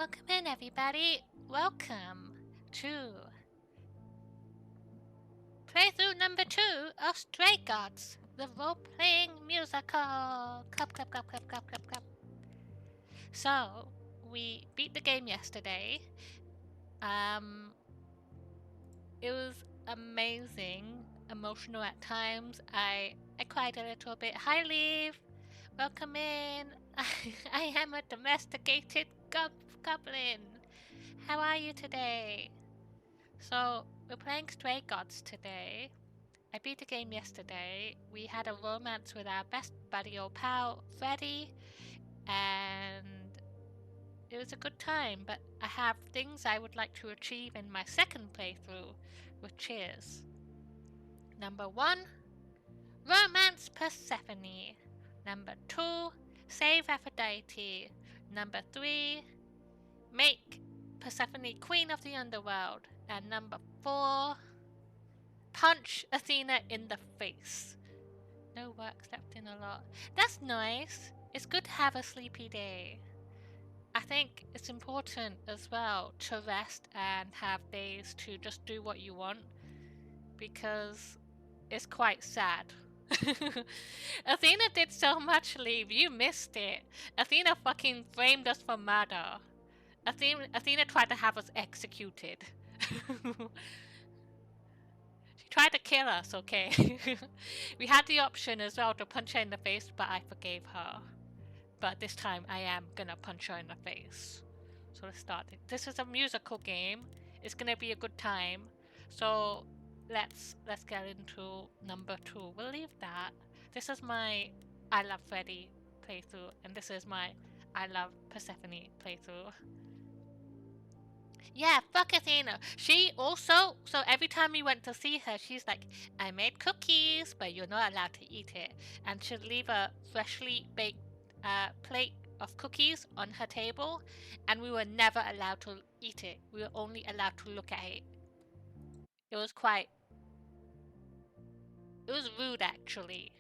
Welcome in, everybody. Welcome to playthrough number 2 of Stray Gods, the role-playing musical. Clap, clap, clap, clap, clap, clap, clap. So, we beat the game yesterday. It was amazing, emotional at times. I cried a little bit. Hi, Leaf. Welcome in. I am a domesticated goblin. How are you today? So, we're playing Stray Gods today. I beat the game yesterday. We had a romance with our best buddy or pal, Freddy, and it was a good time, but I have things I would like to achieve in my second playthrough, which is number 1, romance Persephone. Number 2, save Aphrodite. Number 3, make Persephone queen of the underworld. And number 4, punch Athena in the face. No work, slept in a lot. That's nice. It's good to have a sleepy day. I think it's important as well to rest and have days to just do what you want, because it's quite sad. Athena did so much, Leave. You missed it. Athena fucking framed us for murder. Athena tried to have us executed. She tried to kill us, okay? We had the option as well to punch her in the face, but I forgave her. But this time I am gonna punch her in the face. So let's start it. This is a musical game. It's gonna be a good time. So let's get into number 2. We'll leave that. This is my I Love Freddy playthrough, and this is my I Love Persephone playthrough. Yeah, fuck Athena. She also, so every time we went to see her, she's like, I made cookies, but you're not allowed to eat it. And she'd leave a freshly baked plate of cookies on her table, and we were never allowed to eat it. We were only allowed to look at it. It was rude, actually.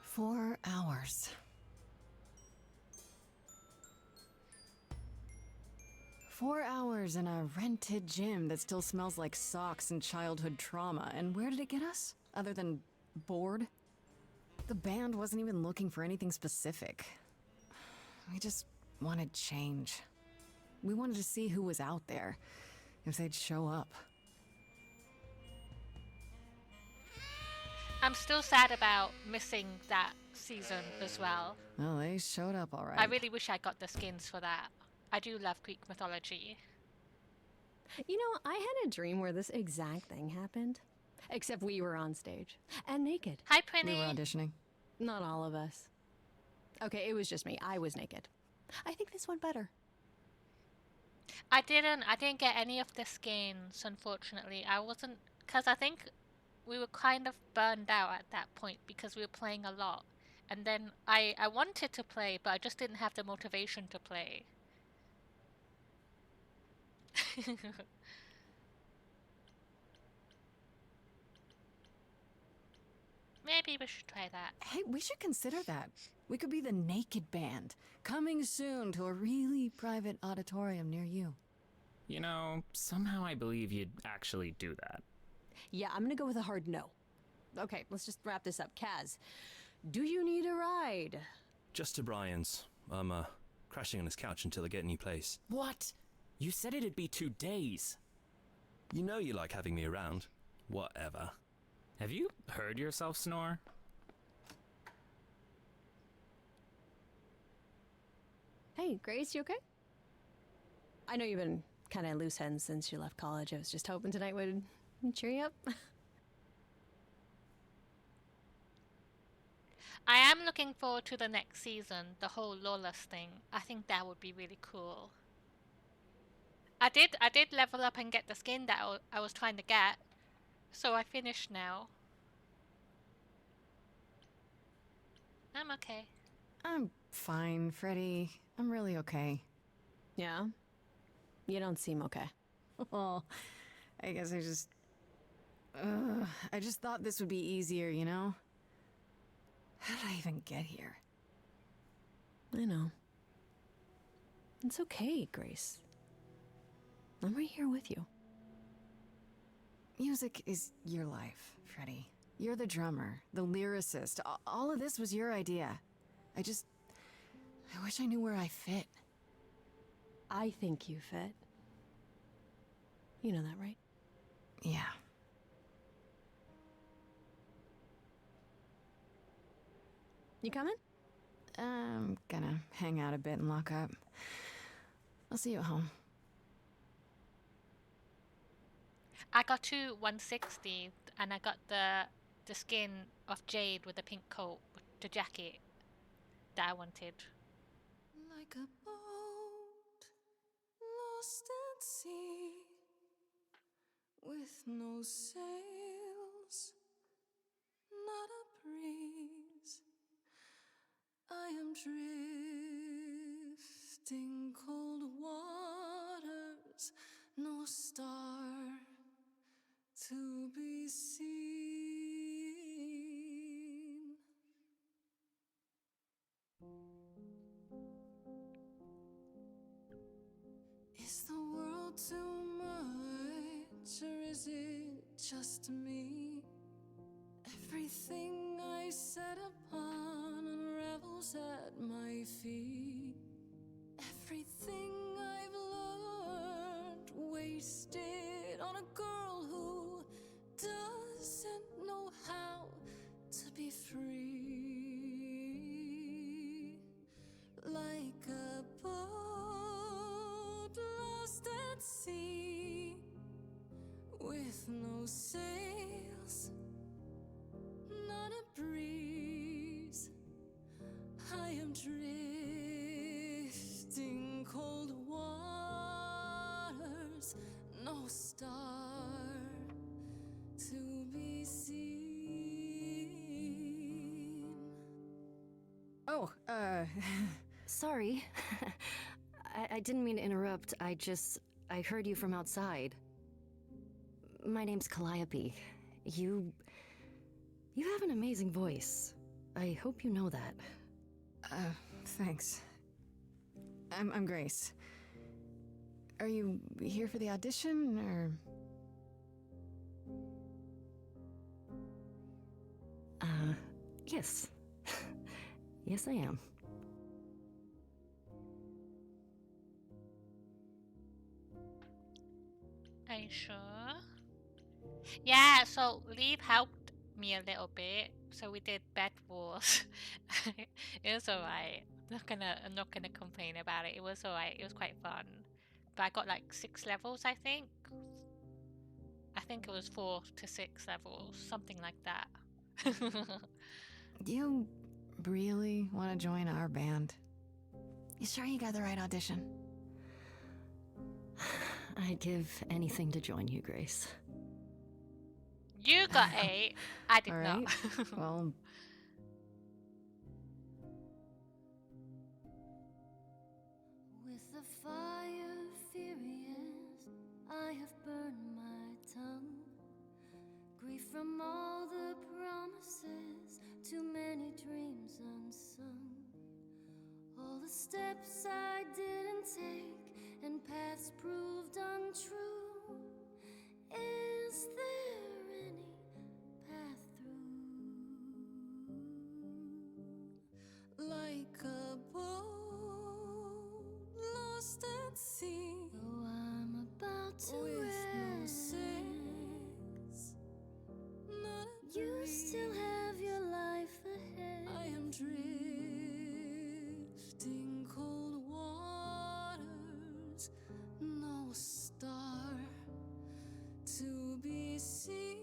Four hours. 4 hours in a rented gym that still smells like socks and childhood trauma. And where did it get us? Other than bored? The band wasn't even looking for anything specific. We just wanted change. We wanted to see who was out there, if they'd show up. I'm still sad about missing that season as well. Well, they showed up all right. I really wish I got the skins for that. I do love Greek mythology. You know, I had a dream where this exact thing happened. Except we were on stage. And naked. Hi, Prinny. We were auditioning. Not all of us. Okay, it was just me. I was naked. I think this went better. I didn't get any of the skins, unfortunately. I wasn't, because I think we were kind of burned out at that point because we were playing a lot. And then I wanted to play, but I just didn't have the motivation to play. Maybe we should try that. Hey, we should consider that. We could be the Naked Band, coming soon to a really private auditorium near you. You know, somehow I believe you'd actually do that. Yeah, I'm gonna go with a hard no. Okay, let's just wrap this up. Kaz, do you need a ride? Just to Brian's. I'm, crashing on his couch until I get a new place. What? You said it'd be 2 days. You know you like having me around. Whatever. Have you heard yourself snore? Hey, Grace, you okay? I know you've been kind of loose ends since you left college. I was just hoping tonight would cheer you up. I am looking forward to the next season, the whole Lawless thing. I think that would be really cool. I did level up and get the skin that I was trying to get, so I finished now. I'm okay. I'm fine, Freddy. I'm really okay. Yeah? You don't seem okay. Oh, I guess I just thought this would be easier, you know? How did I even get here? I know. It's okay, Grace. I'm right here with you. Music is your life, Freddie. You're the drummer, the lyricist. All of this was your idea. I wish I knew where I fit. I think you fit. You know that, right? Yeah. You coming? I'm gonna hang out a bit and lock up. I'll see you at home. I got to 160 and I got the skin of Jade with the pink coat, the jacket that I wanted. Like a boat lost at sea, with no sails, not a breeze. I am drifting cold waters, no star to be seen. Is the world too much, or is it just me? Everything I set upon unravels at my feet. Everything I've learned wasted on a girl who doesn't know how to be free. Like a boat lost at sea, with no sails, not a breeze. I am drifting cold waters, no star to be seen. Oh, Sorry. I didn't mean to interrupt. I heard you from outside. My name's Calliope. You have an amazing voice. I hope you know that. Thanks. I'm Grace. Are you here for the audition, or? Yes. Yes, I am. Are you sure? Yeah, so Leave helped me a little bit. So we did Bed Wars. It was alright. I'm not gonna complain about it. It was alright. It was quite fun. But I got like 6 levels, I think. I think it was 4 to 6 levels, something like that. You really want to join our band? You sure you got the right audition? I'd give anything to join you, Grace. You got 8. I did All not. right. Well, With the fire furious, I have burned my tongue. Grief from all the promises, too many dreams unsung. All the steps I didn't take and paths proved untrue. Is there any path through? Like a boat lost at sea, though I'm about to with no sails, not a you breeze. Still have your life ahead. I am drifting cold waters, no star to be seen.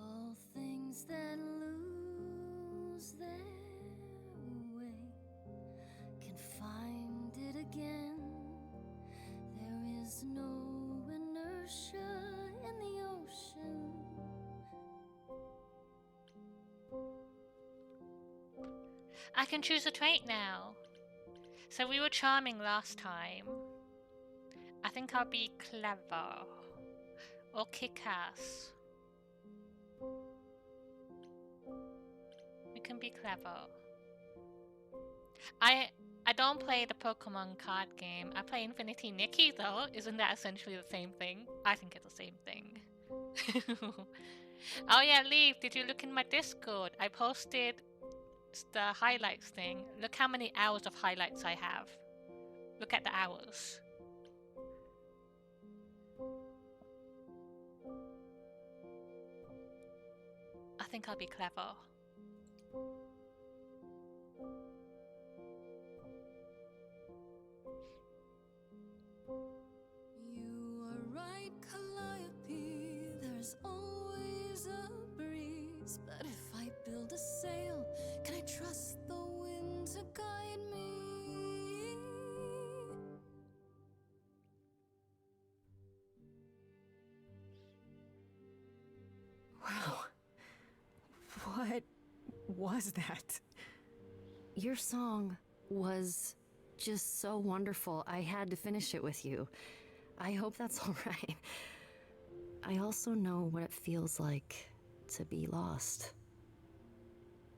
All things that lose their way can find it again. There is no inertia in the ocean. I can choose a trait now. So we were charming last time. I think I'll be clever. Or kick-ass. We can be clever. I don't play the Pokemon card game. I play Infinity Nikki though. Isn't that essentially the same thing? I think it's the same thing. Oh yeah, Leaf, did you look in my Discord? I posted the highlights thing. Look how many hours of highlights I have. Look at the hours. I think I'll be clever. You are right, Calliope. There's always a breeze. But if I build a sail, can I trust the wind to guide me? Wow. What was that? Your song was just so wonderful. I had to finish it with you. I hope that's all right. I also know what it feels like to be lost.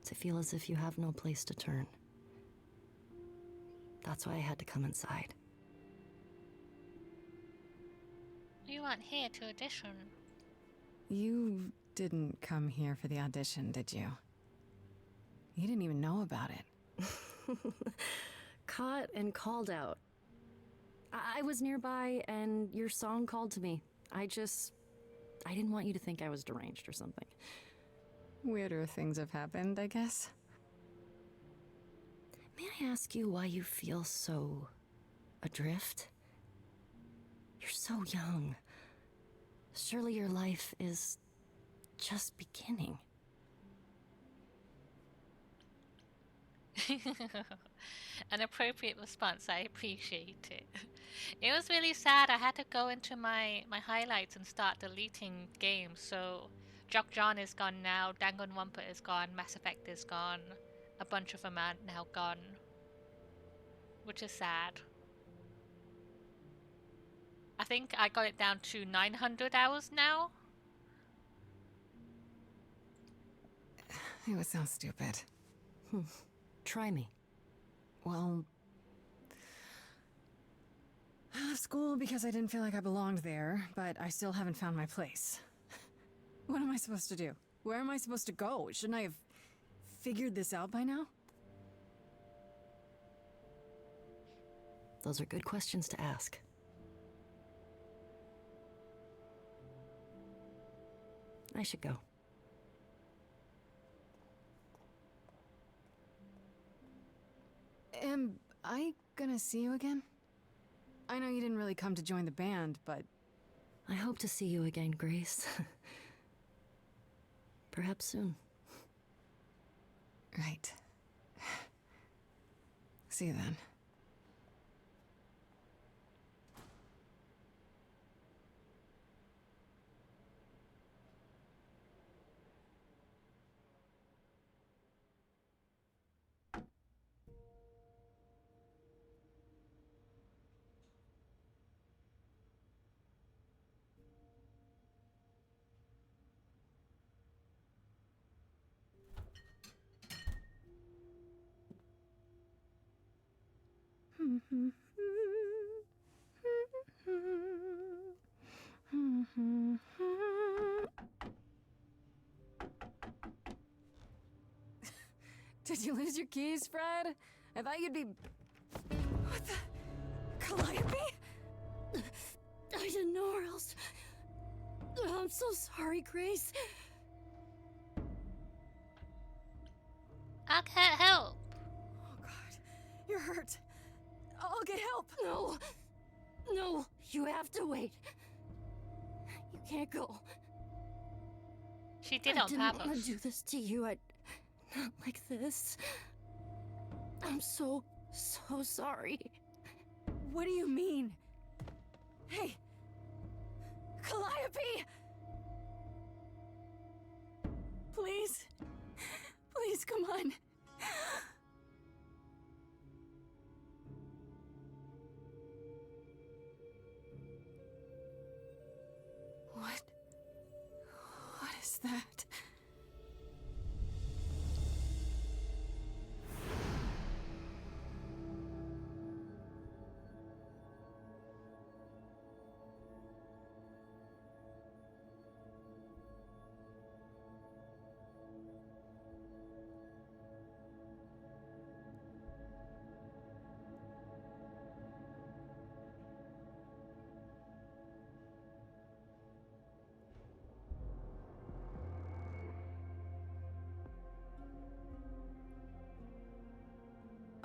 To feel as if you have no place to turn. That's why I had to come inside. You weren't here to audition. You didn't come here for the audition, did you? You didn't even know about it. Caught and called out. I was nearby and your song called to me. I didn't want you to think I was deranged or something. Weirder things have happened, I guess. May I ask you why you feel so adrift? You're so young. Surely your life is just beginning. An appropriate response, I appreciate it. It was really sad. I had to go into my highlights and start deleting games. So Jock John is gone now, Danganronpa is gone, Mass Effect is gone. A bunch of them are now gone. Which is sad. I think I got it down to 900 hours now. It would sound stupid. Try me. Well, I left school because I didn't feel like I belonged there, but I still haven't found my place. What am I supposed to do? Where am I supposed to go? Shouldn't I have figured this out by now? Those are good questions to ask. I should go. Am I gonna see you again? I know you didn't really come to join the band, but... I hope to see you again, Grace. Perhaps soon. Right. See you then. Did you lose your keys, Fred? I thought you'd be... What the... Calliope? I didn't know where else. I'm so sorry, Grace. I can't help. Oh, God. You're hurt. I'll get help. No. No, you have to wait. You can't go. She did I on didn't want purpose. to do this to you. Not like this. I'm so sorry. What do you mean? Hey! Calliope! Please? Please, come on.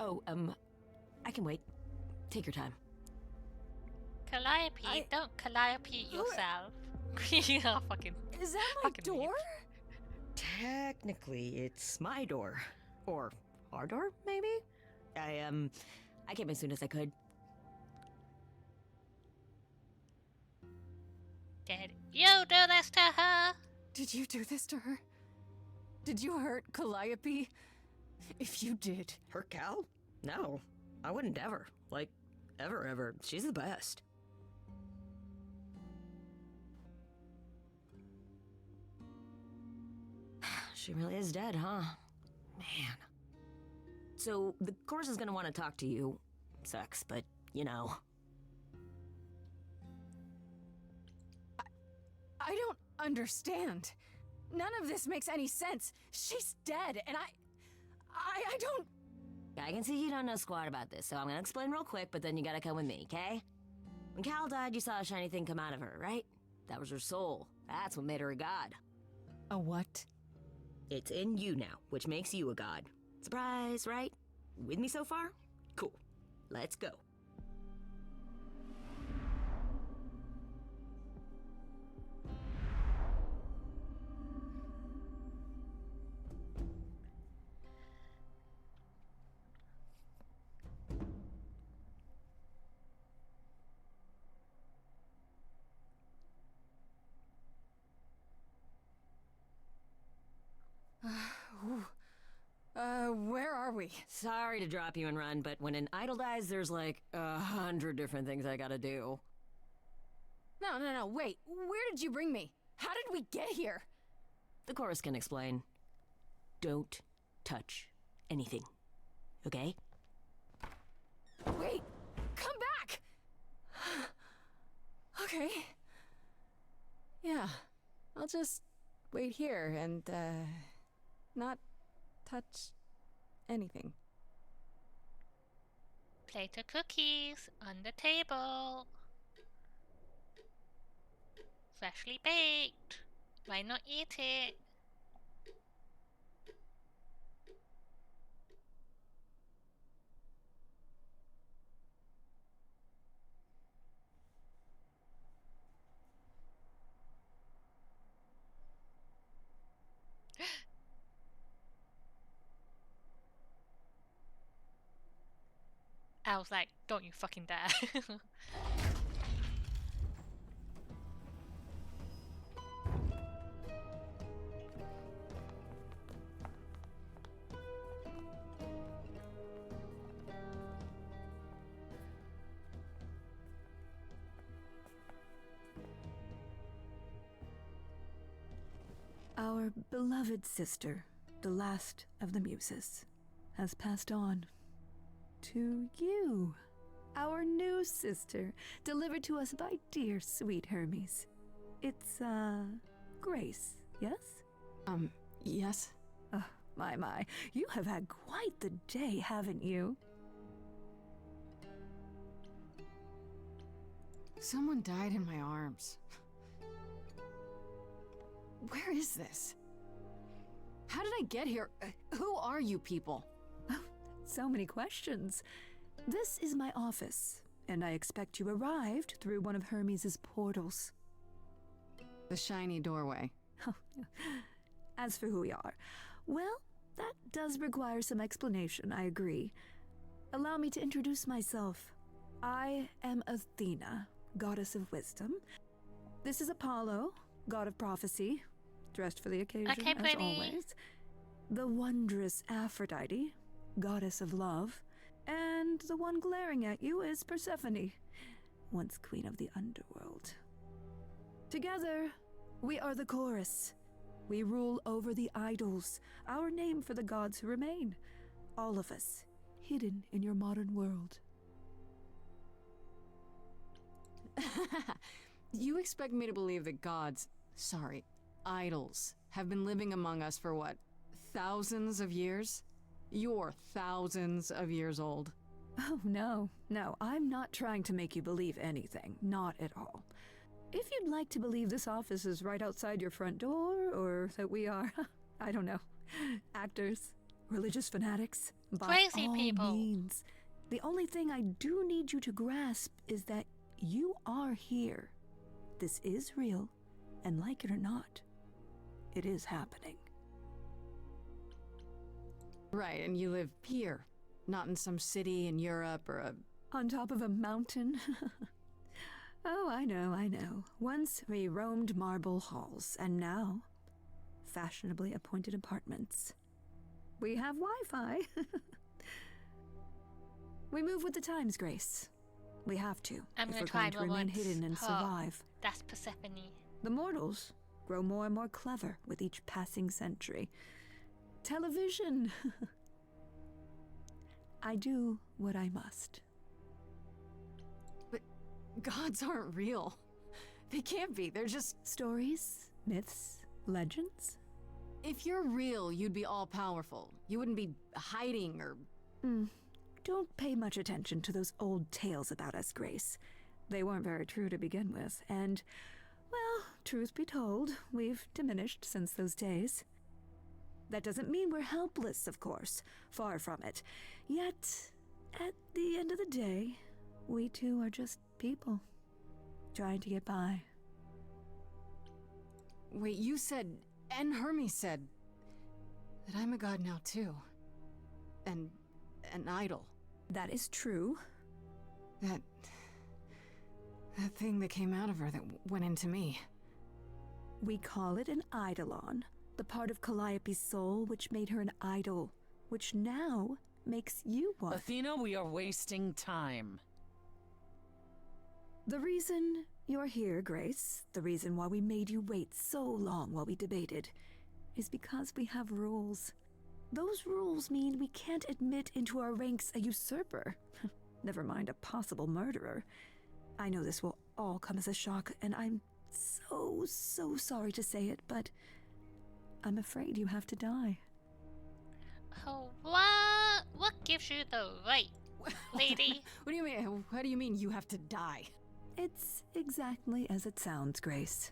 Oh, I can wait. Take your time. Calliope, don't Calliope yourself. Yeah, fucking. Is that my Fucking door? Technically, it's my door. Or our door, maybe? I came as soon as I could. Did you do this to her? Did you do this to her? Did you hurt Calliope? If you did. Her Cal? No, I wouldn't ever. Like, ever. She's the best. She really is dead, huh? Man. So, the course is gonna want to talk to you. Sucks, but, you know. I don't understand. None of this makes any sense. She's dead, and I don't... I can see you don't know squat about this, so I'm gonna explain real quick, but then you gotta come with me, okay? When Cal died, you saw a shiny thing come out of her, right? That was her soul. That's what made her a god. A what? It's in you now, which makes you a god. Surprise, right? With me so far? Cool. Let's go. Where are we? Sorry to drop you and run, but when an idol dies, there's like 100 different things I gotta do. No, wait. Where did you bring me? How did we get here? The chorus can explain. Don't touch anything. Okay? Wait! Come back! Okay. Yeah. I'll just wait here and, not touch anything. Plate of cookies on the table. Freshly baked. Why not eat it? I was like, don't you fucking dare. Our beloved sister, the last of the muses, has passed on. To you, our new sister, delivered to us by dear sweet Hermes. It's, Grace, yes? Yes? Oh, my. You have had quite the day, haven't you? Someone died in my arms. Where is this? How did I get here? Who are you people? Oh, so many questions. This is my office, and I expect you arrived through one of Hermes' portals. The shiny doorway. Oh, as for who we are, well, that does require some explanation, I agree. Allow me to introduce myself. I am Athena, goddess of wisdom. This is Apollo, god of prophecy, dressed for the occasion, Okay, as pretty. always. The wondrous Aphrodite, goddess of love. And the one glaring at you is Persephone, once queen of the underworld. Together, we are the chorus. We rule over the idols, our name for the gods who remain. All of us, hidden in your modern world. You expect me to believe that gods, sorry, idols, have been living among us for what, thousands of years? You're thousands of years old. Oh, no, I'm not trying to make you believe anything, not at all. If you'd like to believe this office is right outside your front door, or that we are, I don't know, actors, religious fanatics, by Crazy all people. means. The only thing I do need you to grasp is that you are here. This is real, and like it or not, it is happening. Right, and you live here, not in some city in Europe or a... On top of a mountain? Oh, I know. Once we roamed marble halls, and now, fashionably appointed apartments. We have Wi-Fi. We move with the times, Grace. We have to, I'm if gonna we're try going to remain once. hidden and Oh. survive. That's Persephone. The mortals grow more and more clever with each passing century. Television! I do what I must. But gods aren't real. They can't be, they're just... Stories, myths, legends. If you're real, you'd be all-powerful. You wouldn't be hiding or... Don't pay much attention to those old tales about us, Grace. They weren't very true to begin with, and, well, truth be told, we've diminished since those days. That doesn't mean we're helpless, of course. Far from it. Yet, at the end of the day, we too are just people, trying to get by. Wait, you said, and Hermes said, that I'm a god now too. And an idol. That is true. That thing that came out of her that went into me. We call it an eidolon, the part of Calliope's soul which made her an idol, which now makes you one. Athena, we are wasting time. The reason you're here, Grace, the reason why we made you wait so long while we debated, is because we have rules. Those rules mean we can't admit into our ranks a usurper. Never mind a possible murderer. I know this will all come as a shock, and I'm so sorry to say it, but I'm afraid you have to die. Oh, what? What gives you the right, lady? What do you mean? What do you mean you have to die? It's exactly as it sounds, Grace.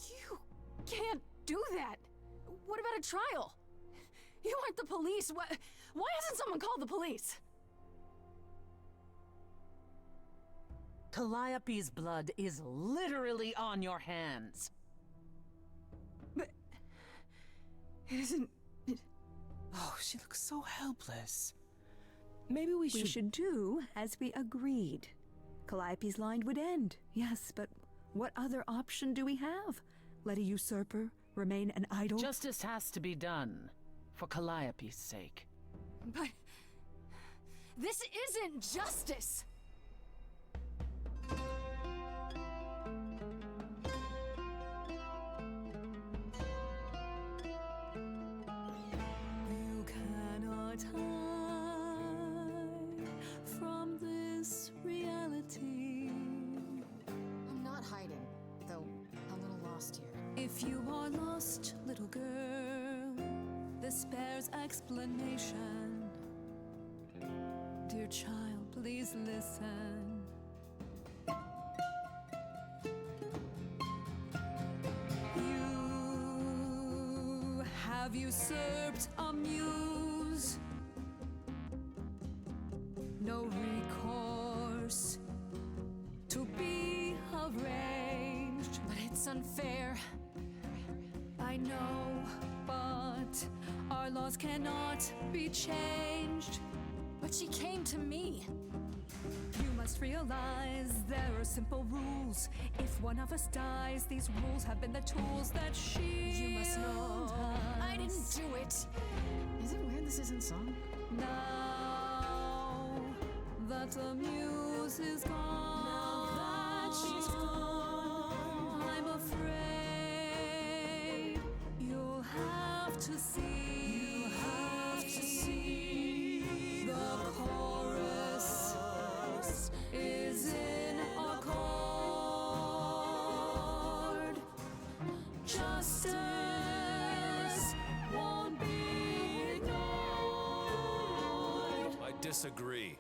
You can't do that! What about a trial? You aren't the police. Why hasn't someone called the police? Calliope's blood is literally on your hands. But... it isn't... Oh, she looks so helpless. Maybe we We should do as we agreed. Calliope's line would end, yes, but what other option do we have? Let a usurper remain an idol? Justice has to be done, for Calliope's sake. But... this isn't justice! You cannot hide from this reality. I'm not hiding, though a little lost here. If you are lost, little girl, this bears explanation. Dear child, please listen. You have usurped a muse. No recourse to be arranged. But it's unfair. I know, but our laws cannot be changed. But she came to me. You must realize there are simple rules. If one of us dies, these rules have been the tools that shield You must know. I didn't us. do it. Is it weird this isn't song? Now that the muse is gone, I'm afraid you'll have to see. The chorus is in accord. Justice won't be ignored. I disagree.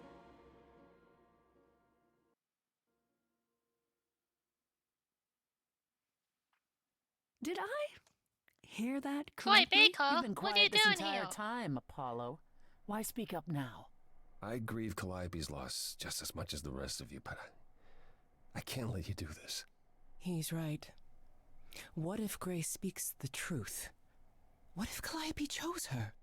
Did I hear that Troy correctly? Baker, You've been what are you quiet this doing entire here? time, Apollo. Why speak up now? I grieve Calliope's loss just as much as the rest of you, but I can't let you do this. He's right. What if Grace speaks the truth? What if Calliope chose her?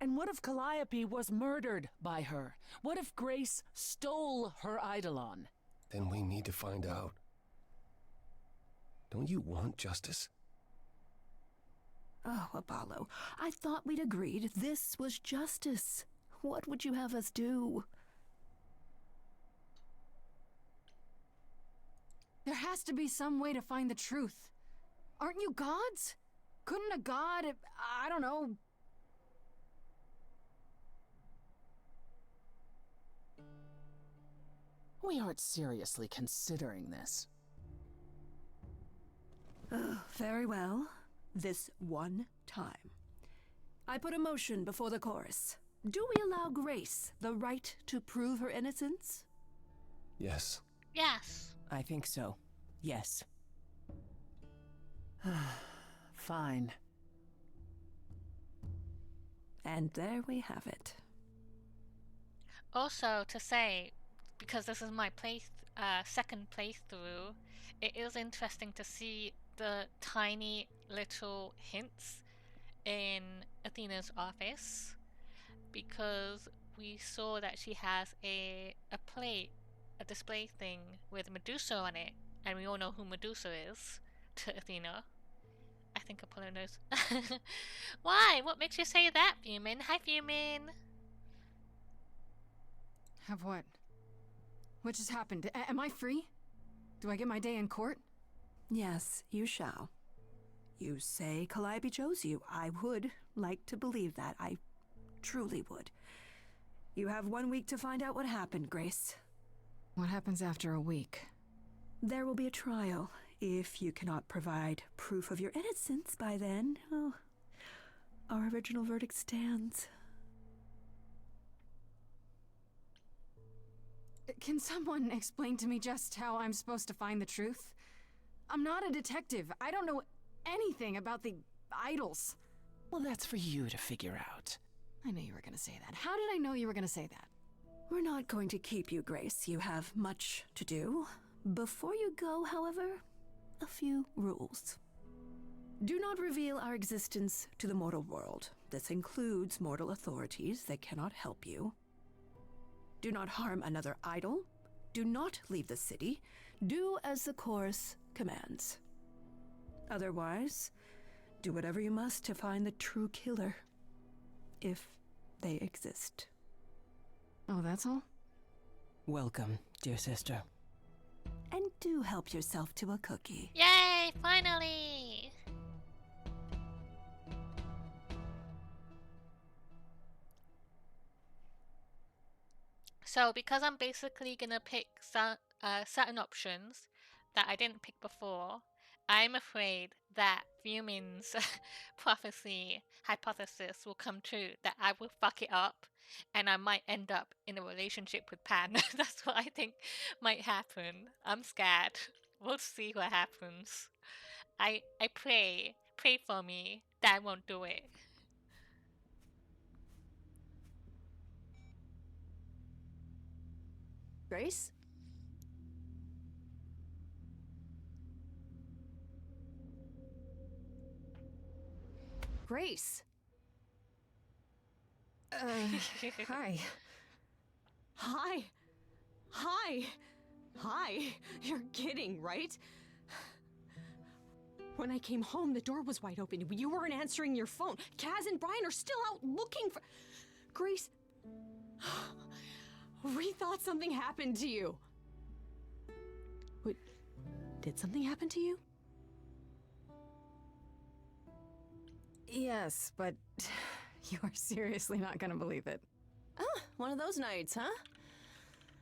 And what if Calliope was murdered by her? What if Grace stole her Eidolon? Then we need to find out. Don't you want justice? Oh, Apollo, I thought we'd agreed this was justice. What would you have us do? There has to be some way to find the truth. Aren't you gods? Couldn't a god, I don't know... We aren't seriously considering this. Very well. This one time. I put a motion before the chorus. Do we allow Grace the right to prove her innocence? Yes. Yes. I think so. Yes. Fine. And there we have it. Also, to say, because this is my second playthrough, it is interesting to see the tiny little hints in Athena's office, because we saw that she has a plate, a display thing with Medusa on it, and we all know who Medusa is to Athena. I think Apollo knows. Why? What makes you say that, Fumin? Hi, Fumin! Have what? What just happened? Am I free? Do I get my day in court? Yes, you shall. You say Calliope chose you. I would like to believe that. I truly would. You have 1 week to find out what happened, Grace. What happens after a week? There will be a trial. If you cannot provide proof of your innocence by then, oh, our original verdict stands. Can someone explain to me just how I'm supposed to find the truth? I'm not a detective. I don't know anything about the idols. Well, that's for you to figure out. I knew you were gonna say that. How did I know you were gonna say that? We're not going to keep you, Grace. You have much to do. Before you go, however, a few rules. Do not reveal our existence to the mortal world. This includes mortal authorities that cannot help you. Do not harm another idol. Do not leave the city. Do as the chorus commands. Otherwise, do whatever you must to find the true killer, if they exist. Oh, that's all? Welcome, dear sister. And do help yourself to a cookie. Yay! Finally! So, because I'm basically gonna pick certain options that I didn't pick before, I'm afraid that Fumin's prophecy hypothesis will come true, that I will fuck it up and I might end up in a relationship with Pan. That's what I think might happen. I'm scared. We'll see what happens. I pray for me that I won't do it. Grace? Grace! Hi. Hi! Hi! Hi! You're kidding, right? When I came home, the door was wide open. You weren't answering your phone. Kaz and Brian are still out looking for... Grace... We thought something happened to you. Wait, did something happen to you? Yes, but you are seriously not gonna believe it. Ah, one of those nights, huh?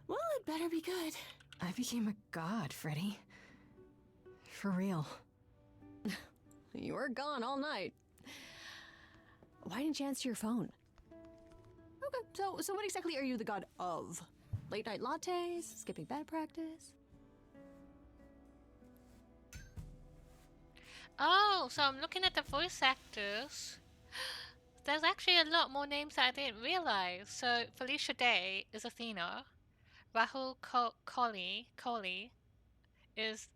Well, it better be good. I became a god, Freddy. For real. You were gone all night. Why didn't you answer your phone? Okay, so what exactly are you the god of? Late night lattes? Skipping bed practice? Oh, so I'm looking at the voice actors. There's actually a lot more names that I didn't realize. So Felicia Day is Athena. Rahul Kohli is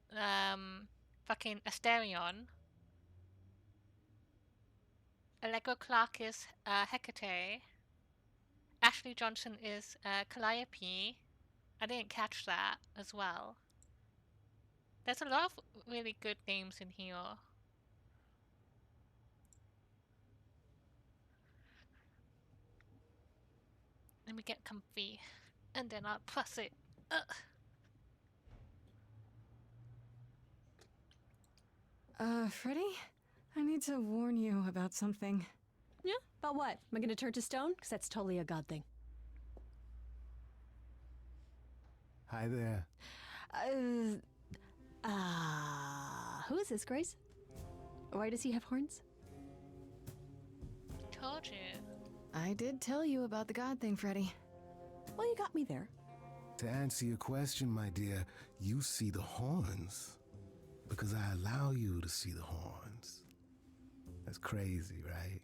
fucking Asterion. Allegra Clark is Hecate. Ashley Johnson is Calliope. I didn't catch that as well. There's a lot of really good names in here. Let me get comfy, and then I'll plus it. Freddy? I need to warn you about something. Yeah? About what? Am I gonna turn to stone? Because that's totally a god thing. Hi there. Who is this, Grace? Why does he have horns? Told you. I did tell you about the god thing, Freddy. Well, you got me there. To answer your question, my dear, you see the horns because I allow you to see the horns. That's crazy, right?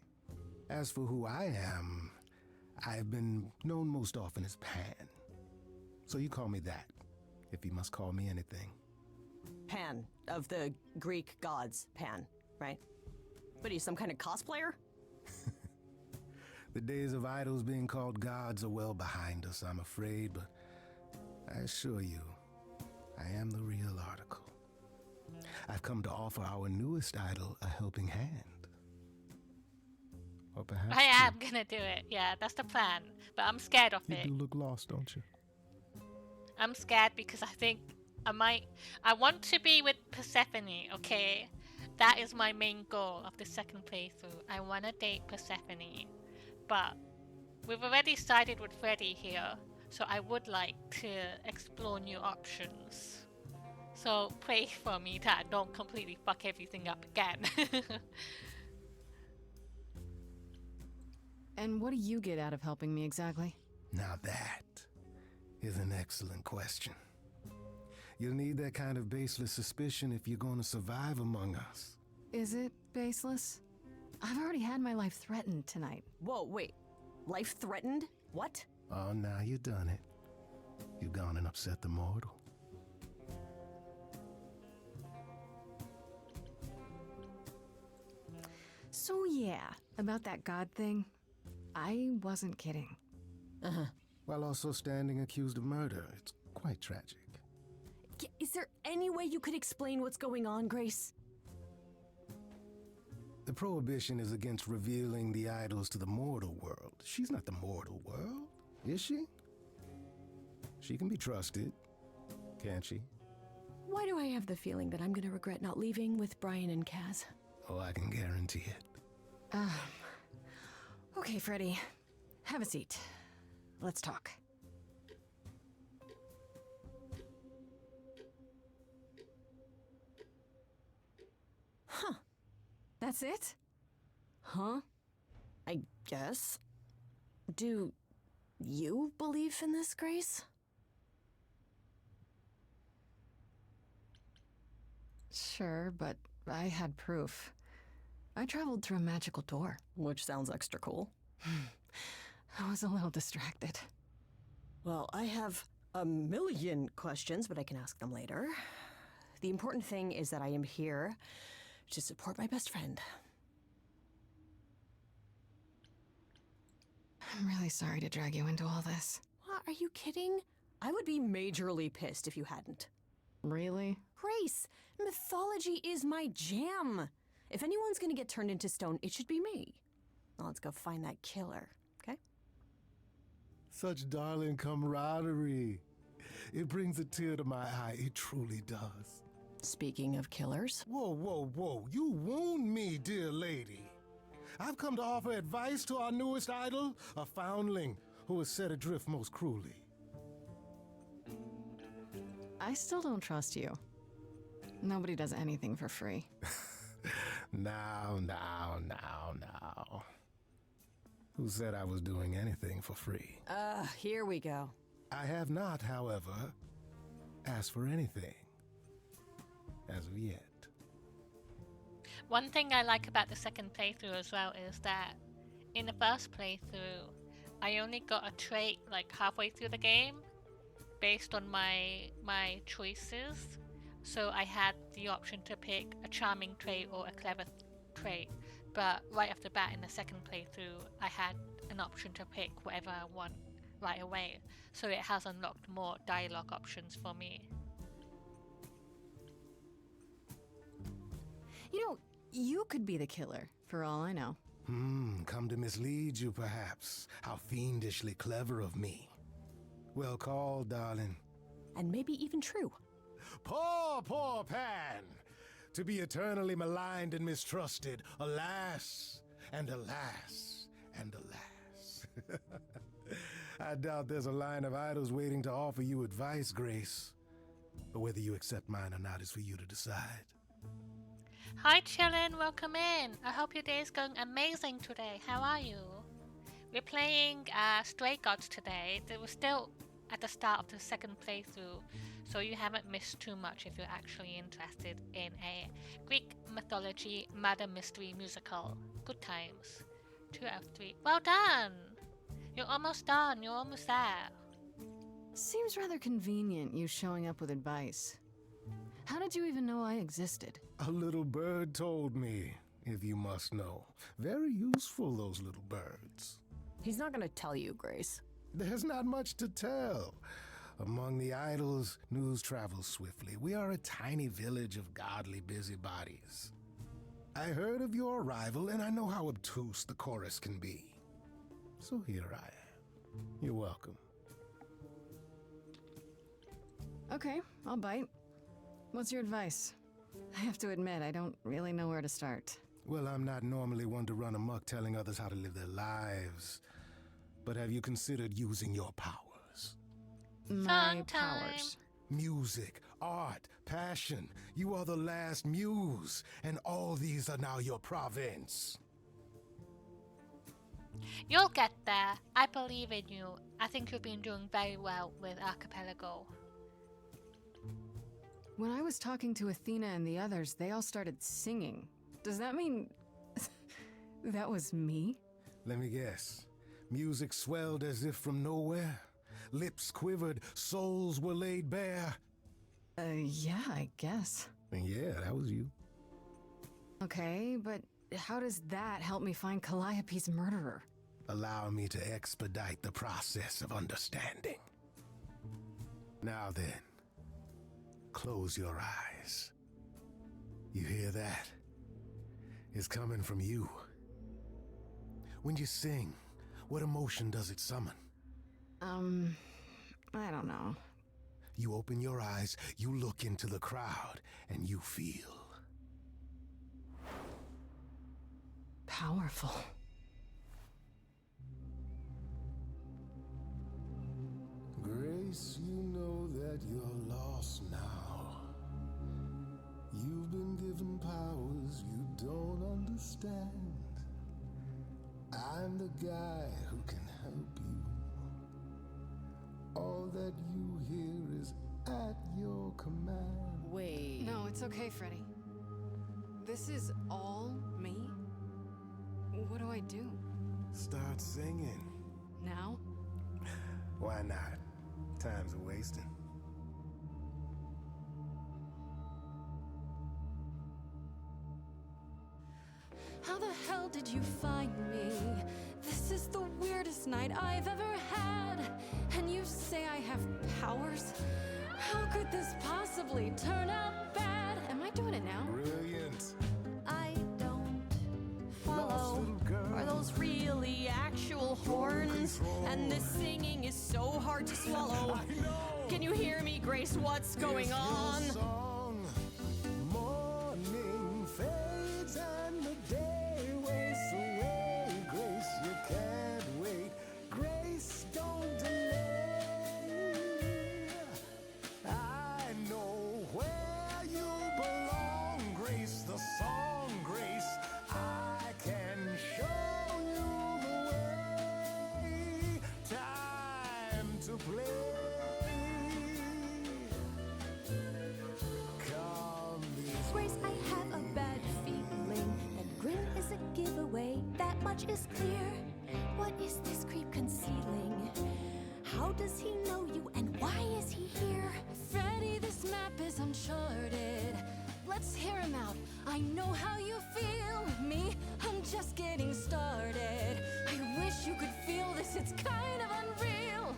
As for who I am, I've been known most often as Pan. So you call me that, if you must call me anything. Pan, of the Greek gods, Pan, right? What are you, some kind of cosplayer? The days of idols being called gods are well behind us, I'm afraid, but I assure you, I am the real article. I've come to offer our newest idol a helping hand. Or perhaps I am gonna do it. Yeah, that's the plan. But I'm scared of you it. do look lost, don't you? I'm scared because I think I want to be with Persephone, okay? That is my main goal of the second playthrough. I want to date Persephone. But we've already sided with Freddy here, so I would like to explore new options. So pray for me that I don't completely fuck everything up again. And what do you get out of helping me exactly? Now that is an excellent question. You'll need that kind of baseless suspicion if you're going to survive among us. Is it baseless? I've already had my life threatened tonight. Whoa, wait. Life threatened? What? Oh, now you've done it. You've gone and upset the mortal. So yeah, about that god thing, I wasn't kidding. While also standing accused of murder, it's quite tragic. Is there any way you could explain what's going on, Grace? The prohibition is against revealing the idols to the mortal world. She's not the mortal world, is she? She can be trusted, can't she? Why do I have the feeling that I'm gonna regret not leaving with Brian and Kaz? Oh, I can guarantee it. Okay, Freddy. Have a seat. Let's talk. Huh. That's it? Huh? I guess. Do you believe in this, Grace? Sure, but I had proof. I traveled through a magical door. Which sounds extra cool. I was a little distracted. Well, I have a million questions, but I can ask them later. The important thing is that I am here to support my best friend. I'm really sorry to drag you into all this. What, are you kidding? I would be majorly pissed if you hadn't. Really? Grace, mythology is my jam. If anyone's gonna get turned into stone, it should be me. Now let's go find that killer, okay? Such darling camaraderie. It brings a tear to my eye. It truly does. Speaking of killers. Whoa, whoa, whoa. You wound me, dear lady. I've come to offer advice to our newest idol, a foundling who was set adrift most cruelly. I still don't trust you. Nobody does anything for free. Now. Who said I was doing anything for free? Here we go. I have not, however, asked for anything. As of yet. One thing I like about the second playthrough as well is that in the first playthrough, I only got a trait like halfway through the game based on my choices. So I had the option to pick a charming trait or a clever trait, but right off the bat in the second playthrough, I had an option to pick whatever I want right away. So it has unlocked more dialogue options for me. You know, you could be the killer, for all I know. Come to mislead you, perhaps. How fiendishly clever of me. Well called, darling. And maybe even true. Poor Pan! To be eternally maligned and mistrusted. Alas, and alas, and alas. I doubt there's a line of idols waiting to offer you advice, Grace. But whether you accept mine or not is for you to decide. Hi chillin', welcome in. I hope your day is going amazing today. How are you? We're playing Stray Gods today. They were still at the start of the second playthrough, so you haven't missed too much if you're actually interested in a Greek mythology murder mystery musical. Good times. 2 out of 3. Well done! You're almost done. You're almost there. Seems rather convenient, you showing up with advice. How did you even know I existed? A little bird told me, if you must know. Very useful, those little birds. He's not gonna tell you, Grace. There's not much to tell. Among the idols, news travels swiftly. We are a tiny village of godly busybodies. I heard of your arrival, and I know how obtuse the chorus can be. So here I am. You're welcome. Okay, I'll bite. What's your advice? I have to admit, I don't really know where to start. Well, I'm not normally one to run amok telling others how to live their lives. But have you considered using your powers? My powers? Music, art, passion. You are the last muse, and all these are now your province. You'll get there. I believe in you. I think you've been doing very well with Archipelago. When I was talking to Athena and the others, they all started singing. Does that mean that was me? Let me guess. Music swelled as if from nowhere. Lips quivered, souls were laid bare. Yeah, I guess. And yeah, that was you. Okay, but how does that help me find Calliope's murderer? Allow me to expedite the process of understanding. Now then, close your eyes. You hear that? It's coming from you. When you sing, what emotion does it summon? I don't know. You open your eyes, you look into the crowd, and you feel... powerful. Grace, you know that you're lost now. You've been given powers you don't understand. I'm the guy who can help you. All that you hear is at your command. Wait. No, it's okay, Freddy. This is all me? What do I do? Start singing. Now? Why not? Time's a wasting. How the hell did you find me? This is the weirdest night I've ever had. And you say I have powers? How could this possibly turn out bad? Am I doing it now? Brilliant. I don't follow. Are those really actual horns? And this singing is so hard to swallow. Can you hear me, Grace? What's going on? Morning fades and the day wastes away. Grace, you can't wait. Grace, don't delay. I know where you belong, Grace, the song, Grace. I can show you the way. Time to play. let's hear him out. I know how you feel. Me, I'm just getting started. I wish you could feel this, it's kind of unreal.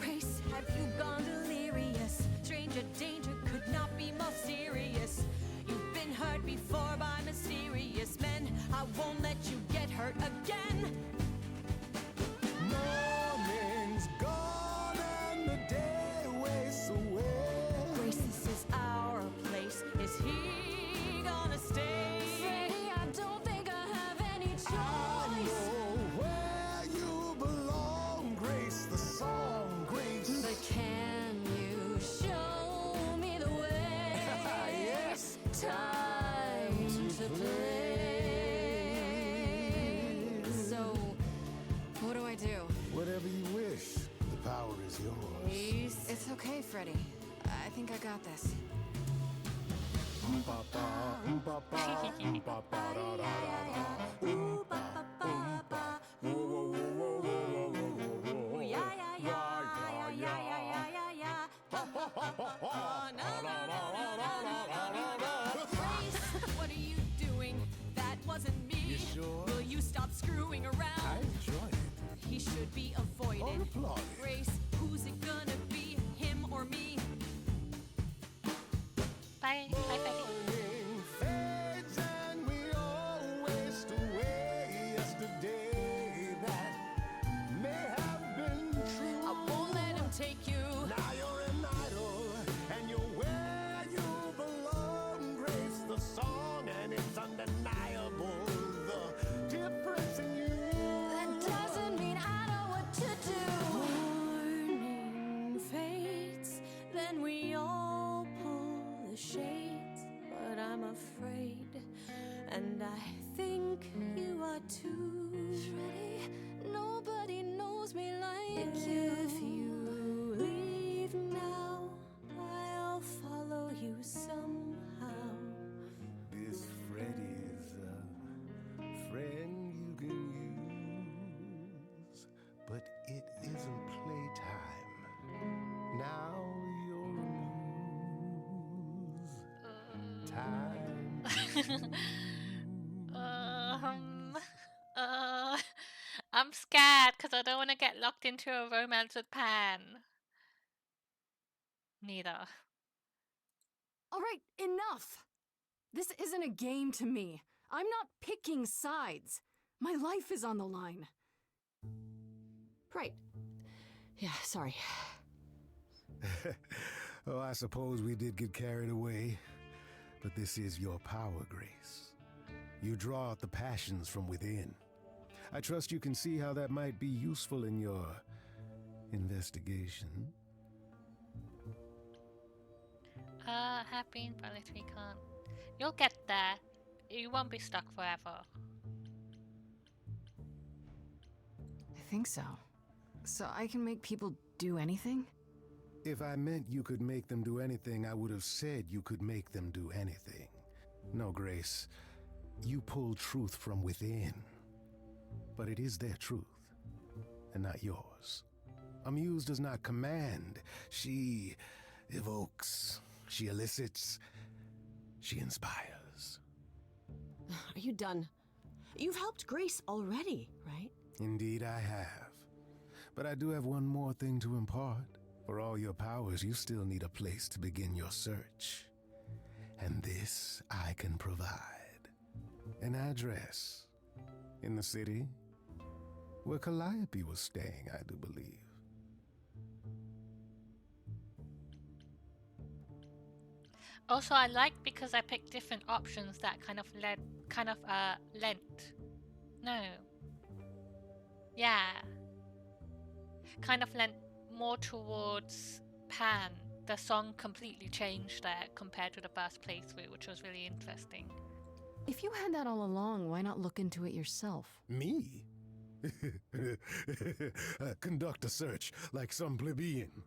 Grace, have you gone delirious? Stranger danger could not be more serious. You've been hurt before by mysterious men. I won't let you get hurt again. Morning's gone and the day wastes away. Grace, this is our place. Is he gonna stay? Freddy, I don't think I have any choice. I know where you belong, Grace, the song, Grace. But can you show me the way? Yes. Time to play. So, what do I do? Whatever you wish, the power is yours. It's okay, Freddy. I think I got this. Grace, what are you doing? That wasn't me. You sure? Will you stop screwing I around? enjoy it. He should be avoided. Or applauded. Grace, who's it gonna be? Him or me? Bye. Bye, Freddy. Morning fades and we all waste away yesterday that may have been true. I won't let him take you. Now you're an idol and you're where you belong, Grace, the song, and it's undeniable the difference in you. That doesn't mean I know what to do. Morning fades, then we all pull the shades. But I'm afraid, and I think you are too. Freddy, nobody knows me like you. If you leave now, I'll follow you somehow. This Freddy's a friend you can use, but it isn't playtime. Now you're a muse. Time. I'm scared because I don't want to get locked into a romance with Pan. Neither. All right, enough! This isn't a game to me. I'm not picking sides. My life is on the line. Right. Yeah, sorry. Oh, I suppose we did get carried away. But this is your power, Grace. You draw out the passions from within. I trust you can see how that might be useful in your investigation. Have been, but literally can't. You'll get there. You won't be stuck forever. I think so. So I can make people do anything? If I meant you could make them do anything, I would have said you could make them do anything. No, Grace. You pull truth from within. But it is their truth, and not yours. A muse does not command. She evokes. She elicits. She inspires. Are you done? You've helped Grace already, right? Indeed I have. But I do have one more thing to impart. For all your powers, you still need a place to begin your search. And this I can provide. An address. In the city. Where Calliope was staying, I do believe. Also, I like because I picked different options that kind of lent. No. Yeah. Kind of lent more towards Pan. The song completely changed there compared to the first playthrough, which was really interesting. If you had that all along, why not look into it yourself? Me? Conduct a search like some plebeian.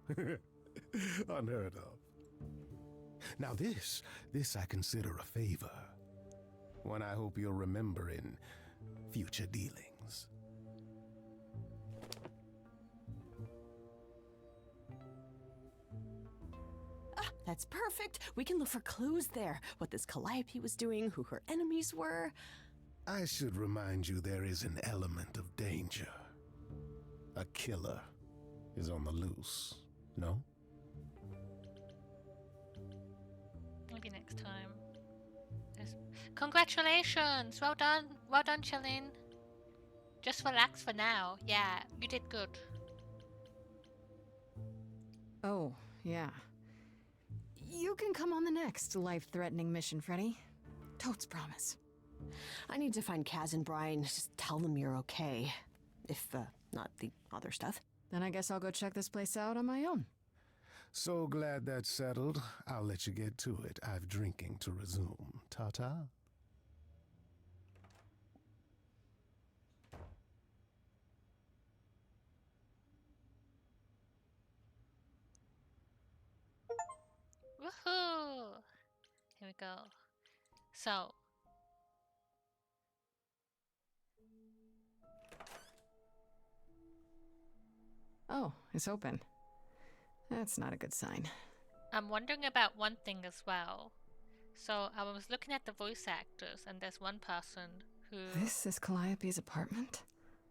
Unheard of. Now this I consider a favor. One I hope you'll remember in future dealings. That's perfect. We can look for clues there. What this Calliope was doing, who her enemies were. I should remind you there is an element of danger. A killer is on the loose, no? Maybe next time. Congratulations! Well done, Chillin. Just relax for now. Yeah, you did good. Oh, yeah. You can come on the next life-threatening mission, Freddy. Totes promise. I need to find Kaz and Brian. Just tell them you're okay. If, not the other stuff. Then I guess I'll go check this place out on my own. So glad that's settled. I'll let you get to it. I've drinking to resume. Ta-ta. Woohoo! Here we go. So. Oh, it's open. That's not a good sign. I'm wondering about one thing as well. So I was looking at the voice actors, and there's one person who This is Calliope's apartment?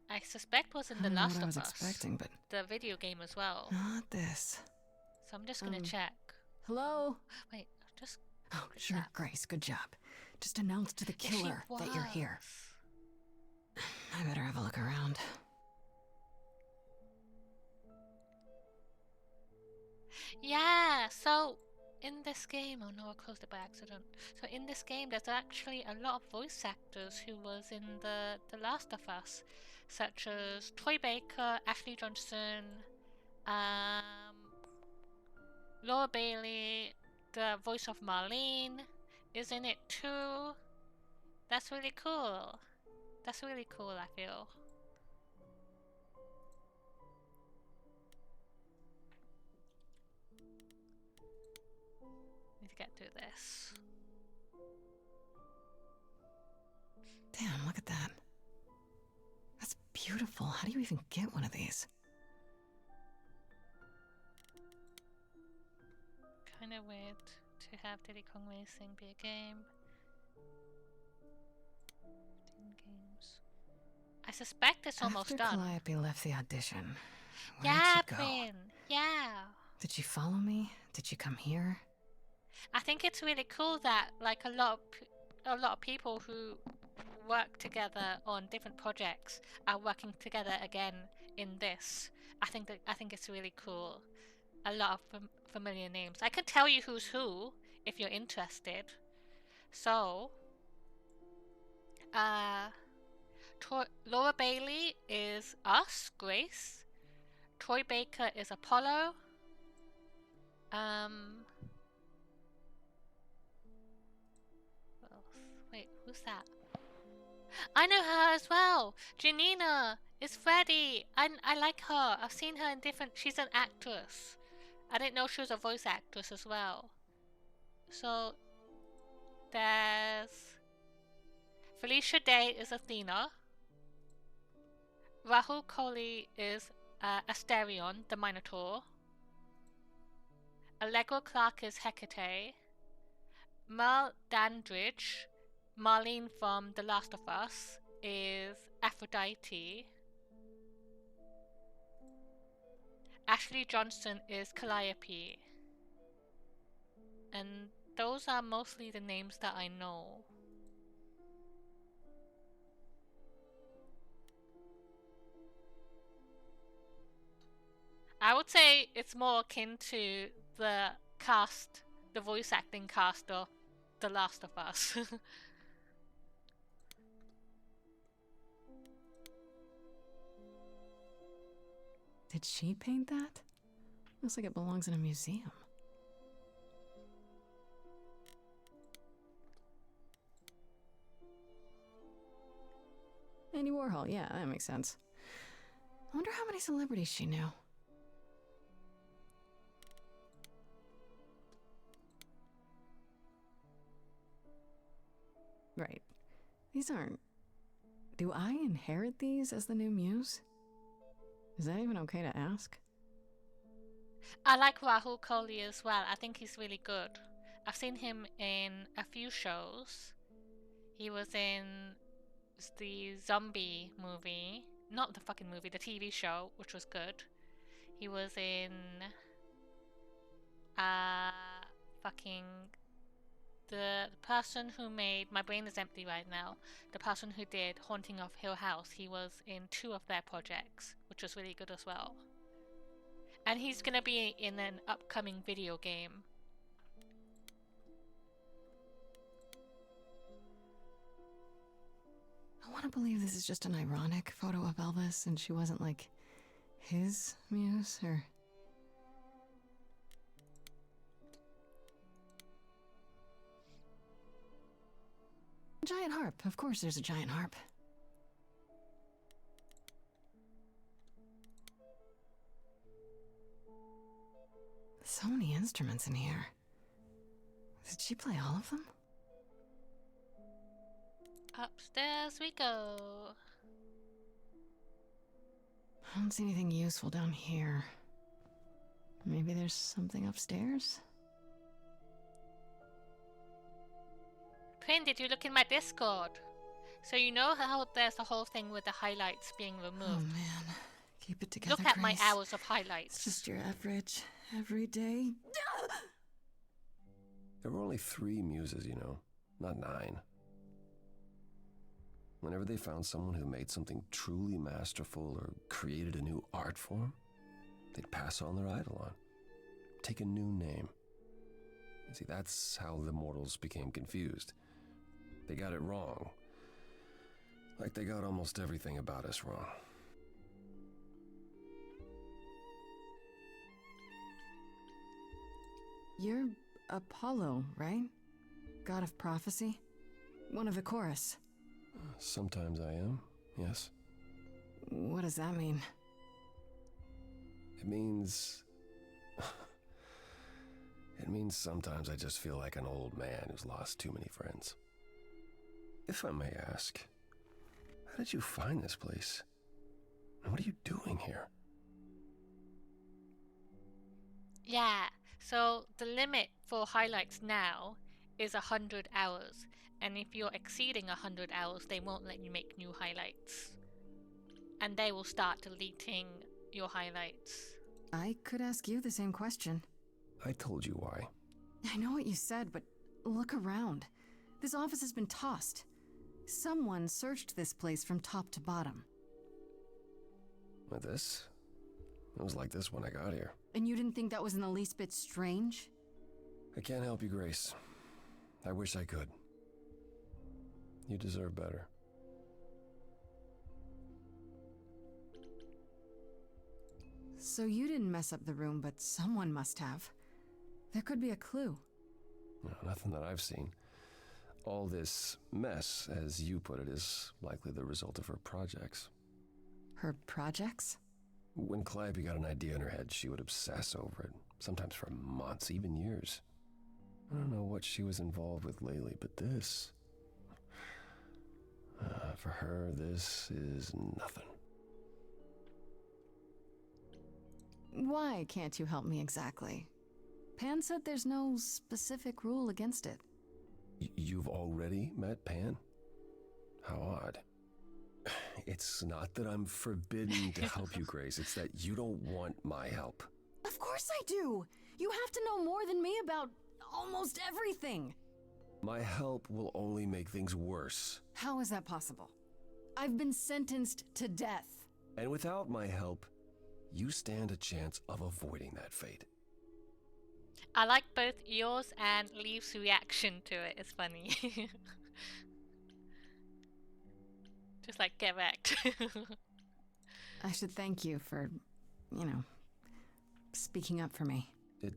I suspect was in I The don't know Last what of I was Us, expecting, but the video game as well. not this. So I'm just gonna check. Hello? Wait, just. Oh, sure, Grace, good job. Just announce to the killer that you're here. I better have a look around. Yeah, so in this game, oh no, I closed it by accident. So in this game, there's actually a lot of voice actors who was in the Last of Us, such as Troy Baker, Ashley Johnson, Laura Bailey, the voice of Marlene is in it too. That's really cool. That's really cool, I feel. Need to get through this. Damn, look at that. That's beautiful. How do you even get one of these? Kinda weird to have Diddy Kong Racing be a game. 15 games. I suspect it's almost After done. Calliope left the audition, where Yeah, did she go? Bryn. Yeah. Did she follow me? Did she come here? I think it's really cool that like a lot of people who work together on different projects are working together again in this. I think it's really cool. A lot of familiar names. I can tell you who's who if you're interested. So, Laura Bailey is us, Grace. Troy Baker is Apollo. Wait, who's that? I know her as well. Janina is Freddy. I like her. I've seen her in different. She's an actress. I didn't know she was a voice actress as well. So there's Felicia Day is Athena. Rahul Kohli is Asterion, the Minotaur. Allegra Clark is Hecate. Merle Dandridge, Marlene from The Last of Us, is Aphrodite. Ashley Johnson is Calliope. And those are mostly the names that I know. I would say it's more akin to the cast, the voice acting cast of The Last of Us. Did she paint that? Looks like it belongs in a museum. Andy Warhol, yeah, that makes sense. I wonder how many celebrities she knew. Right. These aren't... Do I inherit these as the new muse? Is that even okay to ask? I like Rahul Kohli as well. I think he's really good. I've seen him in a few shows. He was in the zombie movie, not the fucking movie, the TV show, which was good. He was in fucking the person who made, my brain is empty right now, the person who did Haunting of Hill House. He was in 2 of their projects, which was really good as well. And he's gonna be in an upcoming video game. I want to believe this is just an ironic photo of Elvis and she wasn't like his muse or... Giant harp. Of course there's a giant harp. So many instruments in here. Did she play all of them? Upstairs we go. I don't see anything useful down here. Maybe there's something upstairs? Prin, did you look in my Discord? So you know how there's the whole thing with the highlights being removed. Oh man, keep it together, Look at my Grace. hours of highlights. It's just your average, everyday... There were only 3 muses, you know, not 9. Whenever they found someone who made something truly masterful or created a new art form, they'd pass on their eidolon, take a new name. You see, that's how the mortals became confused. They got it wrong. Like they got almost everything about us wrong. You're Apollo, right? God of prophecy? One of the chorus. Sometimes I am, yes. What does that mean? It means... It means sometimes I just feel like an old man who's lost too many friends. If I may ask, how did you find this place? And what are you doing here? Yeah, so the limit for highlights now is 100 hours. And if you're exceeding 100 hours, they won't let you make new highlights. And they will start deleting your highlights. I could ask you the same question. I told you why. I know what you said, but look around. This office has been tossed. Someone searched this place from top to bottom. With this? It was like this when I got here. And you didn't think that was in the least bit strange? I can't help you, Grace. I wish I could. You deserve better. So you didn't mess up the room, but someone must have. There could be a clue. No, nothing that I've seen. All this mess, as you put it, is likely the result of her projects. Her projects? When Calliope got an idea in her head, she would obsess over it, sometimes for months, even years. I don't know what she was involved with lately, but this... for her, this is nothing. Why can't you help me exactly? Pan said there's no specific rule against it. You've already met Pan? How odd. It's not that I'm forbidden to help you, Grace. It's that you don't want my help. Of course I do! You have to know more than me about almost everything! My help will only make things worse. How is that possible? I've been sentenced to death. And without my help, you stand a chance of avoiding that fate. I like both yours and Leaf's reaction to it. It's funny. Just like, get wrecked. I should thank you for, you know, speaking up for me. It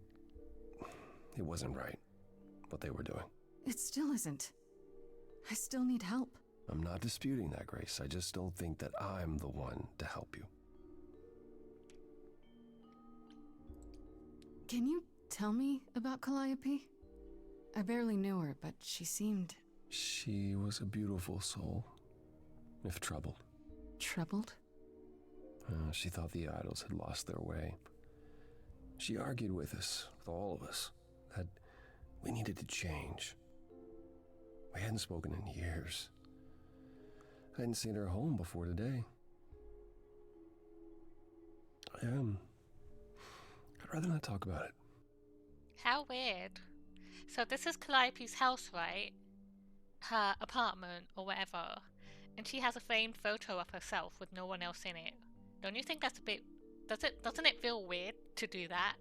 wasn't right, what they were doing. It still isn't. I still need help. I'm not disputing that, Grace. I just don't think that I'm the one to help you. Can you tell me about Calliope? I barely knew her, but she seemed... She was a beautiful soul, if troubled. Troubled? She thought the idols had lost their way. She argued with us, with all of us, that we needed to change. We hadn't spoken in years. I hadn't seen her home before today. I'd rather not talk about it. How weird. So this is Calliope's house, right? Her apartment or whatever. And she has a framed photo of herself with no one else in it. Don't you think that's a bit... Doesn't it feel weird to do that?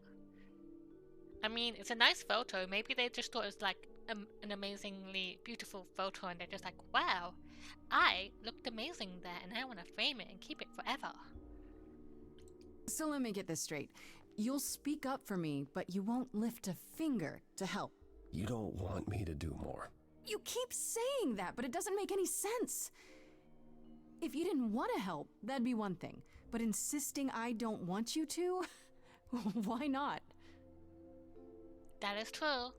I mean, it's a nice photo. Maybe they just thought it was like an amazingly beautiful photo and they're just like, wow, I looked amazing there and I want to frame it and keep it forever. So let me get this straight. You'll speak up for me, but you won't lift a finger to help. You don't want me to do more. You keep saying that, but it doesn't make any sense. If you didn't want to help, that'd be one thing. But insisting I don't want you to? Why not? That is true.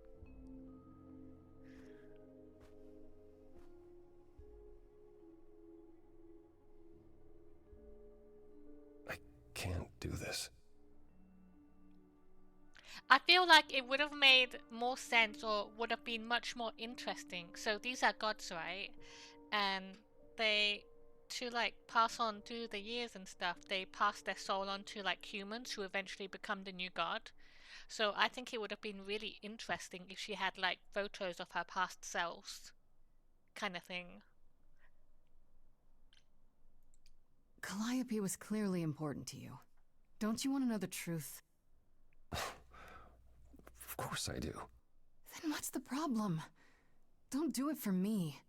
I can't do this. I feel like it would have made more sense or would have been much more interesting. So these are gods, right? And they, to like pass on through the years and stuff, they pass their soul on to like humans who eventually become the new god. So I think it would have been really interesting if she had like photos of her past selves, kind of thing. Calliope was clearly important to you. Don't you want to know the truth? Of course I do. Then what's the problem? Don't do it for me.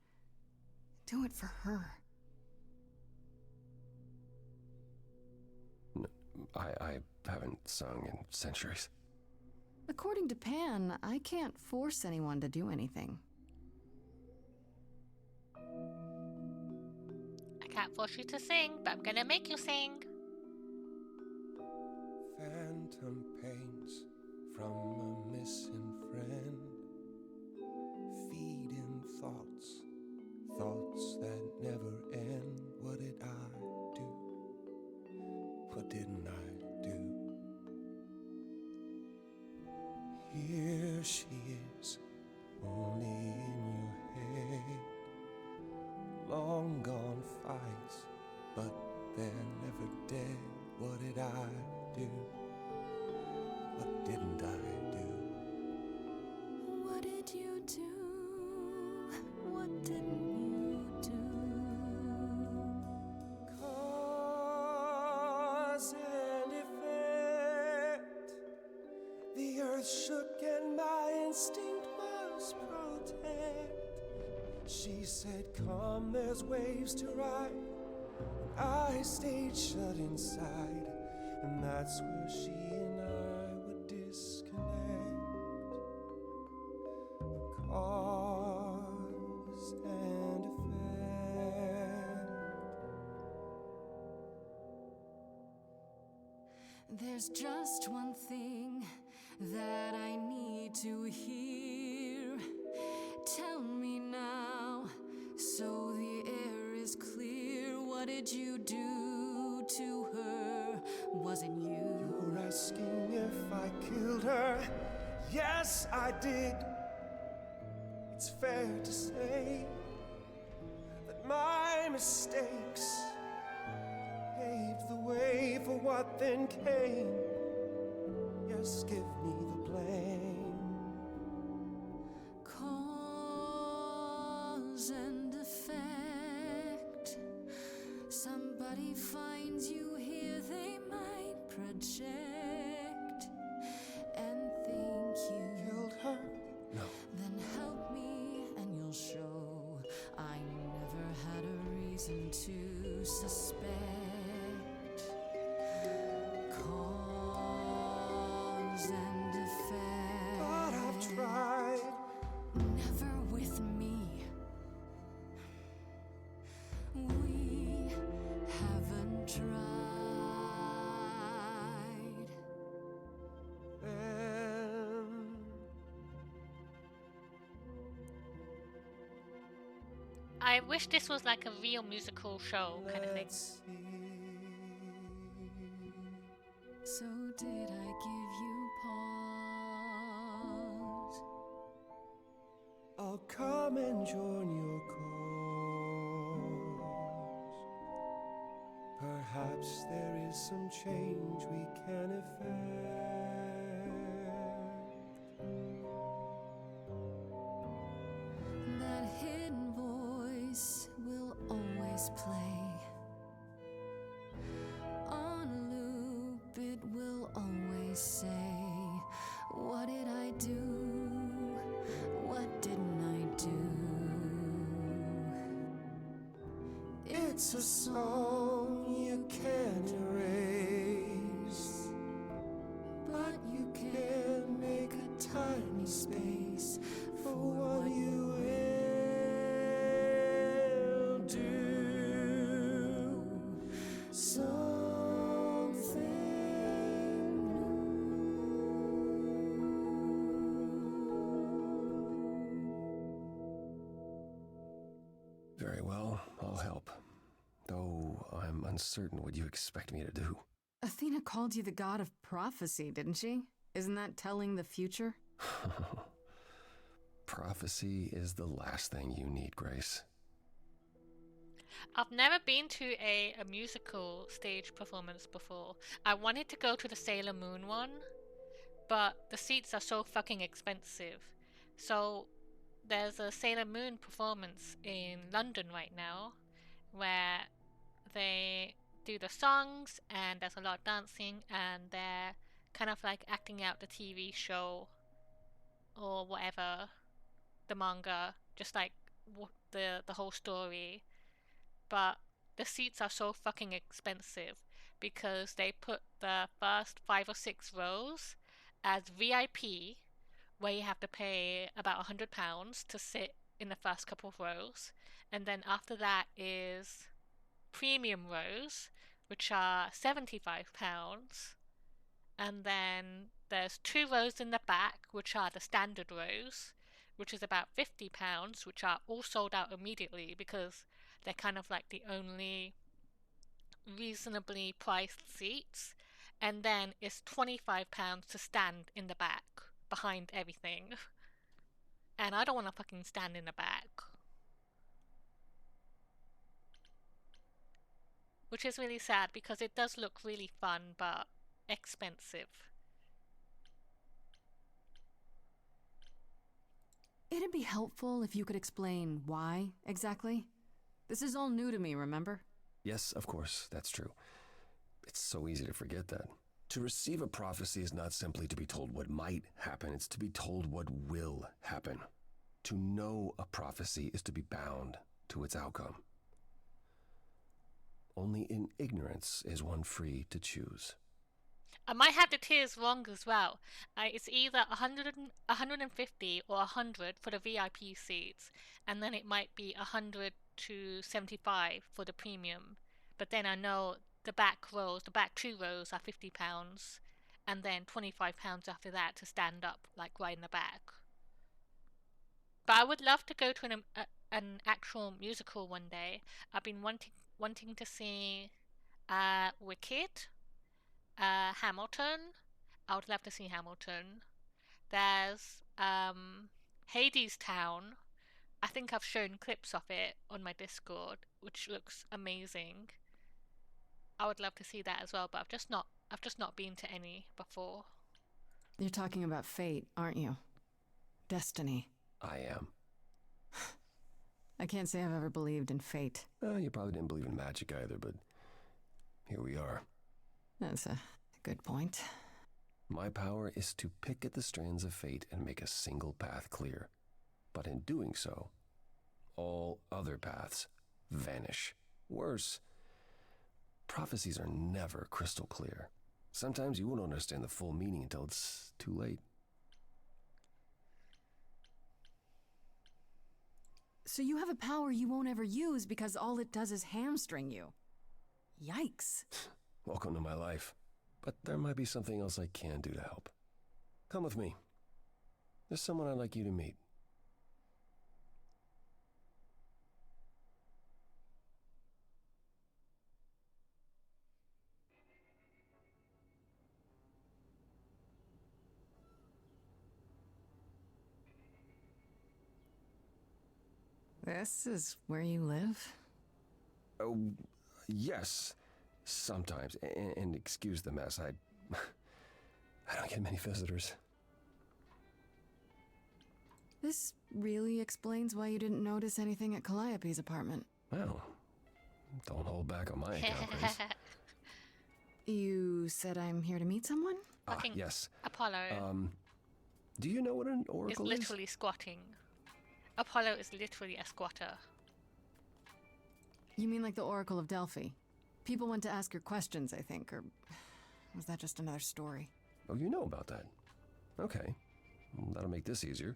Do it for her. I haven't sung in centuries. According to Pan, I can't force anyone to do anything. I can't force you to sing, but I'm gonna make you sing. Phantom pains from a missing friend, feeding thoughts, thoughts that never end. What did I do? What didn't I do? Here she is, only in your head. Long gone fights, but they're never dead. What did I do? What didn't I do? What did you do? What didn't you do? Cause and effect. The earth shook and my instinct was protect. She said, come, there's waves to ride. I stayed shut inside, and that's where she and I would disconnect. Cause and effect. There's just one thing that I need to hear. Tell me now, so the air is clear. What did you do to her? Was it you? You're asking if I killed her. Yes, I did. It's fair to say that my mistakes paved the way for what then came. Yes, give me the blame. Cause and effect. Somebody finds you here, they might project and think you killed her. No. Then help me and you'll show I never had a reason to suspect. Cause and effect. But I've tried. Never with me. We haven't tried. I wish this was like a real musical show kind of thing. So did I give you come and join your cause. Perhaps there is some change we can effect. That hidden voice will always play. On a loop, it will always say, what did I do? What didn't I do? It's a song you can't erase, but you can make a tiny space for what you will do. Something Very well, I'll help. Though I'm uncertain what you expect me to do. Athena called you the god of prophecy, didn't she? Isn't that telling the future? Prophecy is the last thing you need, Grace. I've never been to a musical stage performance before. I wanted to go to the Sailor Moon one, but the seats are so fucking expensive. So there's a Sailor Moon performance in London right now where they do the songs and there's a lot of dancing and they're kind of like acting out the TV show or whatever, the manga, just like the whole story. But the seats are so fucking expensive because they put the first 5 or 6 rows as VIP, where you have to pay about £100 to sit in the first couple of rows, and then after that is premium rows, which are £75, and then there's 2 rows in the back, which are the standard rows, which is about £50, which are all sold out immediately because they're kind of like the only reasonably priced seats. And then it's £25 to stand in the back behind everything. And I don't want to fucking stand in the back. Which is really sad because it does look really fun but expensive. It'd be helpful if you could explain why, exactly. This is all new to me, remember? Yes, of course, that's true. It's so easy to forget that. To receive a prophecy is not simply to be told what might happen, it's to be told what will happen. To know a prophecy is to be bound to its outcome. Only in ignorance is one free to choose. I might have the tiers wrong as well. It's either 150 or 100 for the VIP seats, and then it might be 100 to 75 for the premium. But then I know the back rows, the back 2 rows are £50, and then £25 after that to stand up, like right in the back. But I would love to go to an actual musical one day. I've been wanting to see Wicked. Hamilton. I would love to see Hamilton. There's Hades Town. I think I've shown clips of it on my Discord, which looks amazing. I would love to see that as well, but I've just not been to any before. You're talking about fate, aren't you? Destiny. I am. I can't say I've ever believed in fate. You probably didn't believe in magic either, but here we are. That's a good point. My power is to pick at the strands of fate and make a single path clear. But in doing so, all other paths vanish. Worse, prophecies are never crystal clear. Sometimes you won't understand the full meaning until it's too late. So you have a power you won't ever use because all it does is hamstring you. Yikes. Welcome to my life. But there might be something else I can do to help. Come with me. There's someone I'd like you to meet. This is where you live? Oh, yes. Sometimes. And excuse the mess. I don't get many visitors. This really explains why you didn't notice anything at Calliope's apartment. Well, don't hold back on my account, Grace. You said I'm here to meet someone? Yes. Apollo Do you know what an is oracle is? literally squatting. Apollo is literally a squatter. You mean like the Oracle of Delphi? People went to ask her questions, I think, or was that just another story? Oh, you know about that. Okay. Well, that'll make this easier.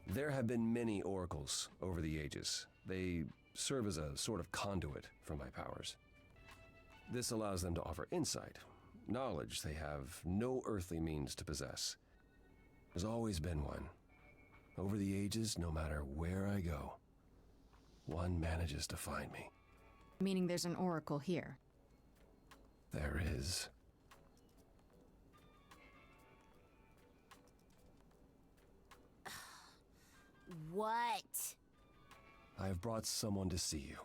There have been many oracles over the ages. They serve as a sort of conduit for my powers. This allows them to offer insight, knowledge they have no earthly means to possess. There's always been one. Over the ages, no matter where I go, one manages to find me. Meaning there's an oracle here. There is. What? I've brought someone to see you.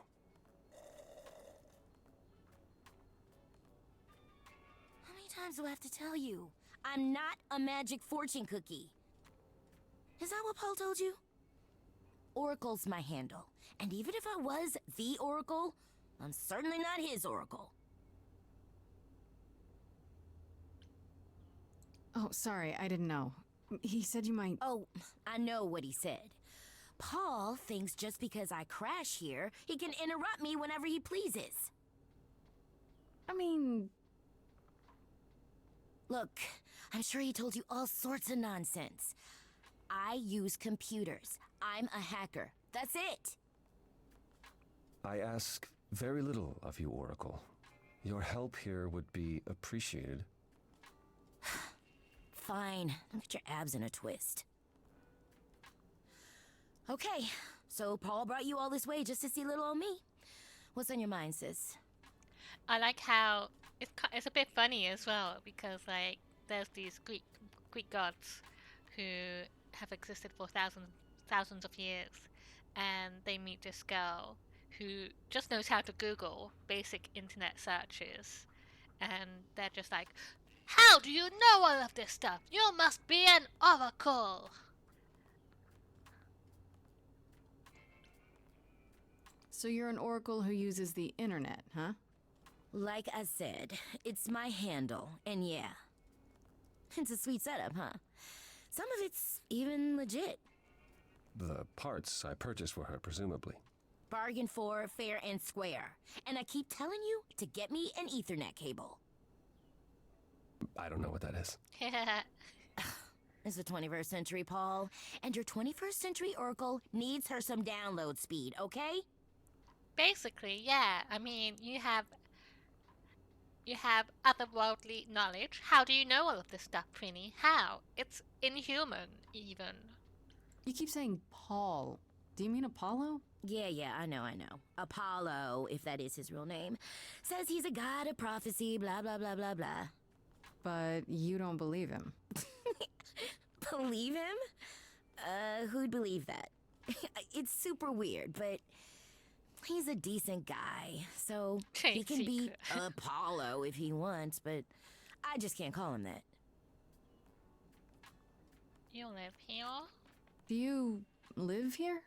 How many times do I have to tell you? I'm not a magic fortune cookie. Is that what Paul told you? Oracle's my handle. And even if I was the Oracle, I'm certainly not his Oracle. Oh, sorry, I didn't know. He said you might... Oh, I know what he said. Paul thinks just because I crash here, he can interrupt me whenever he pleases. I mean... Look, I'm sure he told you all sorts of nonsense. I use computers. I'm a hacker. That's it. I ask very little of you, Oracle. Your help here would be appreciated. Fine. Don't get your abs in a twist. Okay, so Paul brought you all this way just to see little old me. What's on your mind, sis? I like how it's a bit funny as well because like there's these Greek gods who have existed for thousands of years, and they meet this girl who just knows how to Google basic internet searches, and they're just like, "How do you know all of this stuff? You must be an oracle." So you're an oracle who uses the internet, huh? Like I said, it's my handle, and yeah. It's a sweet setup, huh? Some of it's even legit. The parts I purchased for her, presumably. Bargain for, fair and square. And I keep telling you to get me an Ethernet cable. I don't know what that is. It's the 21st century, Paul. And your 21st century Oracle needs her some download speed, okay? Basically, yeah. I mean, you have otherworldly knowledge. How do you know all of this stuff, Prinny? How? It's inhuman, even. You keep saying Paul. Do you mean Apollo? Yeah, I know. Apollo, if that is his real name, says he's a god of prophecy, blah, blah, blah, blah, blah. But you don't believe him. Believe him? Who'd believe that? It's super weird, but he's a decent guy, so he can be Apollo if he wants, but I just can't call him that. You live here? Do you live here?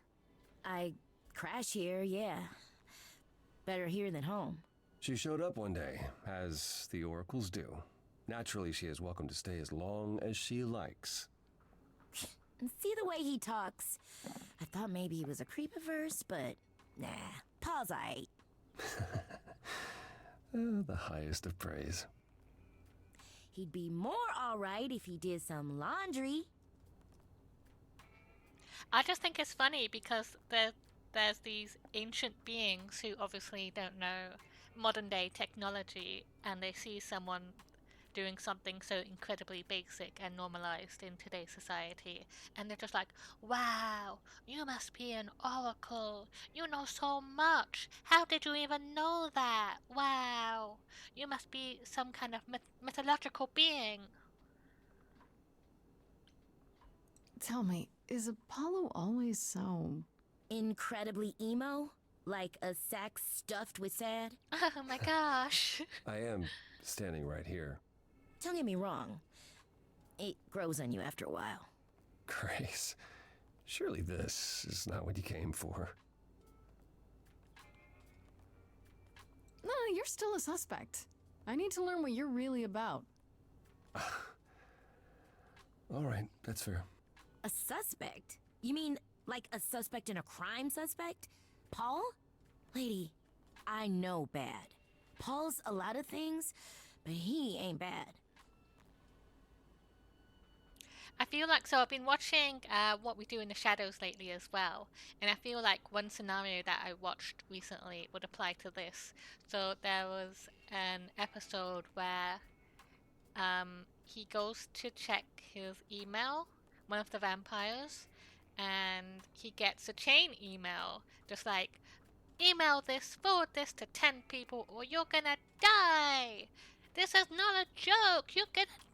I crash here, yeah. Better here than home. She showed up one day, as the oracles do. Naturally, she is welcome to stay as long as she likes. And see the way he talks. I thought maybe he was a creepiverse, but nah, Paul's aight. The highest of praise. He'd be more alright if he did some laundry. I just think it's funny because there's these ancient beings who obviously don't know modern day technology, and they see someone doing something so incredibly basic and normalized in today's society, and they're just like, "Wow, you must be an oracle. You know so much. How did you even know that? Wow, you must be some kind of mythological being." Tell me, is Apollo always so... incredibly emo? Like a sack stuffed with sad? Oh my gosh. I am standing right here. Don't get me wrong. It grows on you after a while. Grace, surely this is not what you came for. No, you're still a suspect. I need to learn what you're really about. All right, that's fair. A suspect? You mean like a suspect in a crime suspect? Paul? Lady, I know bad. Paul's a lot of things, but he ain't bad. I feel like, so I've been watching What We Do in the Shadows lately as well, and I feel like one scenario that I watched recently would apply to this. So there was an episode where he goes to check his email, one of the vampires, and he gets a chain email, just like, email this, forward this to 10 people or you're gonna die! This is not a joke, you're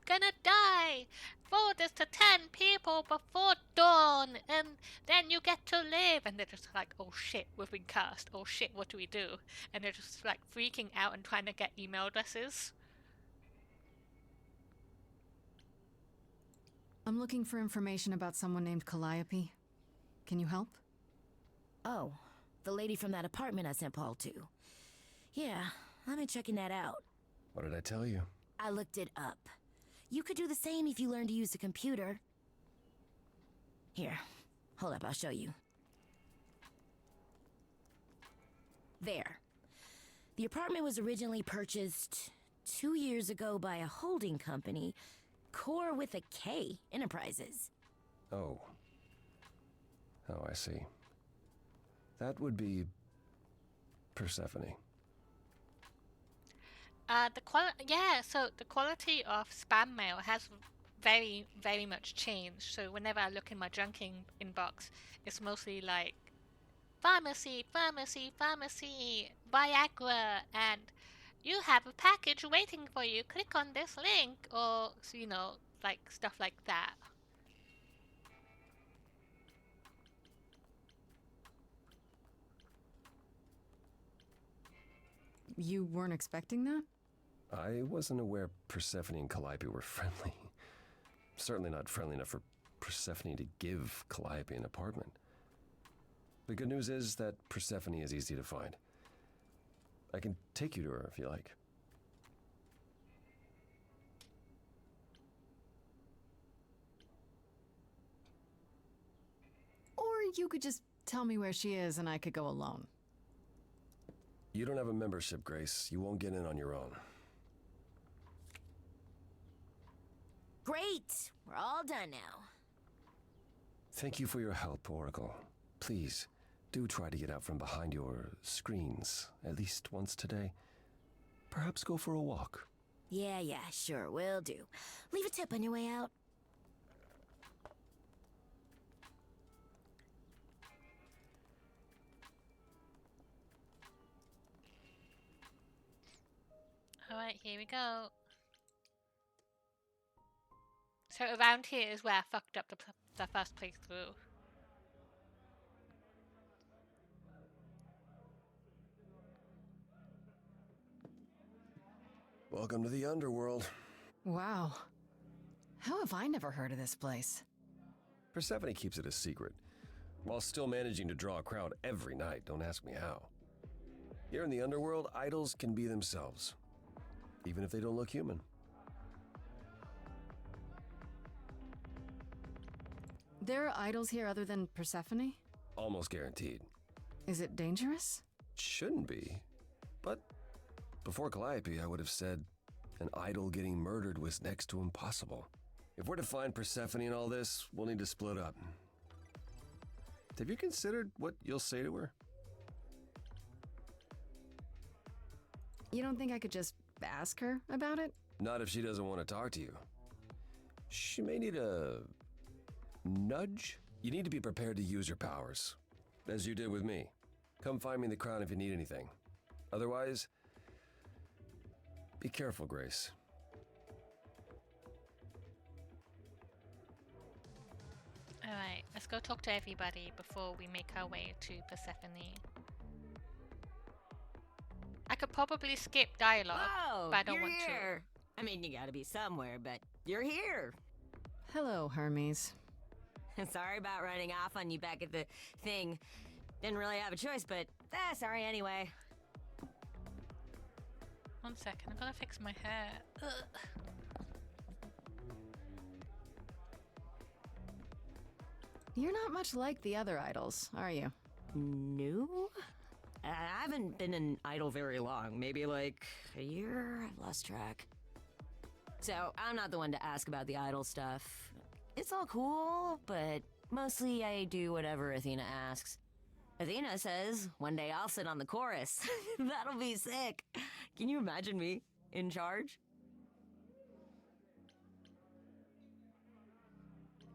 gonna die! Forward this to 10 people before dawn, and then you get to live! And they're just like, oh shit, we've been cast, oh shit, what do we do? And they're just like freaking out and trying to get email addresses. I'm looking for information about someone named Calliope. Can you help? Oh, the lady from that apartment I sent Paul to. Yeah, I've been checking that out. What did I tell you? I looked it up. You could do the same if you learned to use a computer. Here, hold up, I'll show you. There. The apartment was originally purchased 2 years ago by a holding company, Core with a K Enterprises. Oh. Oh, I see. That would be Persephone. So the quality of spam mail has very, very much changed. So whenever I look in my junk inbox, it's mostly like pharmacy, pharmacy, pharmacy, Viagra, and you have a package waiting for you. Click on this link, or like stuff like that. You weren't expecting that? I wasn't aware Persephone and Calliope were friendly. Certainly not friendly enough for Persephone to give Calliope an apartment. The good news is that Persephone is easy to find. I can take you to her if you like. Or you could just tell me where she is and I could go alone. You don't have a membership, Grace. You won't get in on your own. Great! We're all done now. Thank you for your help, Oracle. Please, do try to get out from behind your screens at least once today. Perhaps go for a walk. Yeah, sure, will do. Leave a tip on your way out. Alright, here we go. So around here is where I fucked up the first playthrough. Welcome to the underworld. Wow. How have I never heard of this place? Persephone keeps it a secret, while still managing to draw a crowd every night. Don't ask me how. Here in the underworld, idols can be themselves, even if they don't look human. There are idols here other than Persephone? Almost guaranteed. Is it dangerous? Shouldn't be. But before Calliope, I would have said an idol getting murdered was next to impossible. If we're to find Persephone in all this, we'll need to split up. Have you considered what you'll say to her? You don't think I could just ask her about it? Not if she doesn't want to talk to you. She may need a nudge. You need to be prepared to use your powers, as you did with me. Come find me in the crown if you need anything. Otherwise, be careful, Grace. Alright, let's go talk to everybody before we make our way to Persephone. I could probably skip dialogue, Whoa, but I don't you're want here. I mean, you gotta be somewhere, but you're here. Hello, Hermes. Sorry about running off on you back at the thing. Didn't really have a choice, but sorry anyway. to. 1 second, I gotta fix my hair. Ugh. You're not much like the other idols, are you? No? I haven't been an idol very long. Maybe like a year? I've lost track. So, I'm not the one to ask about the idol stuff. It's all cool, but mostly I do whatever Athena asks. Athena says, one day I'll sit on the chorus. That'll be sick. Can you imagine me in charge?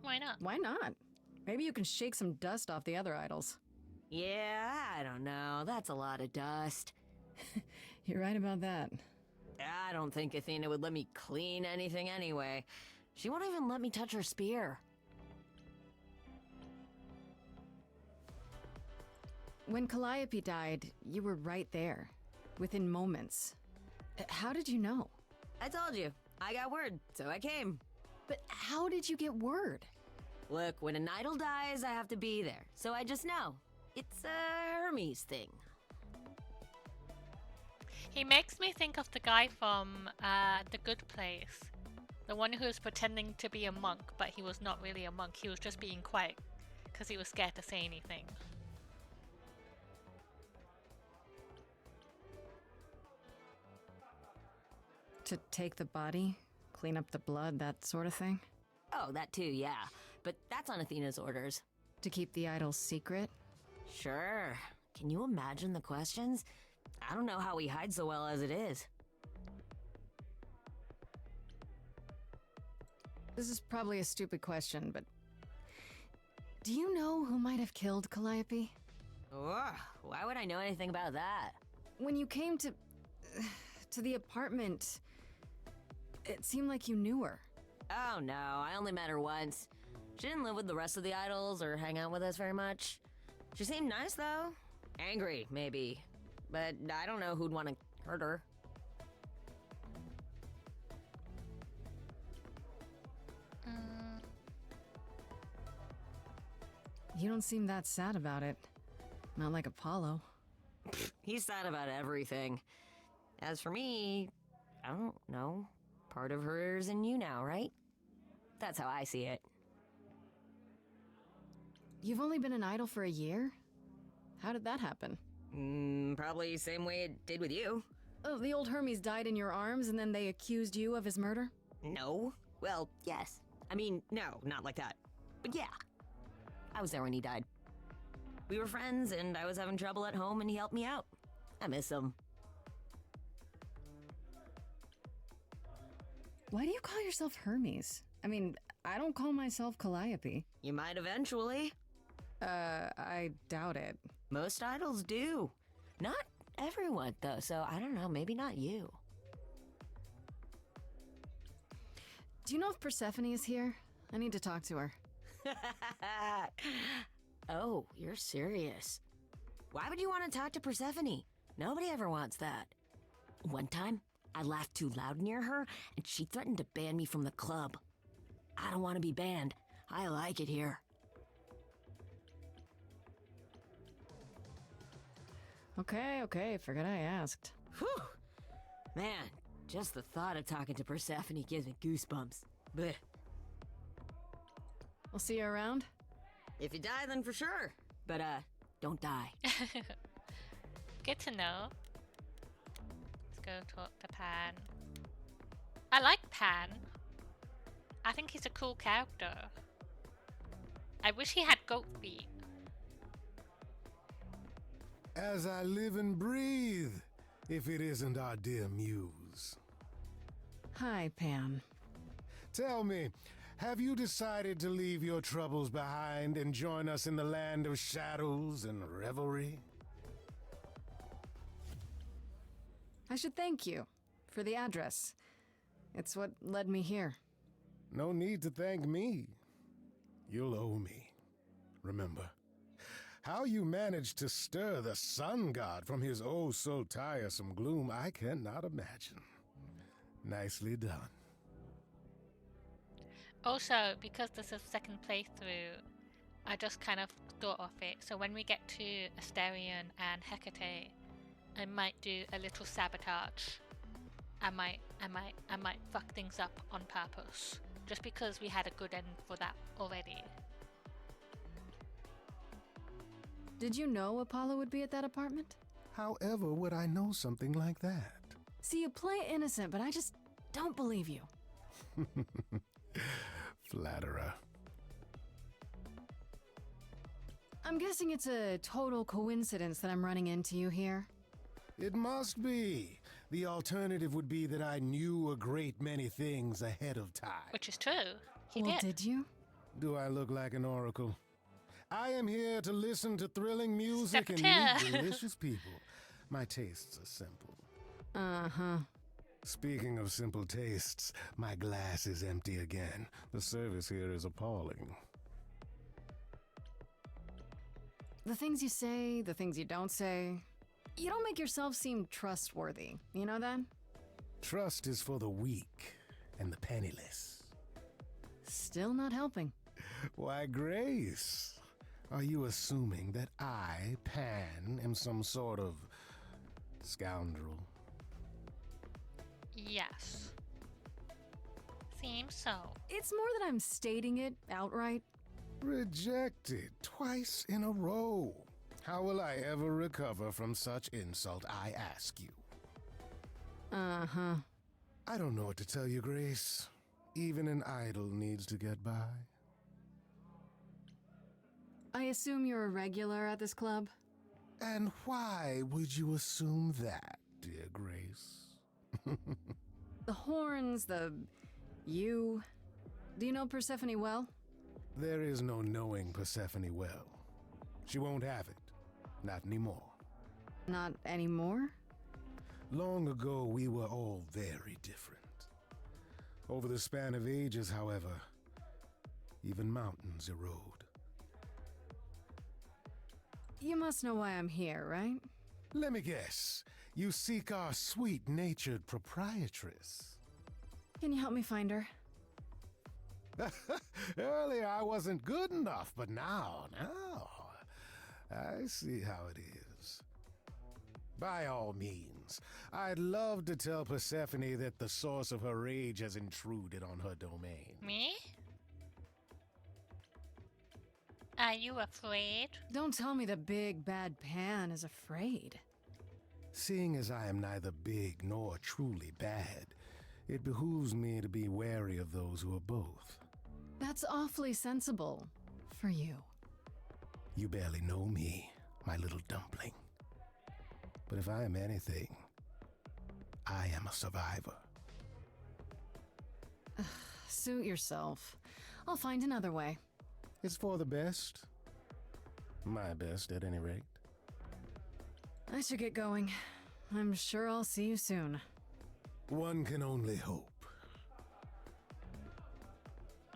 Why not? Why not? Maybe you can shake some dust off the other idols. Yeah, I don't know. That's a lot of dust. You're right about that. I don't think Athena would let me clean anything anyway. She won't even let me touch her spear. When Calliope died, you were right there, within moments. How did you know? I told you. I got word, so I came. But how did you get word? Look, when an idol dies, I have to be there. So I just know. It's a Hermes thing. He makes me think of the guy from The Good Place. The one who was pretending to be a monk, but he was not really a monk. He was just being quiet because he was scared to say anything. To take the body, clean up the blood, that sort of thing? Oh, that too, yeah. But that's on Athena's orders. To keep the idols secret? Sure. Can you imagine the questions? I don't know how he hides so well as it is. This is probably a stupid question, but... do you know who might have killed Calliope? Ugh, why would I know anything about that? When you came to the apartment, it seemed like you knew her. Oh no, I only met her once. She didn't live with the rest of the idols or hang out with us very much. She seemed nice though. Angry, maybe. But I don't know who'd want to hurt her. You don't seem that sad about it. Not like Apollo. He's sad about everything. As for me, I don't know. Part of her's in you now, right? That's how I see it. You've only been an idol for a year? How did that happen? Probably same way it did with you. Oh, the old Hermes died in your arms and then they accused you of his murder? No. Well, yes. I mean, no, not like that. But yeah. I was there when he died. We were friends and I was having trouble at home and he helped me out. I miss him. Why do you call yourself Hermes? I mean, I don't call myself Calliope. You might eventually. I doubt it. Most idols do. Not everyone, though, so I don't know, maybe not you. Do you know if Persephone is here? I need to talk to her. Oh, you're serious. Why would you want to talk to Persephone? Nobody ever wants that. One time, I laughed too loud near her, and she threatened to ban me from the club. I don't want to be banned. I like it here. Okay, forgot I asked. Whew! Man, just the thought of talking to Persephone gives me goosebumps. Blech. I'll see you around? If you die, then for sure. But, don't die. Good to know. Let's go talk to Pan. I like Pan. I think he's a cool character. I wish he had goat feet. As I live and breathe, if it isn't our dear muse. Hi, Pan. Tell me, have you decided to leave your troubles behind and join us in the land of shadows and revelry? I should thank you for the address. It's what led me here. No need to thank me. You'll owe me. remember? How you managed to stir the sun god from his oh so tiresome gloom, I cannot imagine. Nicely done. Also, because this is second playthrough, I just kind of thought of it. So when we get to Asterion and Hecate, I might do a little sabotage. I might fuck things up on purpose, just because we had a good end for that already. Did you know Apollo would be at that apartment? However would I know something like that? See, you play innocent, but I just don't believe you. Flatterer. I'm guessing it's a total coincidence that I'm running into you here. It must be. The alternative would be that I knew a great many things ahead of time. Which is true. He well, did. Did you? Do I look like an oracle? I am here to listen to thrilling music and meet delicious people. My tastes are simple. Uh-huh. Speaking of simple tastes, my glass is empty again. The service here is appalling. The things you say, the things you don't say. You don't make yourself seem trustworthy. You know that? Trust is for the weak and the penniless. Still not helping. Why, Grace, are you assuming that I, Pan, am some sort of scoundrel? Yes. Seems so. It's more that I'm stating it outright. Rejected twice in a row. How will I ever recover from such insult, I ask you? Uh-huh. I don't know what to tell you, Grace. Even an idol needs to get by. I assume you're a regular at this club? And why would you assume that, dear Grace? The horns, you... Do you know Persephone well? There is no knowing Persephone well. She won't have it. Not anymore. Not anymore? Long ago, we were all very different. Over the span of ages, however, even mountains erode. You must know why I'm here, right? Let me guess. You seek our sweet-natured proprietress. Can you help me find her? Earlier I wasn't good enough, but now, I see how it is. By all means, I'd love to tell Persephone that the source of her rage has intruded on her domain. Me? Are you afraid? Don't tell me the big bad Pan is afraid. Seeing as I am neither big nor truly bad, it behooves me to be wary of those who are both. That's awfully sensible. For you. You barely know me, my little dumpling. But if I am anything, I am a survivor. Suit yourself. I'll find another way. It's for the best. My best, at any rate. I should get going. I'm sure I'll see you soon. One can only hope.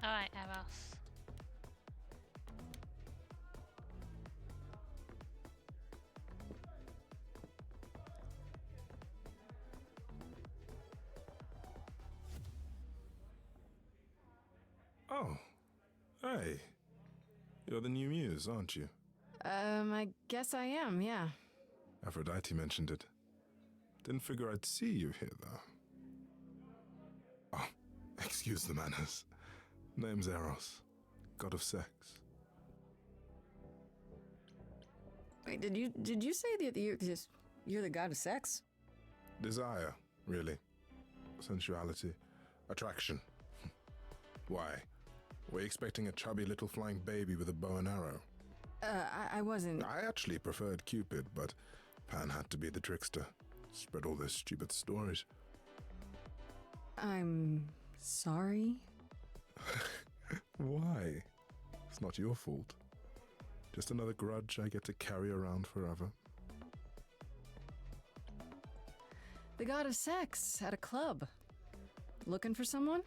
Alright, Eros. Oh, hey. You're the new muse, aren't you? I guess I am, yeah. Aphrodite mentioned it. Didn't figure I'd see you here, though. Oh, excuse the manners. Name's Eros, god of sex. Wait, did you say that you're the god of sex? Desire, really. Sensuality. Attraction. Why? Were you expecting a chubby little flying baby with a bow and arrow? I wasn't... I actually preferred Cupid, but Pan had to be the trickster. Spread all those stupid stories. I'm... sorry? Why? It's not your fault. Just another grudge I get to carry around forever. The god of sex at a club. Looking for someone?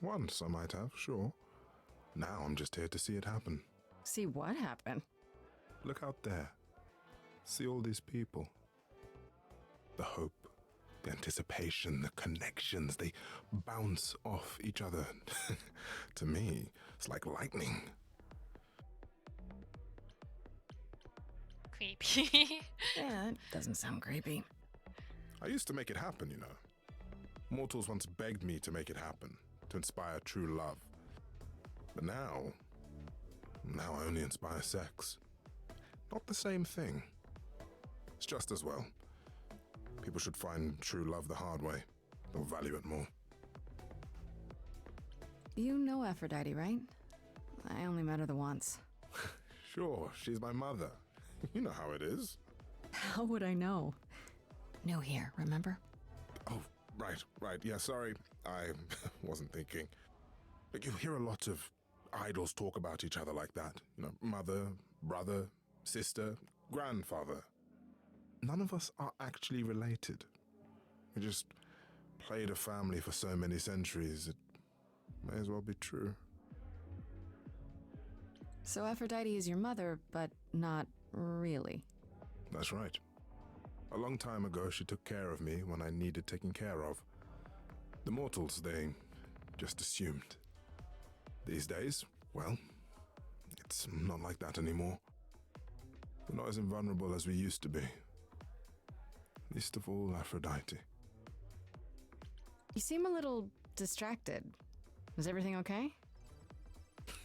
Once I might have, sure. Now I'm just here to see it happen. See what happened? Look out there. See all these people. The hope, the anticipation, the connections, they bounce off each other. To me, it's like lightning. Creepy. Yeah, it doesn't sound creepy. I used to make it happen, you know. Mortals once begged me to make it happen, to inspire true love. But now I only inspire sex. Not the same thing. It's just as well. People should find true love the hard way. They'll value it more. You know Aphrodite, right? I only met her the once. Sure, she's my mother. You know how it is. How would I know? New here, remember? Oh, right. Yeah, sorry. I wasn't thinking. But you hear a lot of idols talk about each other like that. You know, mother, brother, sister, grandfather. None of us are actually related. We just played a family for so many centuries, it may as well be true. So Aphrodite is your mother, but not really. That's right. A long time ago, she took care of me when I needed taking care of. The mortals, they just assumed. These days, well, it's not like that anymore. We're not as invulnerable as we used to be. Least of all, Aphrodite. You seem a little distracted. Is everything okay?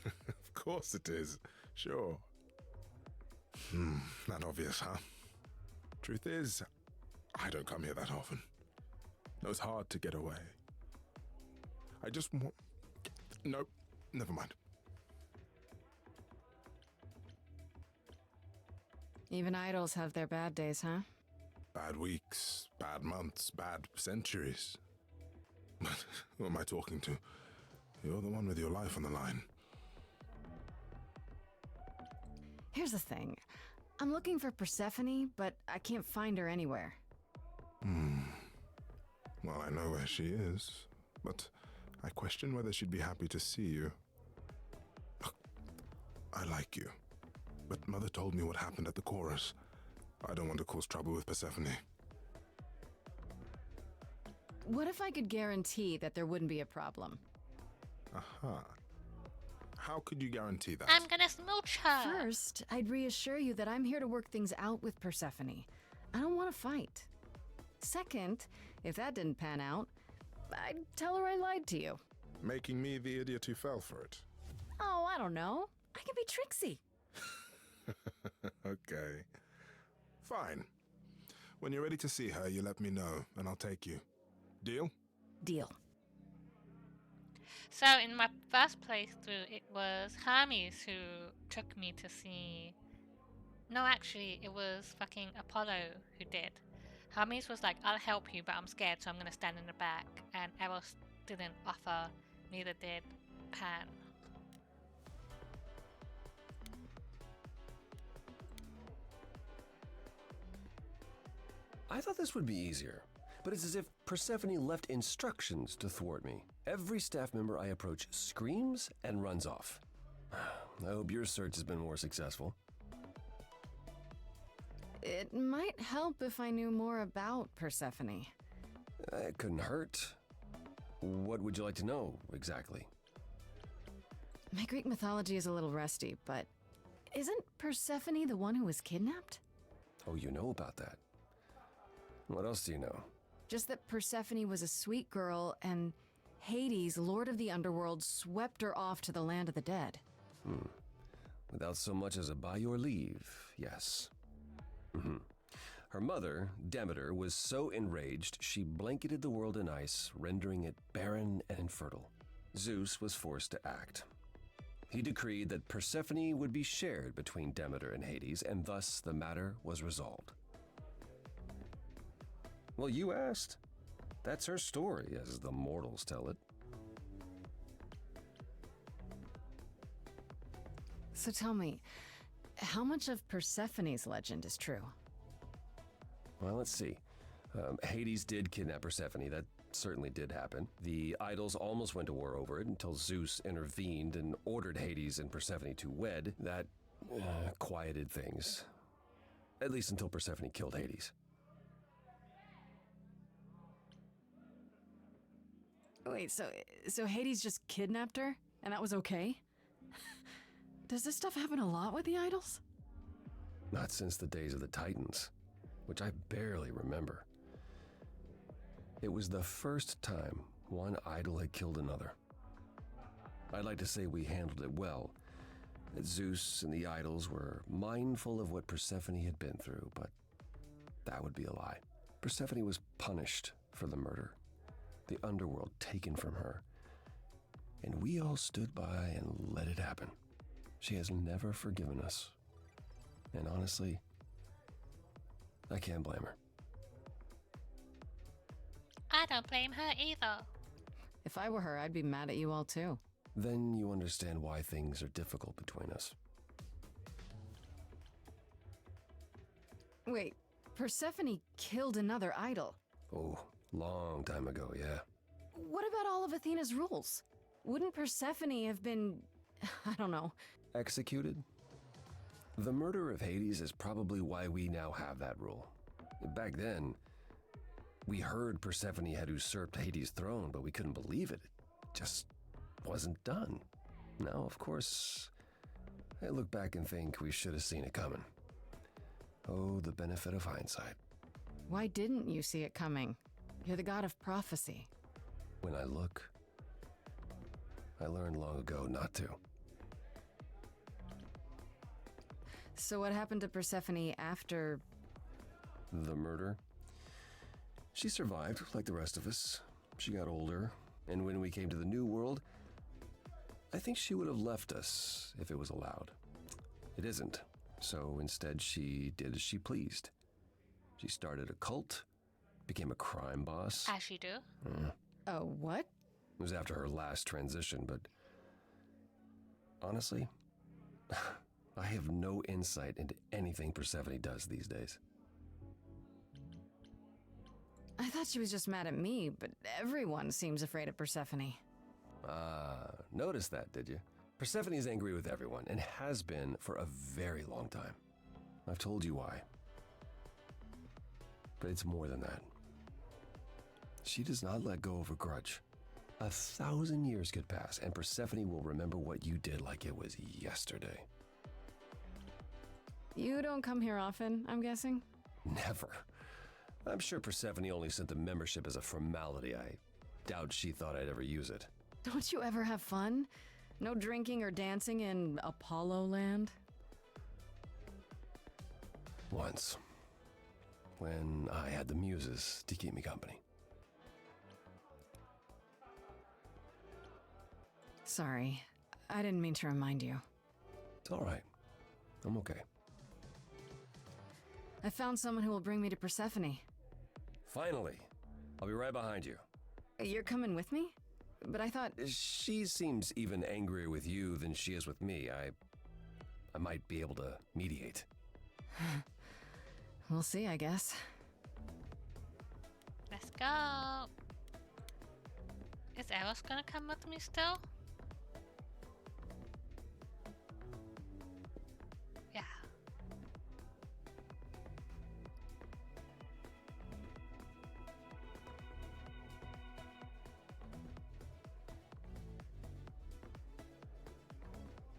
Of course it is. Sure. Not obvious, huh? Truth is, I don't come here that often. No, it's hard to get away. I just want... Nope, never mind. Even idols have their bad days, huh? Bad weeks, bad months, bad centuries. But who am I talking to? You're the one with your life on the line. Here's the thing. I'm looking for Persephone, but I can't find her anywhere. Well, I know where she is, but I question whether she'd be happy to see you. Look, I like you, but Mother told me what happened at the chorus. I don't want to cause trouble with Persephone. What if I could guarantee that there wouldn't be a problem? Aha. How could you guarantee that? I'm gonna smooch her. First, I'd reassure you that I'm here to work things out with Persephone. I don't want to fight. Second, if that didn't pan out, I'd tell her I lied to you. Making me the idiot who fell for it. Oh, I don't know. I can be tricksy. Okay. Fine. When you're ready to see her, you let me know, and I'll take you. Deal? Deal. So in my first playthrough, it was Hermes who took me to see... No, actually, it was fucking Apollo who did. Hermes was like, I'll help you, but I'm scared, so I'm gonna stand in the back. And Eros didn't offer, neither did Pan. I thought this would be easier, but it's as if Persephone left instructions to thwart me. Every staff member I approach screams and runs off. I hope your search has been more successful. It might help if I knew more about Persephone. It couldn't hurt. What would you like to know, exactly? My Greek mythology is a little rusty, but isn't Persephone the one who was kidnapped? Oh, you know about that. What else do you know? Just that Persephone was a sweet girl and Hades, Lord of the Underworld, swept her off to the land of the dead. Without so much as a by your leave, yes. Her mother, Demeter, was so enraged she blanketed the world in ice, rendering it barren and infertile. Zeus was forced to act. He decreed that Persephone would be shared between Demeter and Hades, and thus the matter was resolved. Well, you asked. That's her story, as the mortals tell it. So tell me, how much of Persephone's legend is true? Well, let's see. Hades did kidnap Persephone. That certainly did happen. The idols almost went to war over it until Zeus intervened and ordered Hades and Persephone to wed. That quieted things. At least until Persephone killed Hades. Wait, so Hades just kidnapped her? And that was okay? Does this stuff happen a lot with the idols? Not since the days of the Titans, which I barely remember. It was the first time one idol had killed another. I'd like to say we handled it well, that Zeus and the idols were mindful of what Persephone had been through, but that would be a lie. Persephone was punished for the murder, the underworld taken from her, and we all stood by and let it happen. She has never forgiven us, and honestly, I can't blame her. I don't blame her either. If I were her, I'd be mad at you all too. Then you understand why things are difficult between us. Wait, Persephone killed another idol. Oh, long time ago, yeah. What about all of Athena's rules? Wouldn't Persephone have been, I don't know, executed? The murder of Hades is probably why we now have that rule. Back then, we heard Persephone had usurped Hades' throne, but we couldn't believe it. It just wasn't done. Now, of course, I look back and think we should have seen it coming. Oh, the benefit of hindsight. Why didn't you see it coming? You're the god of prophecy. When I look, I learned long ago not to. So what happened to Persephone after... the murder? She survived, like the rest of us. She got older, and when we came to the New World, I think she would have left us if it was allowed. It isn't, so instead she did as she pleased. She started a cult, became a crime boss. As you do. Oh, what? It was after her last transition, but honestly, I have no insight into anything Persephone does these days. I thought she was just mad at me, but everyone seems afraid of Persephone. Noticed that, did you? Persephone is angry with everyone, and has been for a very long time. I've told you why. But it's more than that. She does not let go of a grudge. 1,000 years could pass, and Persephone will remember what you did like it was yesterday. You don't come here often, I'm guessing? Never. I'm sure Persephone only sent the membership as a formality. I doubt she thought I'd ever use it. Don't you ever have fun? No drinking or dancing in Apollo land? Once. When I had the muses to keep me company. Sorry, I didn't mean to remind you. It's all right. I'm okay. I found someone who will bring me to Persephone. Finally. I'll be right behind you. You're coming with me? But I thought... She seems even angrier with you than she is with me. I might be able to mediate. We'll see, I guess. Let's go. Is Eros gonna come with me still? Yeah.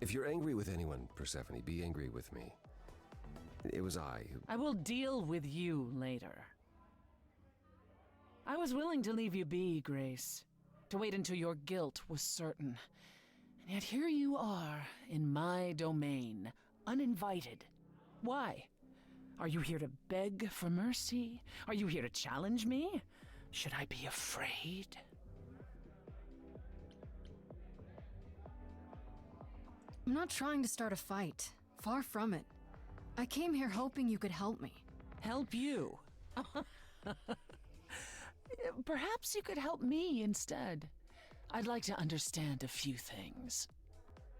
If you're angry with anyone, Persephone, be angry with me. It was I who... I will deal with you later. I was willing to leave you be, Grace. To wait until your guilt was certain. And yet here you are, in my domain, uninvited. Why? Are you here to beg for mercy? Are you here to challenge me? Should I be afraid? I'm not trying to start a fight. Far from it. I came here hoping you could help me. Help you? Perhaps you could help me instead. I'd like to understand a few things.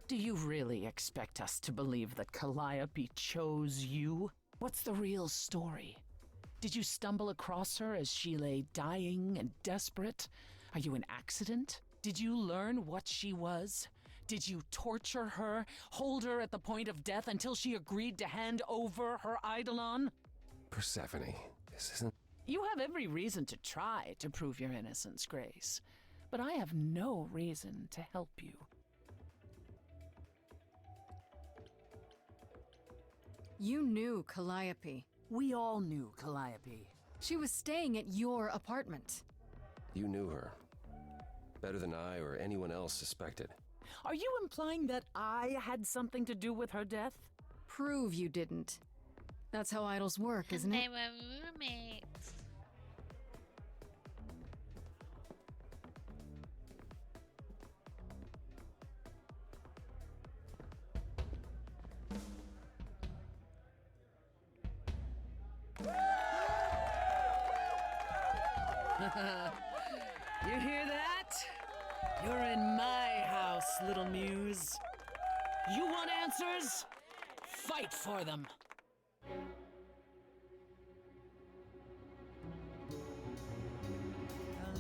Do you really expect us to believe that Calliope chose you? What's the real story? Did you stumble across her as she lay dying and desperate? Are you an accident? Did you learn what she was? Did you torture her, hold her at the point of death until she agreed to hand over her Eidolon? Persephone, this isn't... You have every reason to try to prove your innocence, Grace, but I have no reason to help you. You knew Calliope. We all knew Calliope. She was staying at your apartment. You knew her. Better than I or anyone else suspected. Are you implying that I had something to do with her death? Prove you didn't. That's how idols work, isn't it? They were roommates. You hear that? You're in my house, little muse. You want answers? Fight for them. A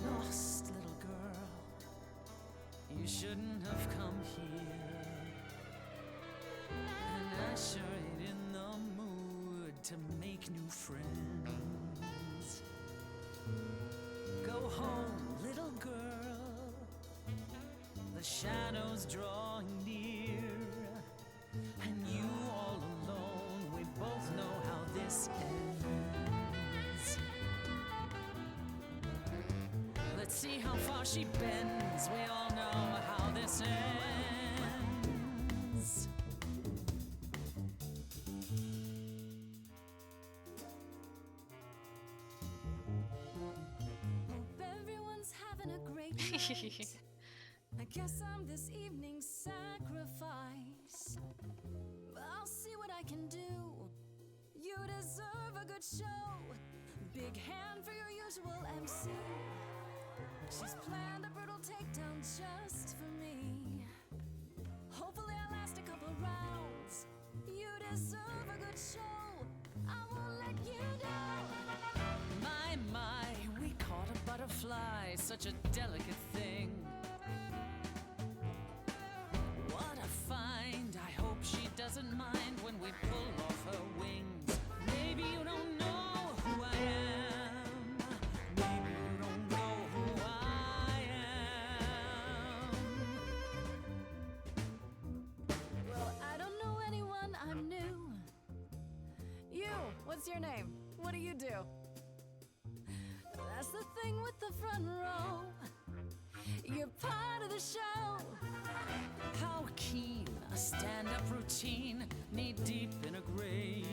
lost little girl, you shouldn't have come here. And I sure ain't in the mood to make new friends. Go home, little girl, the shadows drawing near, and you all alone, we both know how this ends. Let's see how far she bends, we all know how this ends. I guess I'm this evening's sacrifice. I'll see what I can do. You deserve a good show. Big hand for your usual MC. She's planned a brutal takedown just for me. Hopefully I'll last a couple rounds. You deserve a good show. I won't let you down. My, we caught a butterfly, such a delicate thing. What a find, I hope she doesn't mind when we pull off her wings. Maybe you don't know who I am. Maybe you don't know who I am. Well, I don't know anyone, I'm new. You, what's your name? What do you do? That's the thing with the front row. You're part of the show. How keen, a stand-up routine, knee-deep in a grave.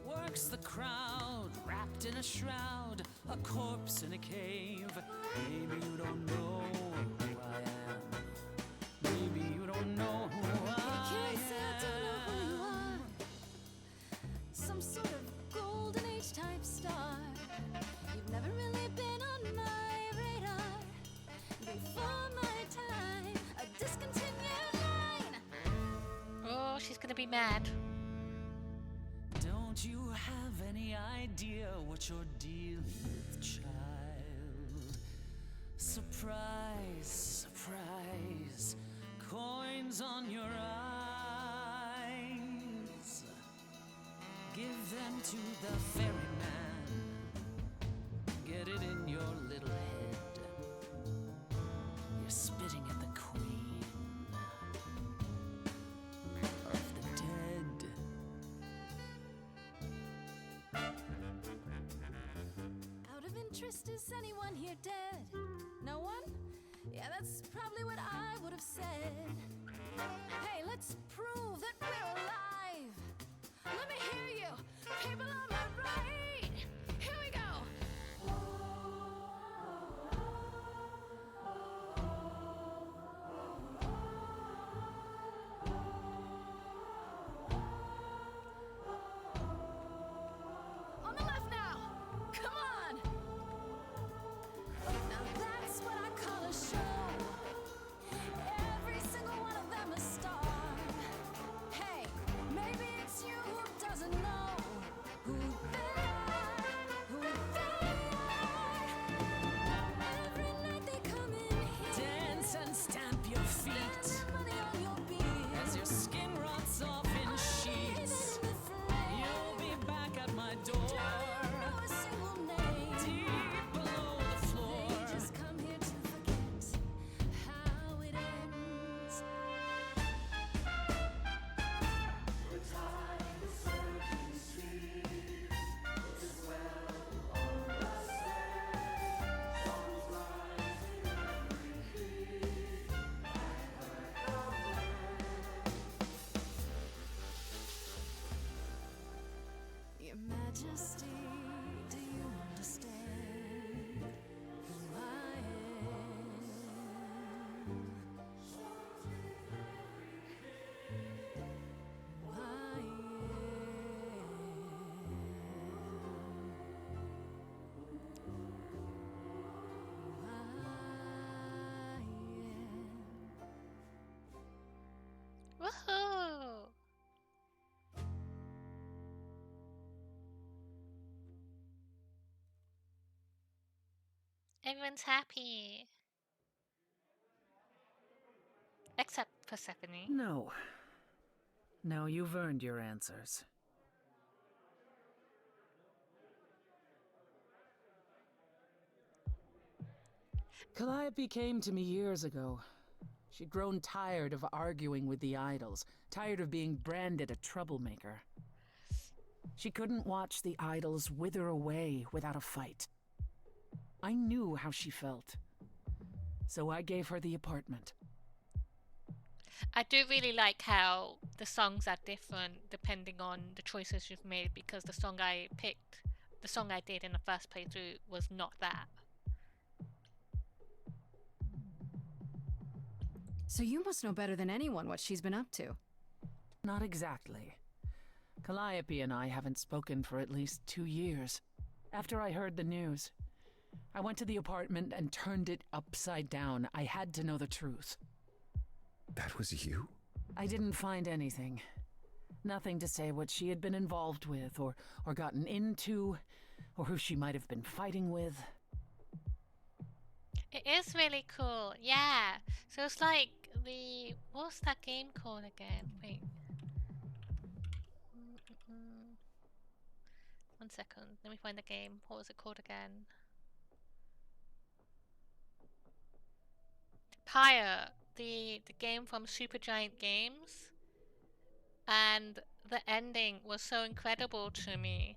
Works the crowd, wrapped in a shroud, a corpse in a cave. Maybe you don't know who I am. Maybe you don't know who I am. You can't say I don't know who you are. Some sort of golden age type star. You've never really been on my radar. Before my time, a discontinued line. Oh, she's gonna be mad. Don't you have any idea what you're dealing with, child? Surprise, surprise, coins on your eyes. Give them to the ferryman. Get it in your little head. You're spitting at the queen of the dead. Out of interest, is anyone here dead? No one? Yeah, that's probably what I would have said. Hey, let's prove that we're alive. Let me hear you, people on my right. Here we go. On the left now. Come on. Now that's what I call a show. Every single one of them a star. Hey, maybe it's you who doesn't know who Everyone's happy. Except Persephone. No. No, you've earned your answers. Calliope came to me years ago. She'd grown tired of arguing with the idols, tired of being branded a troublemaker. She couldn't watch the idols wither away without a fight. I knew how she felt. So I gave her the apartment. I do really like how the songs are different depending on the choices you've made, because the song I picked, the song I did in the first playthrough, was not that. So you must know better than anyone what she's been up to. Not exactly. Calliope and I haven't spoken for at least 2 years. After I heard the news, I went to the apartment and turned it upside down. I had to know the truth. That was you? I didn't find anything. Nothing to say what she had been involved with, or gotten into, or who she might have been fighting with. It is really cool, yeah. So it's like the... what's that game called again? Wait. 1 second, let me find the game. What was it called again? Pyre, the game from Supergiant Games. And the ending was so incredible to me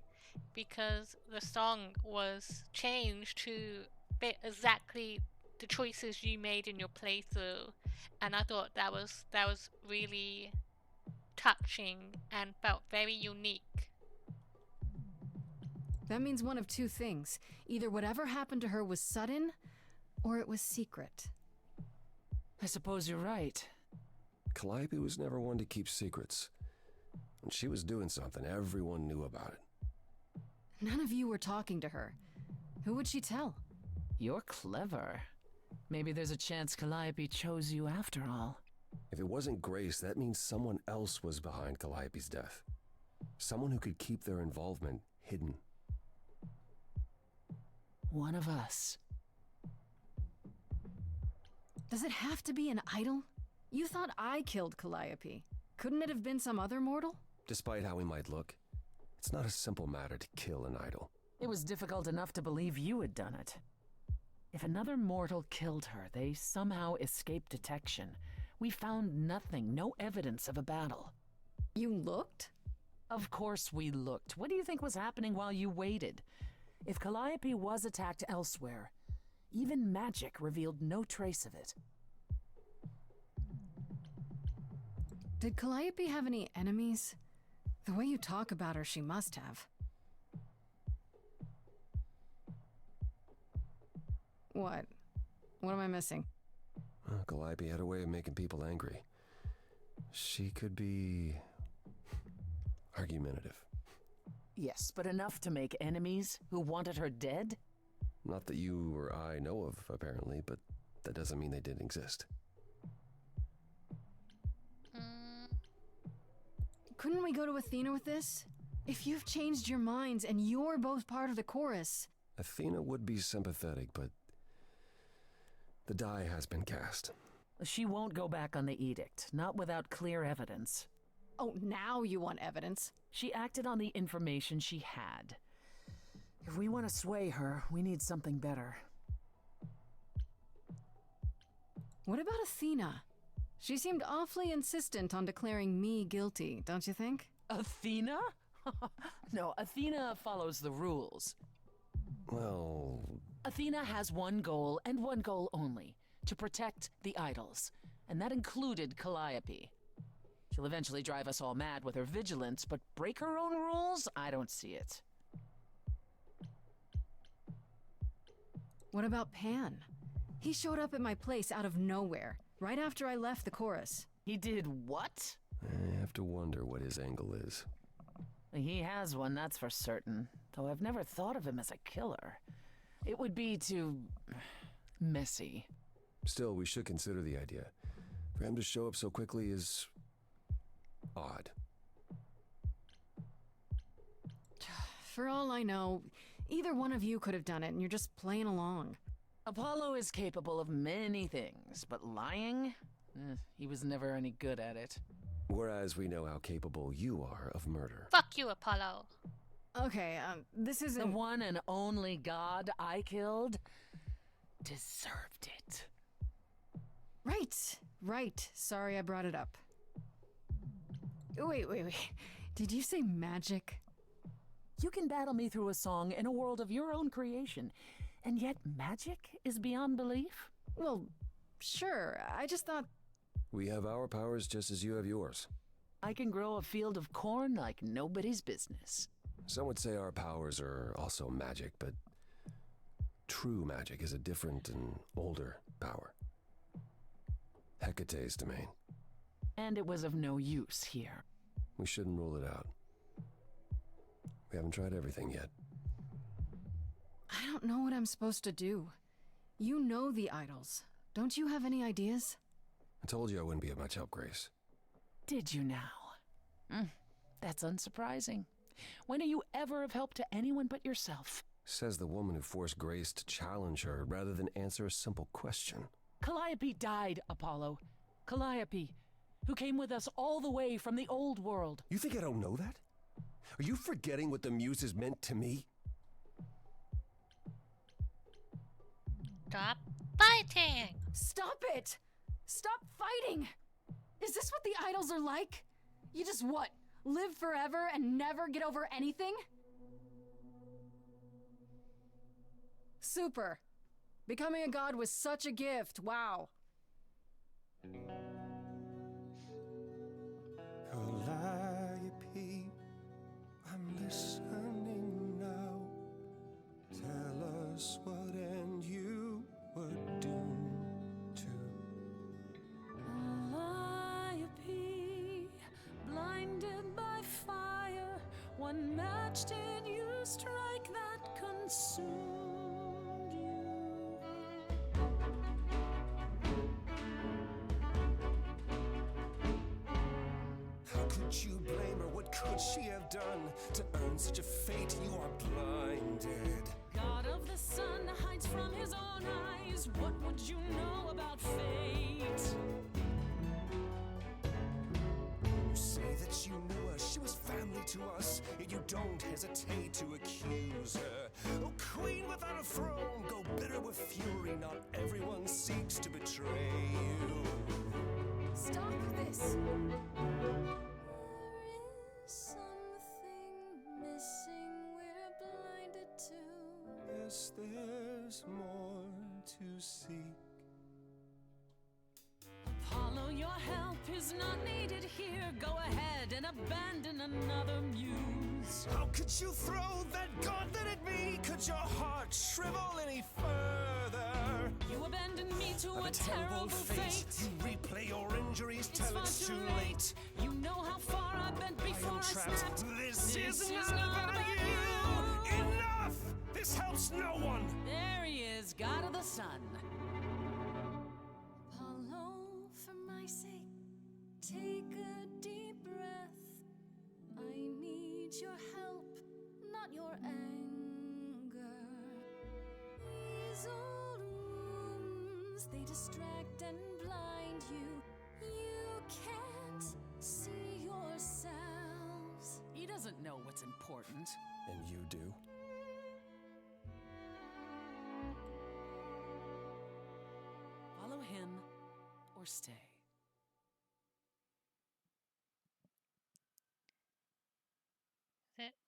because the song was changed to fit exactly the choices you made in your playthrough, and I thought that was really touching and felt very unique. That means one of two things. Either whatever happened to her was sudden, or it was secret. I suppose you're right. Calliope was never one to keep secrets. When she was doing something, everyone knew about it. None of you were talking to her. Who would she tell? You're clever. Maybe there's a chance Calliope chose you after all. If it wasn't Grace, that means someone else was behind Calliope's death. Someone who could keep their involvement hidden. One of us. Does it have to be an idol? You thought I killed Calliope. Couldn't it have been some other mortal? Despite how we might look, it's not a simple matter to kill an idol. It was difficult enough to believe you had done it. If another mortal killed her, they somehow escaped detection. We found nothing, no evidence of a battle. You looked? Of course we looked. What do you think was happening while you waited? If Calliope was attacked elsewhere, even magic revealed no trace of it. Did Calliope have any enemies? The way you talk about her, she must have. What? What am I missing? Calliope had a way of making people angry. She could be argumentative. Yes, but enough to make enemies who wanted her dead? Not that you or I know of, apparently, but that doesn't mean they didn't exist. Couldn't we go to Athena with this? If you've changed your minds and you're both part of the chorus... Athena would be sympathetic, but the die has been cast. She won't go back on the edict, not without clear evidence. Oh, now you want evidence? She acted on the information she had. If we want to sway her, we need something better. What about Athena? She seemed awfully insistent on declaring me guilty, don't you think? Athena? No, Athena follows the rules. Well... Athena has one goal, and one goal only. To protect the idols. And that included Calliope. She'll eventually drive us all mad with her vigilance, but break her own rules? I don't see it. What about Pan? He showed up at my place out of nowhere, right after I left the chorus. He did what? I have to wonder what his angle is. He has one, that's for certain. Though I've never thought of him as a killer. It would be too... messy. Still, we should consider the idea. For him to show up so quickly is... odd. For all I know, either one of you could have done it and you're just playing along. Apollo is capable of many things, but lying? He was never any good at it. Whereas we know how capable you are of murder. Fuck you, Apollo. Okay, this isn't... The one and only god I killed deserved it. Right. Sorry I brought it up. Wait. Did you say magic? You can battle me through a song in a world of your own creation, and yet magic is beyond belief? Well, sure. I just thought... We have our powers just as you have yours. I can grow a field of corn like nobody's business. Some would say our powers are also magic, but true magic is a different and older power. Hecate's domain. And it was of no use here. We shouldn't rule it out. We haven't tried everything yet. I don't know what I'm supposed to do. You know the idols. Don't you have any ideas? I told you I wouldn't be of much help, Grace. Did you now? That's unsurprising. When are you ever of help to anyone but yourself? Says the woman who forced Grace to challenge her rather than answer a simple question. Calliope died, Apollo. Calliope, who came with us all the way from the old world. You think I don't know that? Are you forgetting what the Muses meant to me? Stop fighting! Stop it! Stop fighting! Is this what the idols are like? You just what? Live forever and never get over anything? Super. Becoming a god was such a gift. Wow. Calliope, I'm listening now. Tell us what end you were doomed to. Calliope, blinded by fire, one match did you strike that consumed you. How could you blame her? What could she have done to earn such a fate? You are blinded. God of the sun hides from his own eyes. What would you know about fate? You say that you knew her, she was family to us, yet you don't hesitate to accuse her. Oh, queen without a throne, go bitter with fury. Not everyone seeks to betray you. Stop this! There is something missing we're blinded to. Yes, there's more to seek. Apollo, your help is not needed here. Go ahead and abandon another muse. How could you throw that gauntlet at me? Could your heart shrivel any further? You abandoned me to a terrible fate. You replay your injuries It's till far it's too too late. late. You know how far I've been before I trapped. snapped. This is not about you. Enough! This helps no one. There he is, God of the sun. Apollo, for my sake, take a deep breath. I need your help, not your anger. These old wounds, they distract and blind you. You can't see yourselves. He doesn't know what's important. And you do? Follow him or stay.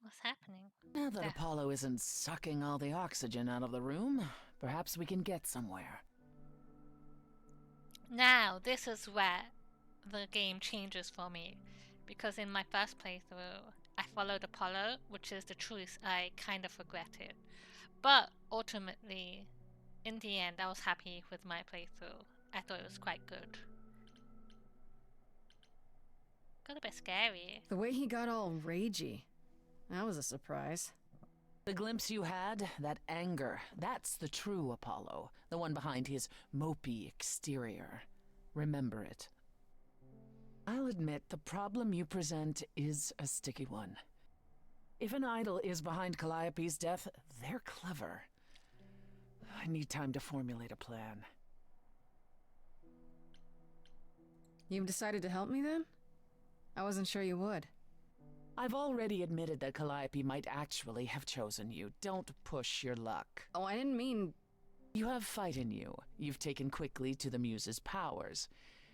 What's happening? Now that Apollo isn't sucking all the oxygen out of the room, perhaps we can get somewhere. Now, this is where the game changes for me. Because in my first playthrough, I followed Apollo, which is the choice I kind of regretted. But ultimately, in the end, I was happy with my playthrough. I thought it was quite good. Got a bit scary. The way he got all ragey. That was a surprise. The glimpse you had, that anger, that's the true Apollo, the one behind his mopey exterior. Remember it. I'll admit the problem you present is a sticky one. If an idol is behind Calliope's death, they're clever. I need time to formulate a plan. You've decided to help me then? I wasn't sure you would. I've already admitted that Calliope might actually have chosen you. Don't push your luck. Oh, I didn't mean... You have fight in you. You've taken quickly to the Muse's powers.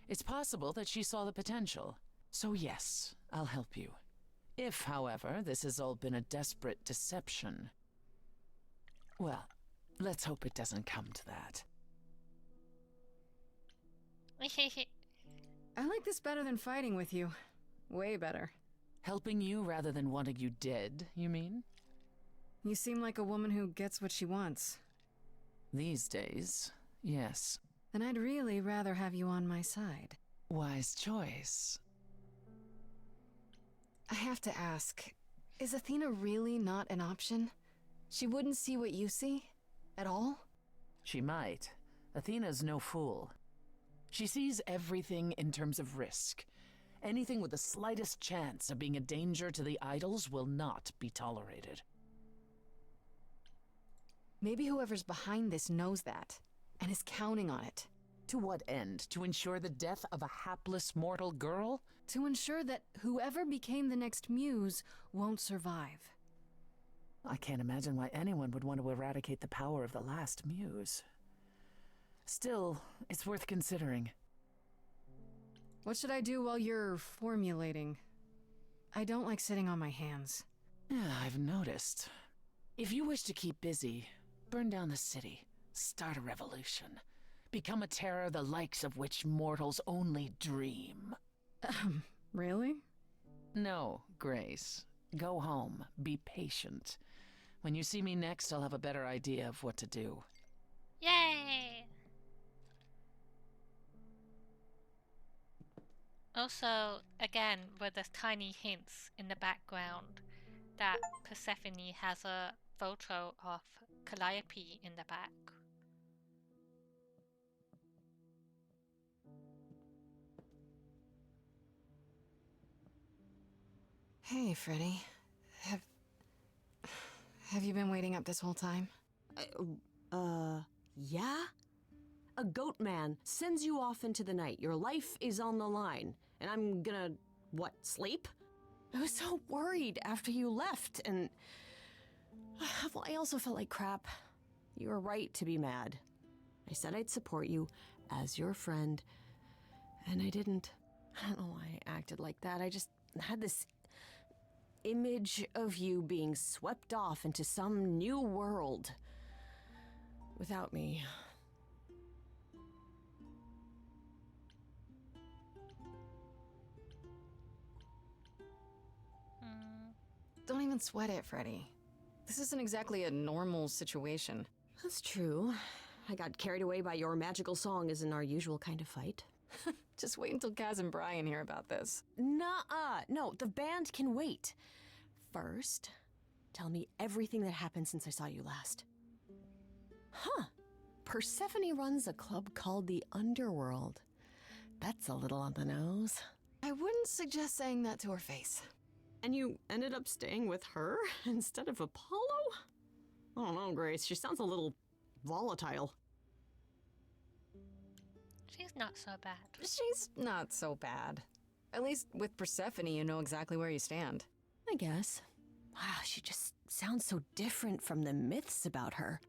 It's possible that she saw the potential. So yes, I'll help you. If, however, this has all been a desperate deception... Well, let's hope it doesn't come to that. I like this better than fighting with you. Way better. Helping you rather than wanting you dead, you mean? You seem like a woman who gets what she wants. These days, yes. Then I'd really rather have you on my side. Wise choice. I have to ask, is Athena really not an option? She wouldn't see what you see? At all? She might. Athena's no fool. She sees everything in terms of risk. Anything with the slightest chance of being a danger to the idols will not be tolerated. Maybe whoever's behind this knows that, and is counting on it. To what end? To ensure the death of a hapless mortal girl? To ensure that whoever became the next muse won't survive. I can't imagine why anyone would want to eradicate the power of the last muse. Still, it's worth considering. What should I do while you're formulating? I don't like sitting on my hands. Yeah, I've noticed. If you wish to keep busy, burn down the city, start a revolution, become a terror the likes of which mortals only dream. Really? No, Grace. Go home. Be patient. When you see me next, I'll have a better idea of what to do. Yay! Also, again, with the tiny hints in the background that Persephone has a photo of Calliope in the back. Hey, Freddy. Have you been waiting up this whole time? Yeah? A goat man sends you off into the night. Your life is on the line. And I'm gonna, what, sleep? I was so worried after you left, and... Well, I also felt like crap. You were right to be mad. I said I'd support you as your friend, and I didn't. I don't know why I acted like that. I just had this image of you being swept off into some new world without me. Don't even sweat it, Freddy. This isn't exactly a normal situation. That's true. I got carried away by your magical song isn't our usual kind of fight. Just wait until Kaz and Brian hear about this. Nuh-uh. No, the band can wait. First, tell me everything that happened since I saw you last. Huh. Persephone runs a club called the Underworld. That's a little on the nose. I wouldn't suggest saying that to her face. And you ended up staying with her instead of Apollo? I don't know, Grace. She sounds a little volatile. She's not so bad. She's not so bad. At least with Persephone, you know exactly where you stand. I guess. Wow, she just sounds so different from the myths about her.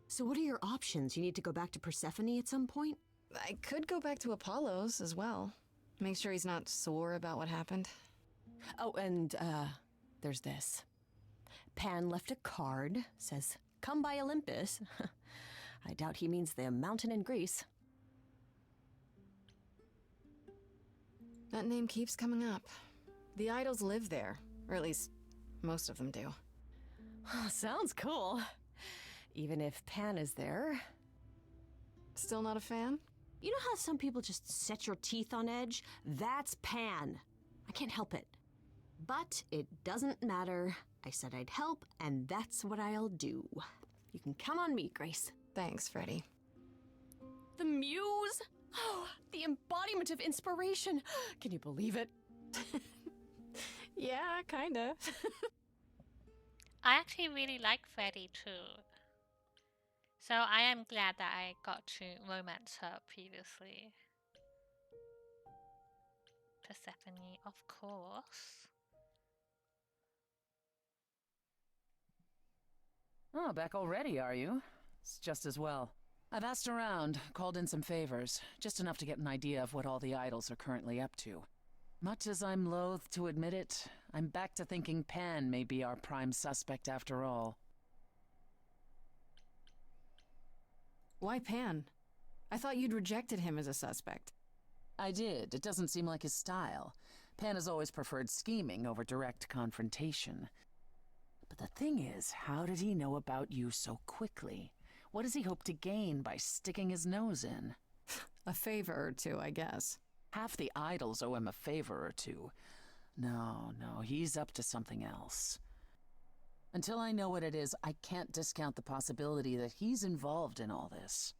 So what are your options? You need to go back to Persephone at some point? I could go back to Apollo's as well. Make sure he's not sore about what happened. Oh, and, there's this. Pan left a card, says, "Come by Olympus." I doubt he means the mountain in Greece. That name keeps coming up. The idols live there, or at least most of them do. Sounds cool. Even if Pan is there. Still not a fan? You know how some people just set your teeth on edge? That's Pan. I can't help it. But it doesn't matter. I said I'd help, and that's what I'll do. You can count on me, Grace. Thanks, Freddy. The muse? Oh, the embodiment of inspiration. Can you believe it? Yeah, kinda. I actually really like Freddy too. So I am glad that I got to romance her previously. Persephone, of course. Oh, back already, are you? It's just as well. I've asked around, called in some favors, just enough to get an idea of what all the idols are currently up to. Much as I'm loath to admit it, I'm back to thinking Pan may be our prime suspect after all. Why Pan? I thought you'd rejected him as a suspect. I did. It doesn't seem like his style. Pan has always preferred scheming over direct confrontation. But the thing is, how did he know about you so quickly? What does he hope to gain by sticking his nose in? A favor or two, I guess. Half the idols owe him a favor or two. No, he's up to something else. Until I know what it is, I can't discount the possibility that he's involved in all this.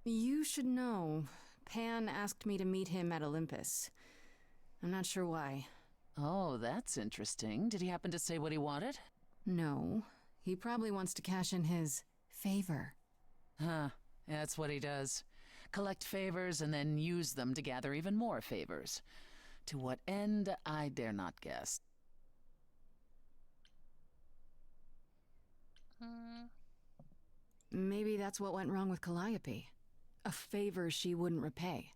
You should know. Pan asked me to meet him at Olympus. I'm not sure why. Oh, that's interesting. Did he happen to say what he wanted? No. He probably wants to cash in his favor. Huh. That's what he does. Collect favors and then use them to gather even more favors. To what end, I dare not guess. Maybe that's what went wrong with Calliope. A favor she wouldn't repay.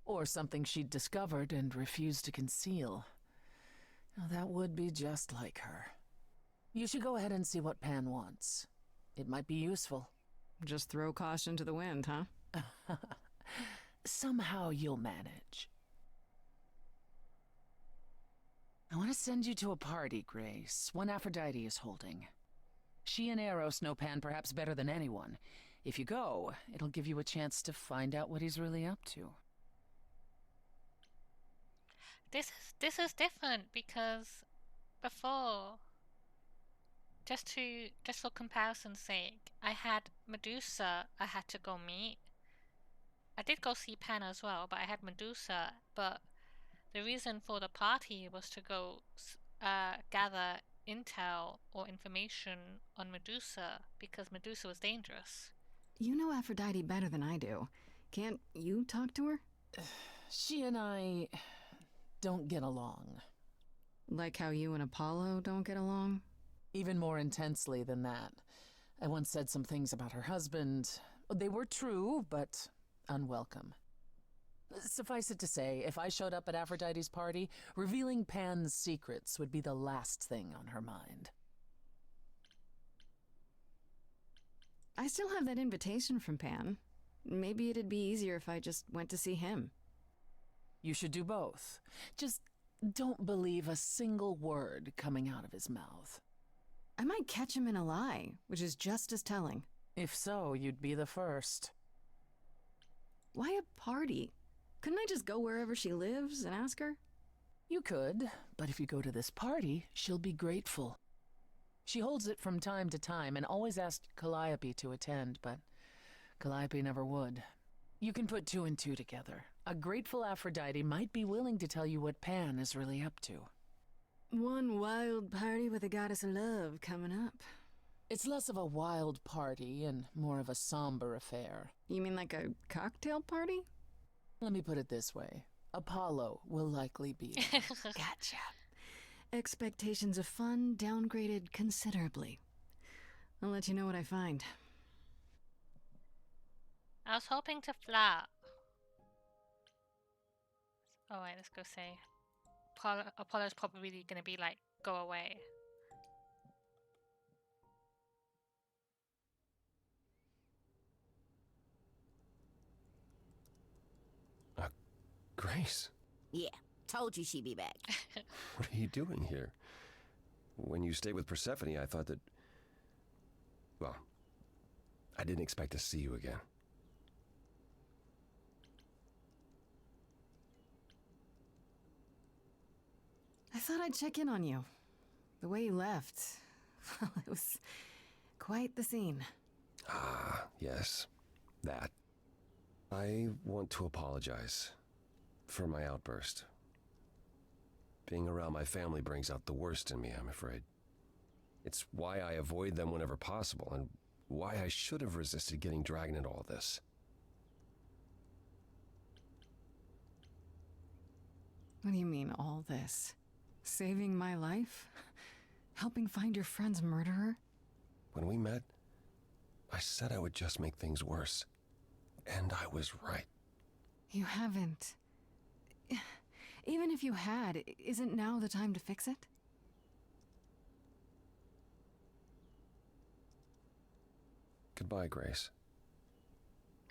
Or something she'd discovered and refused to conceal. Now, that would be just like her. You should go ahead and see what Pan wants. It might be useful. Just throw caution to the wind, huh? Somehow you'll manage. I want to send you to a party, Grace. One Aphrodite is holding. She and Eros know Pan perhaps better than anyone. If you go, it'll give you a chance to find out what he's really up to. This is different because before, just for comparison's sake, I had Medusa I had to go meet. I did go see Pan as well, but I had Medusa. But the reason for the party was to go gather intel or information on Medusa because Medusa was dangerous. You know Aphrodite better than I do. Can't you talk to her? She and I don't get along. Like how you and Apollo don't get along? Even more intensely than that. I once said some things about her husband. They were true, but unwelcome. Suffice it to say, if I showed up at Aphrodite's party, revealing Pan's secrets would be the last thing on her mind. I still have that invitation from Pan. Maybe it'd be easier if I just went to see him. You should do both. Just don't believe a single word coming out of his mouth. I might catch him in a lie, which is just as telling. If so, you'd be the first. Why a party? Couldn't I just go wherever she lives and ask her? You could, but if you go to this party, she'll be grateful. She holds it from time to time and always asked Calliope to attend, but Calliope never would. You can put two and two together. A grateful Aphrodite might be willing to tell you what Pan is really up to. One wild party with a goddess of love coming up. It's less of a wild party and more of a somber affair. You mean like a cocktail party? Let me put it this way. Apollo will likely be there. Gotcha. Expectations of fun downgraded considerably. I'll let you know what I find. I was hoping to flop. Oh wait, let's go say. Apollo's probably gonna be like, go away. Grace? Yeah, told you she'd be back. What are you doing here? When you stayed with Persephone, I thought that... Well, I didn't expect to see you again. I thought I'd check in on you. The way you left, well, it was quite the scene. Ah, yes, that. I want to apologize for my outburst. Being around my family brings out the worst in me, I'm afraid. It's why I avoid them whenever possible, and why I should have resisted getting dragged into all this. What do you mean, all this? Saving my life? Helping find your friend's murderer? When we met, I said I would just make things worse. And I was right. You haven't. Even if you had, isn't now the time to fix it? Goodbye, Grace.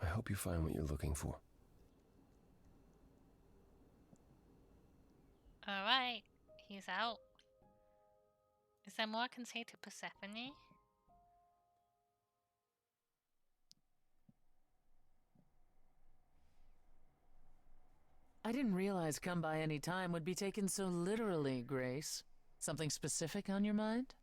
I hope you find what you're looking for. Alright, he's out. Is there more I can say to Persephone? I didn't realize come by any time would be taken so literally, Grace. Something specific on your mind?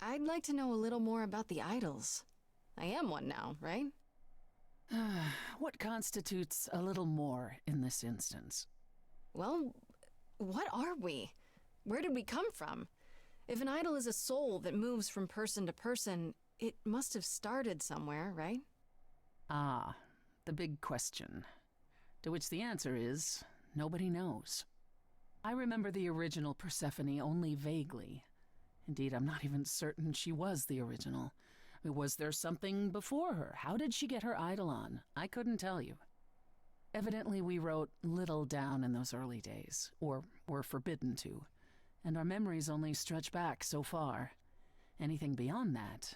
I'd like to know a little more about the idols. I am one now, right? What constitutes a little more in this instance? Well, what are we? Where did we come from? If an idol is a soul that moves from person to person, it must have started somewhere, right? Ah, the big question. To which the answer is, nobody knows. I remember the original Persephone only vaguely. Indeed, I'm not even certain she was the original. I mean, was there something before her? How did she get her idol on? I couldn't tell you. Evidently, we wrote little down in those early days, or were forbidden to, and our memories only stretch back so far. Anything beyond that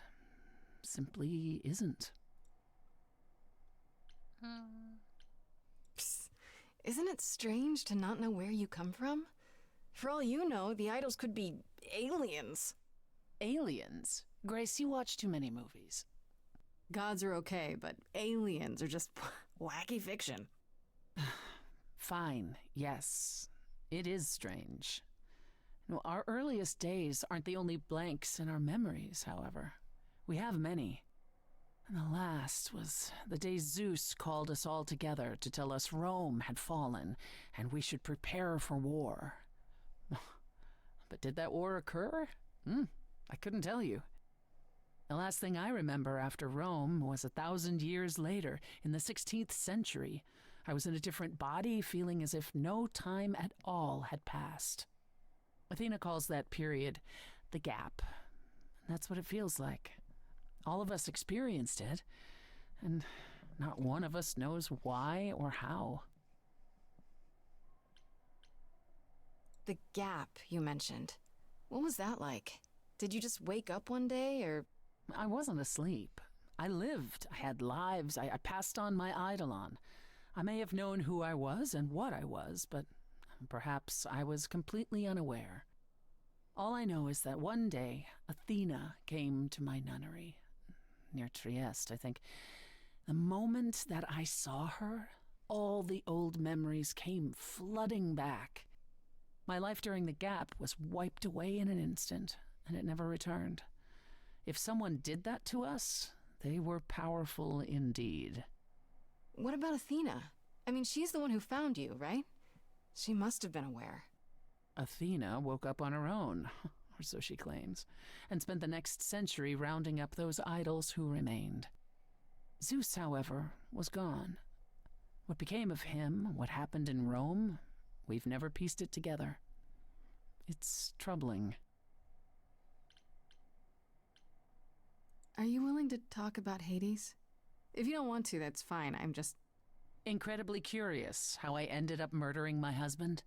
simply isn't. Psst. Isn't it strange to not know where you come from? For all you know, the idols could be aliens. Aliens? Grace, you watch too many movies. Gods are okay, but aliens are just wacky fiction. Fine, yes. It is strange. No, our earliest days aren't the only blanks in our memories, however. We have many. And the last was the day Zeus called us all together to tell us Rome had fallen and we should prepare for war. But did that war occur? I couldn't tell you. The last thing I remember after Rome was 1,000 years later, in the 16th century. I was in a different body, feeling as if no time at all had passed. Athena calls that period the gap. And that's what it feels like. All of us experienced it, and not one of us knows why or how. The gap you mentioned. What was that like? Did you just wake up one day, or...? I wasn't asleep. I lived. I had lives. I passed on my eidolon. I may have known who I was and what I was, but perhaps I was completely unaware. All I know is that one day, Athena came to my nunnery, near Trieste, I think. The moment that I saw her, all the old memories came flooding back. My life during the gap was wiped away in an instant, and it never returned. If someone did that to us, they were powerful indeed. What about Athena? I mean, she's the one who found you, right? She must have been aware. Athena woke up on her own, or so she claims, and spent the next century rounding up those idols who remained. Zeus, however, was gone. What became of him, what happened in Rome, we've never pieced it together. It's troubling. Are you willing to talk about Hades? If you don't want to, that's fine. I'm just... incredibly curious how I ended up murdering my husband.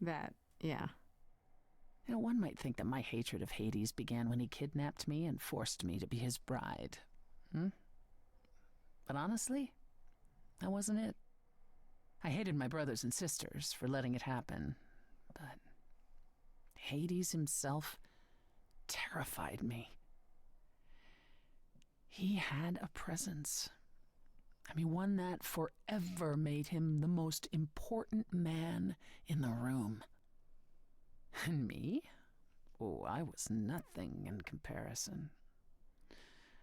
That, yeah. You know, one might think that my hatred of Hades began when he kidnapped me and forced me to be his bride. But honestly, that wasn't it. I hated my brothers and sisters for letting it happen, but Hades himself terrified me. He had a presence. I mean, one that forever made him the most important man in the room. And me? Oh, I was nothing in comparison.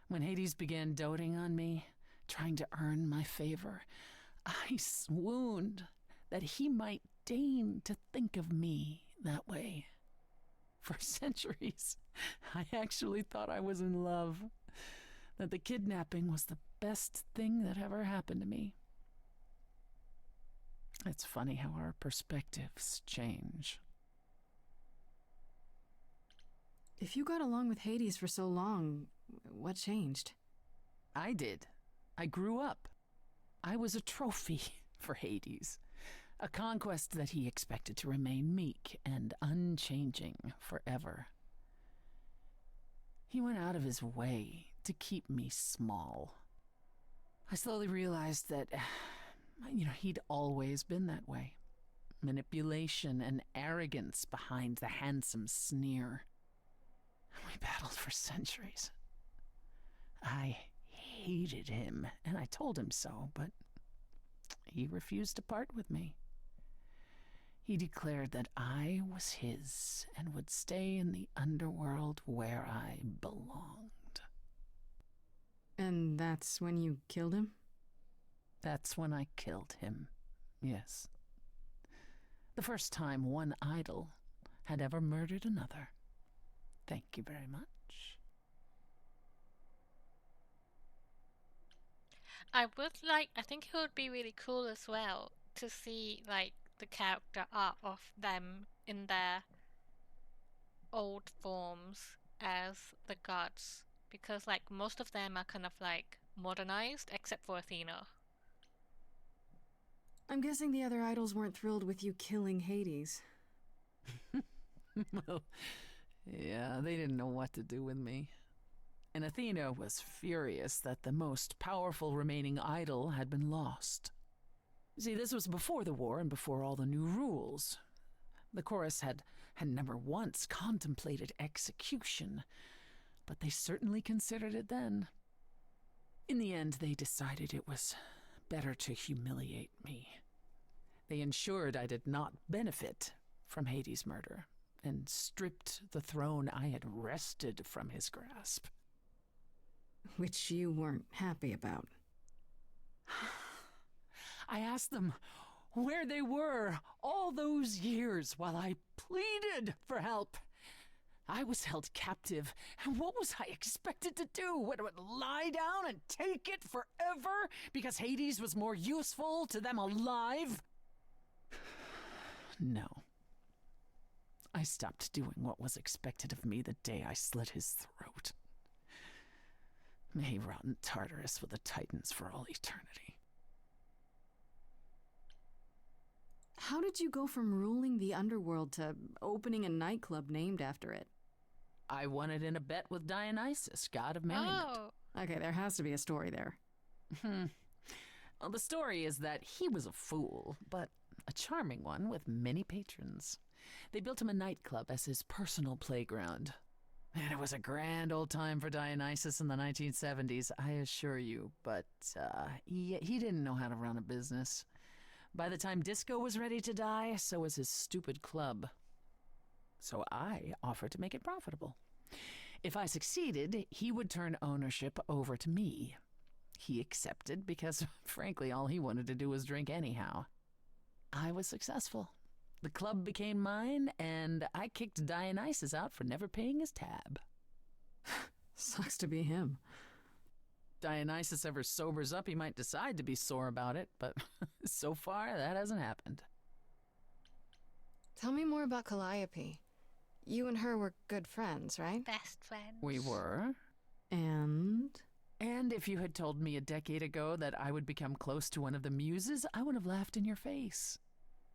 When Hades began doting on me, trying to earn my favor, I swooned that he might deign to think of me that way. For centuries, I actually thought I was in love. That the kidnapping was the best thing that ever happened to me. It's funny how our perspectives change. If you got along with Hades for so long, what changed? I did. I grew up. I was a trophy for Hades. A conquest that he expected to remain meek and unchanging forever. He went out of his way to keep me small. I slowly realized that, he'd always been that way. Manipulation and arrogance behind the handsome sneer. We battled for centuries. I hated him, and I told him so, but he refused to part with me. He declared that I was his and would stay in the underworld where I belonged. And that's when you killed him? That's when I killed him, yes. The first time one idol had ever murdered another. Thank you very much. I think it would be really cool as well to see, like, the character art of them in their old forms as the gods. Because, like, most of them are kind of, like, modernized, except for Athena. I'm guessing the other idols weren't thrilled with you killing Hades. Well, yeah, they didn't know what to do with me. And Athena was furious that the most powerful remaining idol had been lost. See, this was before the war and before all the new rules. The chorus had never once contemplated execution, but they certainly considered it then. In the end, they decided it was better to humiliate me. They ensured I did not benefit from Hades' murder, and stripped the throne I had wrested from his grasp. Which you weren't happy about. I asked them where they were all those years while I pleaded for help. I was held captive, and what was I expected to do? Would lie down and take it forever because Hades was more useful to them alive? No. I stopped doing what was expected of me the day I slit his throat. May he rot in Tartarus with the Titans for all eternity. How did you go from ruling the underworld to opening a nightclub named after it? I won it in a bet with Dionysus, god of merriment. Oh. Okay, there has to be a story there. Well, the story is that he was a fool, but a charming one with many patrons. They built him a nightclub as his personal playground. And it was a grand old time for Dionysus in the 1970s, I assure you. But he didn't know how to run a business. By the time disco was ready to die, so was his stupid club. So I offered to make it profitable. If I succeeded, he would turn ownership over to me. He accepted because, frankly, all he wanted to do was drink anyhow. I was successful. The club became mine, and I kicked Dionysus out for never paying his tab. Sucks to be him. Dionysus ever sobers up, he might decide to be sore about it, but so far, that hasn't happened. Tell me more about Calliope. You and her were good friends, right? Best friends. We were. And if you had told me a decade ago that I would become close to one of the muses, I would have laughed in your face.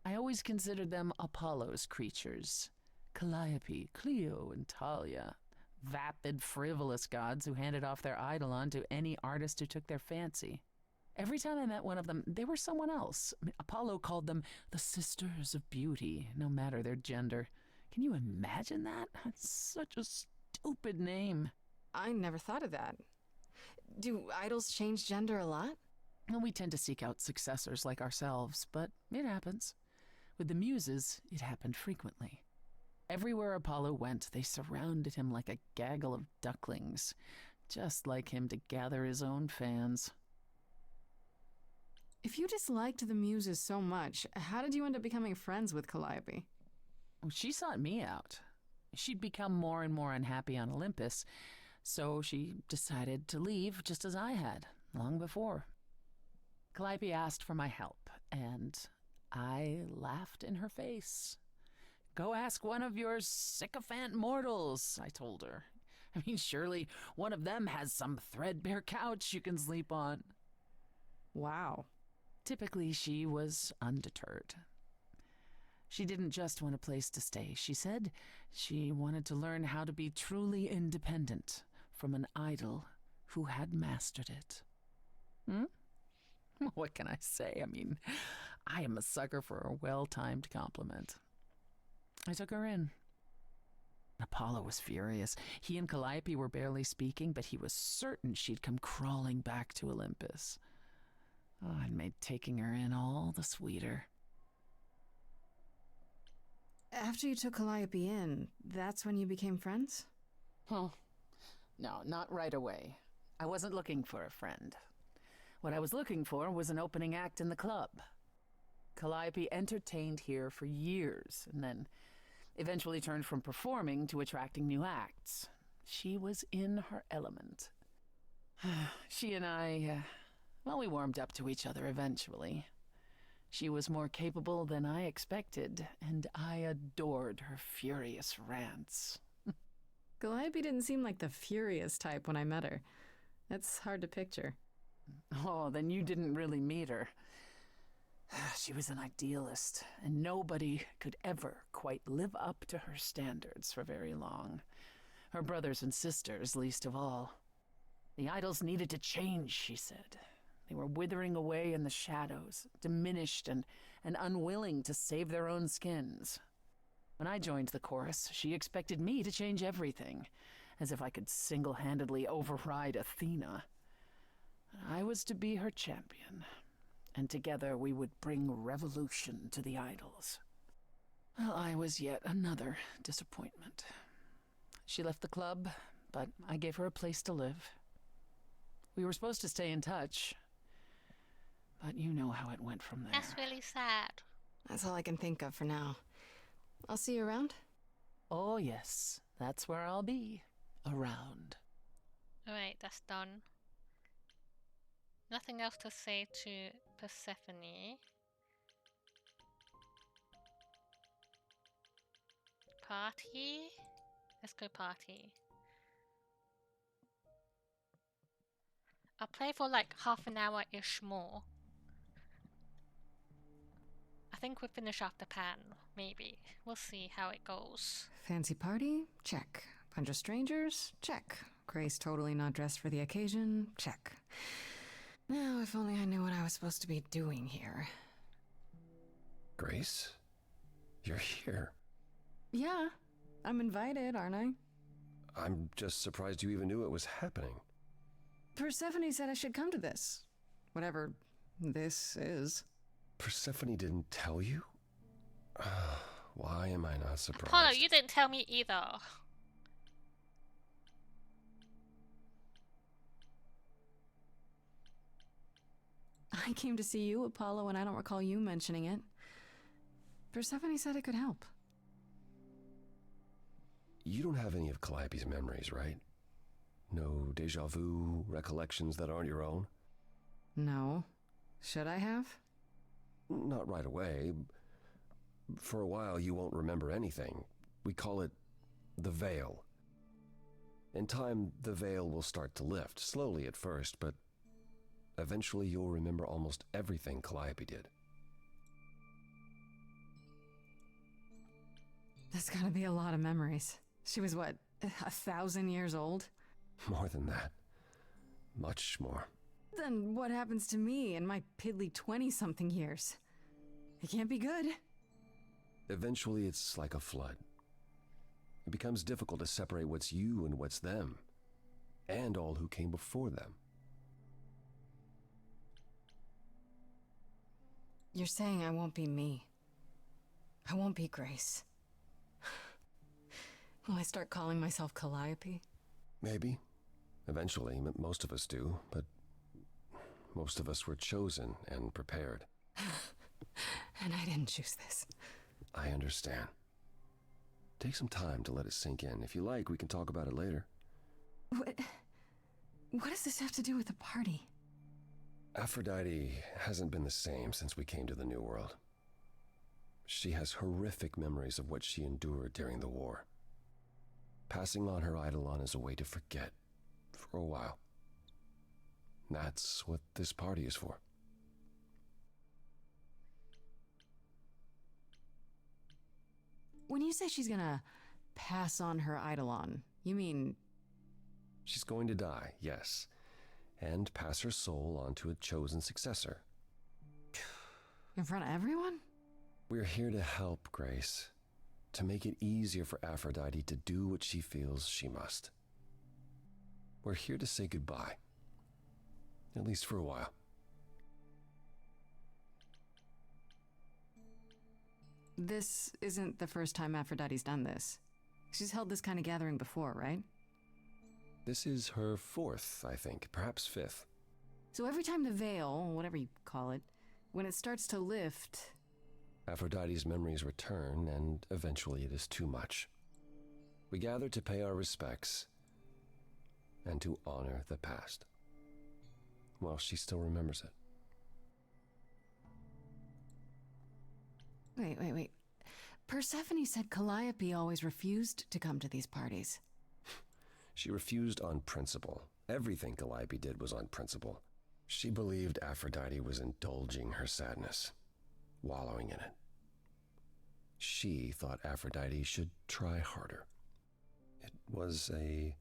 I always considered them Apollo's creatures. Calliope, Clio, and Talia. Vapid, frivolous gods who handed off their eidolon to any artist who took their fancy. Every time I met one of them, they were someone else. Apollo called them the Sisters of Beauty, no matter their gender. Can you imagine that? That's such a stupid name. I never thought of that. Do idols change gender a lot? Well, we tend to seek out successors like ourselves, but it happens. With the muses, it happened frequently. Everywhere Apollo went, they surrounded him like a gaggle of ducklings, just like him to gather his own fans. If you disliked the muses so much, how did you end up becoming friends with Calliope? Well, she sought me out. She'd become more and more unhappy on Olympus, so she decided to leave just as I had, long before. Calliope asked for my help, and I laughed in her face. Go ask one of your sycophant mortals, I told her. I mean, surely one of them has some threadbare couch you can sleep on. Wow. Typically, she was undeterred. She didn't just want a place to stay. She said she wanted to learn how to be truly independent from an idol who had mastered it. What can I say? I mean, I am a sucker for a well-timed compliment. I took her in. Apollo was furious. He and Calliope were barely speaking, but he was certain she'd come crawling back to Olympus. Oh, it made taking her in all the sweeter. After you took Calliope in, that's when you became friends? Well, no, not right away. I wasn't looking for a friend. What I was looking for was an opening act in the club. Calliope entertained here for years, and then eventually turned from performing to attracting new acts. She was in her element. She and I, we warmed up to each other eventually. She was more capable than I expected, and I adored her furious rants. Calliope didn't seem like the furious type when I met her. That's hard to picture. Oh, then you didn't really meet her. She was an idealist, and nobody could ever quite live up to her standards for very long. Her brothers and sisters, least of all. The idols needed to change, she said. They were withering away in the shadows, diminished and unwilling to save their own skins. When I joined the chorus, she expected me to change everything, as if I could single-handedly override Athena. I was to be her champion, and together we would bring revolution to the idols. Well, I was yet another disappointment. She left the club, but I gave her a place to live. We were supposed to stay in touch, but you know how it went from there. That's really sad. That's all I can think of for now. I'll see you around? Oh, yes. That's where I'll be. Around. Alright, that's done. Nothing else to say to Persephone. Party? Let's go party. I'll play for like half an hour-ish more. I think we'll finish off the pan, maybe. We'll see how it goes. Fancy party? Check. Bunch of strangers? Check. Grace totally not dressed for the occasion? Check. Now, if only I knew what I was supposed to be doing here. Grace? You're here. Yeah, I'm invited, aren't I? I'm just surprised you even knew it was happening. Persephone said I should come to this. Whatever this is. Persephone didn't tell you? Why am I not surprised? Apollo, you didn't tell me either. I came to see you, Apollo, and I don't recall you mentioning it. Persephone said it could help. You don't have any of Calliope's memories, right? No deja vu recollections that aren't your own? No. Should I have? Not right away. For a while, you won't remember anything. We call it the veil. In time, the veil will start to lift, slowly at first, but eventually you'll remember almost everything Calliope did. That's gotta be a lot of memories. She was, what, 1,000 years old? More than that. Much more. Then what happens to me in my piddly 20-something years? It can't be good. Eventually, it's like a flood. It becomes difficult to separate what's you and what's them, and all who came before them. You're saying I won't be me. I won't be Grace. Will I start calling myself Calliope? Maybe. Eventually, most of us do, but most of us were chosen and prepared. And I didn't choose this. I understand. Take some time to let it sink in. If you like, we can talk about it later. What does this have to do with the party? Aphrodite hasn't been the same since we came to the New World. She has horrific memories of what she endured during the war. Passing on her eidolon is a way to forget, for a while. That's what this party is for. When you say she's gonna pass on her eidolon, you mean... She's going to die, yes, and pass her soul on to a chosen successor. In front of everyone? We're here to help, Grace. To make it easier for Aphrodite to do what she feels she must. We're here to say goodbye. At least for a while. This isn't the first time Aphrodite's done this. She's held this kind of gathering before, right? This is her fourth, I think, perhaps fifth. So every time the veil, whatever you call it, when it starts to lift... Aphrodite's memories return, and eventually it is too much. We gather to pay our respects and to honor the past, while she still remembers it. Wait. Persephone said Calliope always refused to come to these parties. She refused on principle. Everything Calliope did was on principle. She believed Aphrodite was indulging her sadness, wallowing in it. She thought Aphrodite should try harder. It was a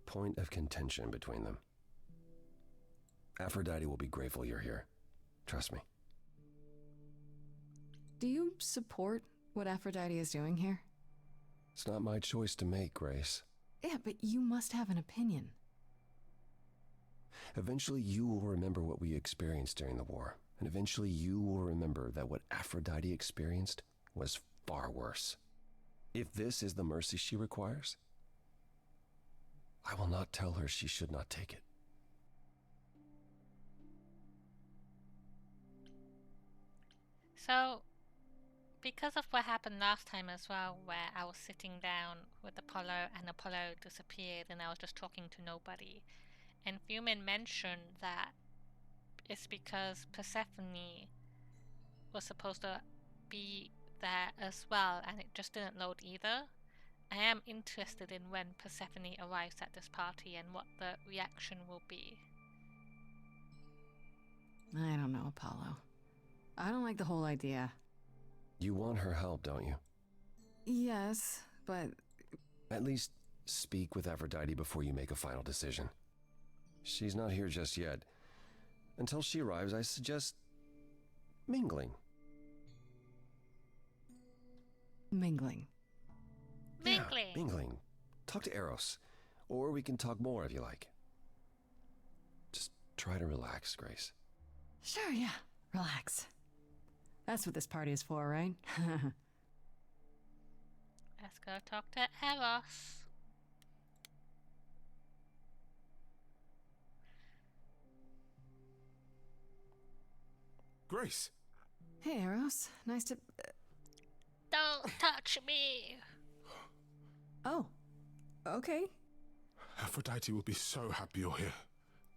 point of contention between them. Aphrodite will be grateful you're here. Trust me. Do you support what Aphrodite is doing here? It's not my choice to make, Grace. Yeah, but you must have an opinion. Eventually you will remember what we experienced during the war, and eventually you will remember that what Aphrodite experienced was far worse. If this is the mercy she requires, I will not tell her she should not take it. So, because of what happened last time as well, where I was sitting down with Apollo and Apollo disappeared and I was just talking to nobody, and Fumin mentioned that it's because Persephone was supposed to be there as well and it just didn't load either. I am interested in when Persephone arrives at this party and what the reaction will be. I don't know, Apollo. I don't like the whole idea. You want her help, don't you? Yes, but... At least speak with Aphrodite before you make a final decision. She's not here just yet. Until she arrives, I suggest mingling. Mingling. Yeah, mingling. Talk to Eros. Or we can talk more if you like. Just try to relax, Grace. Sure, yeah. Relax. That's what this party is for, right? Let's go talk to Eros. Grace! Hey, Eros. Nice to... Don't touch me! Oh, okay. Aphrodite will be so happy you're here.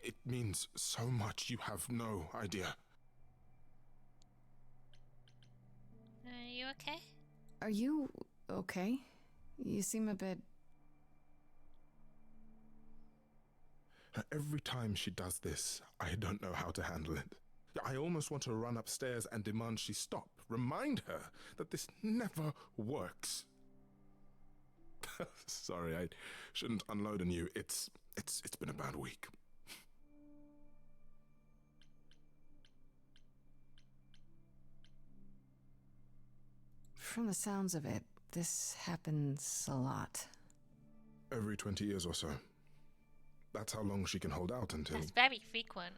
It means so much, you have no idea. Are you okay? Are you okay? You seem a bit... Every time she does this, I don't know how to handle it. I almost want to run upstairs and demand she stop. Remind her that this never works. Sorry, I shouldn't unload on you. It's been a bad week. From the sounds of it, this happens a lot. Every 20 years or so. That's how long she can hold out until... That's very frequent.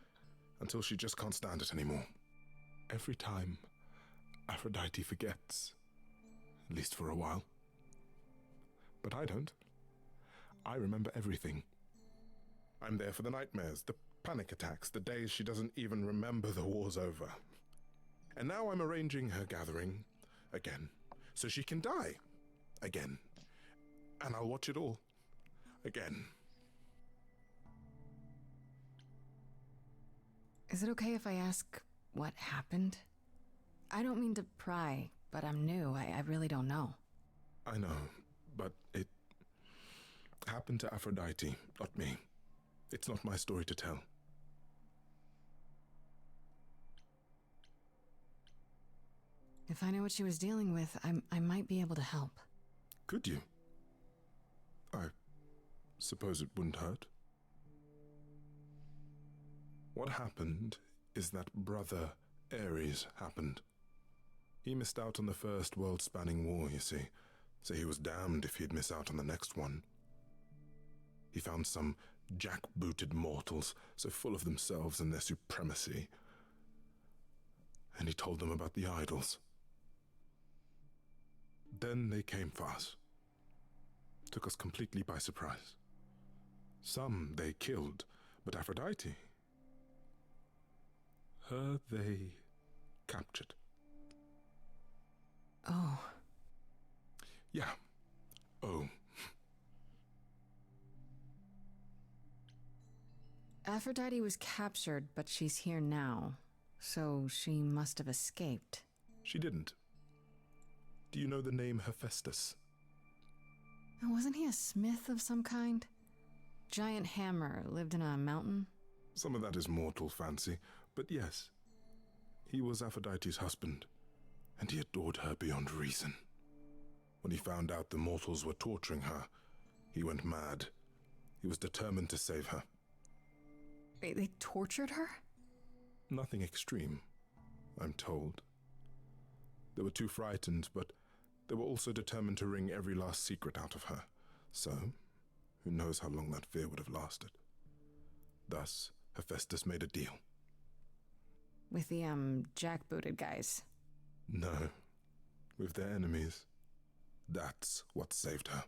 Until she just can't stand it anymore. Every time, Aphrodite forgets. At least for a while. But I don't. I remember everything. I'm there for the nightmares, the panic attacks, the days she doesn't even remember the war's over. And now I'm arranging her gathering again, so she can die again. and I'll watch it all. Again. Is it okay if I ask what happened? I don't mean to pry, but I'm new. I really don't know. I know, but it happened to Aphrodite, not me. It's not my story to tell. If I knew what she was dealing with, I might be able to help. Could you? I suppose it wouldn't hurt. What happened is that Brother Ares happened. He missed out on the first world-spanning war, you see, so he was damned if he'd miss out on the next one. He found some jackbooted mortals so full of themselves and their supremacy, and he told them about the idols. Then they came for us. Took us completely by surprise. Some they killed, but Aphrodite, her they captured. Oh. Yeah. Oh. Aphrodite was captured, but she's here now. So she must have escaped. She didn't. Do you know the name Hephaestus? Wasn't he a smith of some kind? Giant hammer, lived in a mountain? Some of that is mortal fancy, but yes. He was Aphrodite's husband, and he adored her beyond reason. When he found out the mortals were torturing her, he went mad. He was determined to save her. They tortured her? Nothing extreme, I'm told. They were too frightened, but they were also determined to wring every last secret out of her. So, who knows how long that fear would have lasted. Thus, Hephaestus made a deal. With the, jackbooted guys? No, with their enemies. That's what saved her.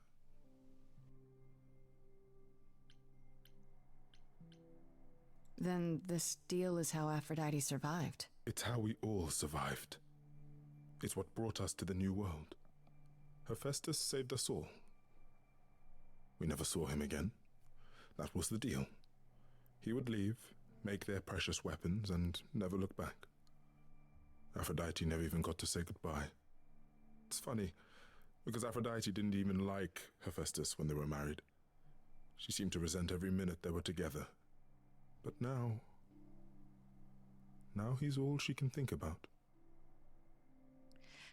Then this deal is how Aphrodite survived. It's how we all survived. It's what brought us to the new world. Hephaestus saved us all. We never saw him again. That was the deal. He would leave, make their precious weapons, and never look back. Aphrodite never even got to say goodbye. It's funny, because Aphrodite didn't even like Hephaestus when they were married. She seemed to resent every minute they were together. But now he's all she can think about.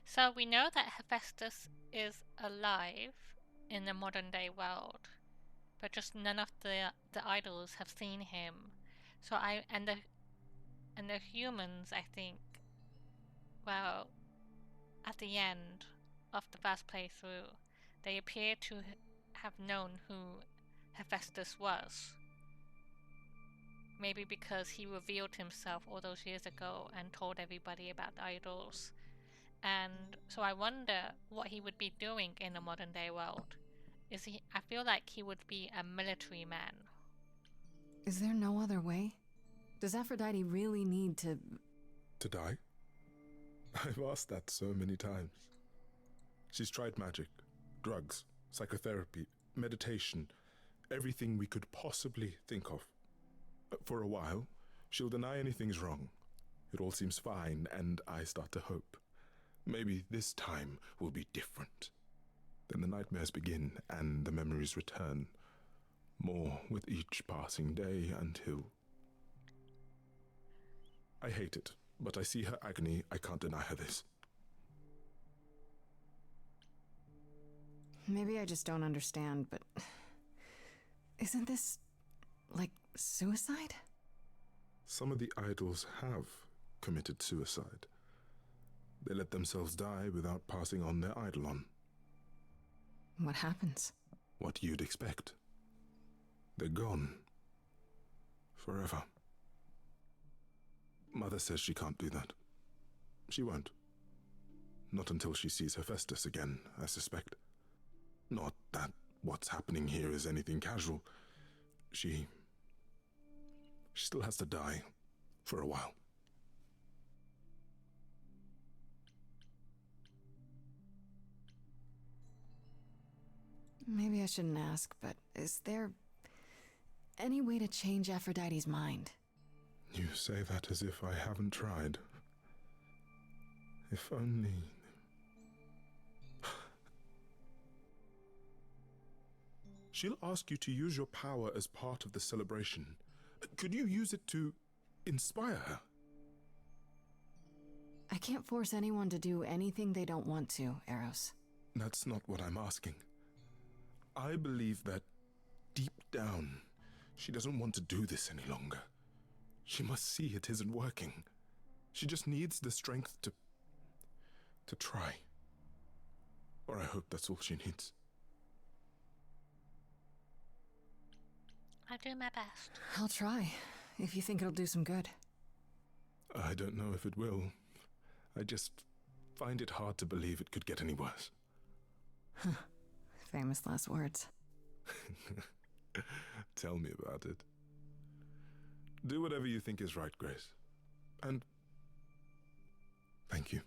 So we know that Hephaestus is alive in the modern day world, but just none of the idols have seen him. So and the humans, I think, well, at the end of the first playthrough, they appear to have known who Hephaestus was. Maybe because he revealed himself all those years ago and told everybody about the idols. And so I wonder what he would be doing in the modern day world. I feel like he would be a military man. Is there no other way? Does Aphrodite really need to... To die? I've asked that so many times. She's tried magic, drugs, psychotherapy, meditation, everything we could possibly think of. For a while, she'll deny anything's wrong. It all seems fine, and I start to hope. Maybe this time will be different. Then the nightmares begin, and the memories return. More with each passing day until... I hate it, but I see her agony. I can't deny her this. Maybe I just don't understand, but... Isn't this... like suicide? Some of the idols have committed suicide. They let themselves die without passing on their eidolon. What happens? What you'd expect. They're gone. Forever. Mother says she can't do that. She won't. Not until she sees Hephaestus again, I suspect. Not that what's happening here is anything casual. She still has to die for a while. Maybe I shouldn't ask, but is there any way to change Aphrodite's mind? You say that as if I haven't tried. If only... She'll ask you to use your power as part of the celebration. Could you use it to inspire her? I can't force anyone to do anything they don't want to, Eros. That's not what I'm asking. I believe that deep down, she doesn't want to do this any longer. She must see it isn't working. She just needs the strength to try. Or I hope that's all she needs. I'll do my best. I'll try, if you think it'll do some good. I don't know if it will. I just find it hard to believe it could get any worse. Famous last words. Tell me about it. Do whatever you think is right, Grace. And thank you.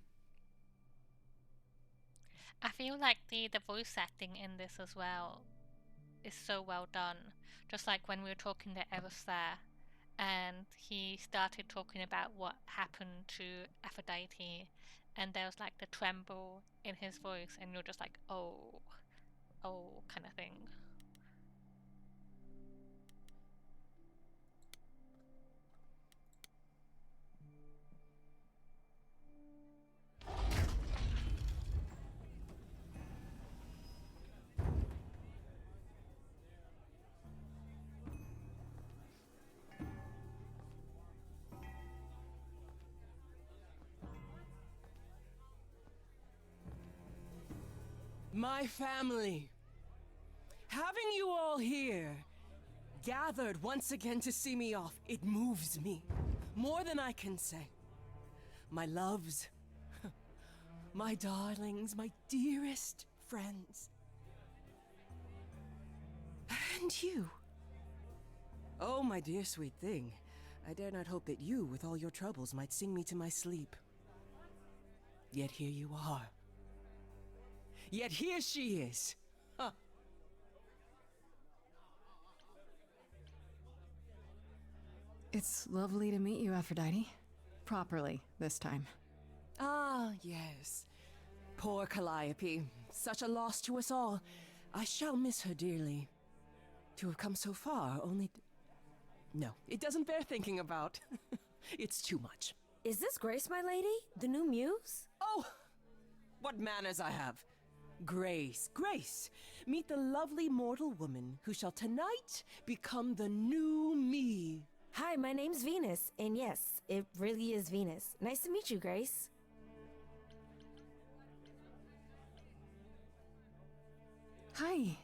I feel like the voice acting in this as well is so well done. Just like when we were talking to Eros there, and he started talking about what happened to Aphrodite, and there was like the tremble in his voice, and you're just like, oh, kind of thing. My family. Having you all here, gathered once again to see me off, it moves me. More than I can say. My loves, my darlings, my dearest friends. And you. Oh, my dear sweet thing. I dare not hope that you, with all your troubles, might sing me to my sleep. Yet here you are. Yet here she is. Huh. It's lovely to meet you, Aphrodite. Properly, this time. Ah, yes. Poor Calliope. Such a loss to us all. I shall miss her dearly. To have come so far, only... No, it doesn't bear thinking about. It's too much. Is this Grace, my lady? The new muse? Oh! What manners I have. Grace, Grace, meet the lovely mortal woman who shall tonight become the new me. Hi, my name's Venus, and yes, it really is Venus. Nice to meet you, Grace. Hi.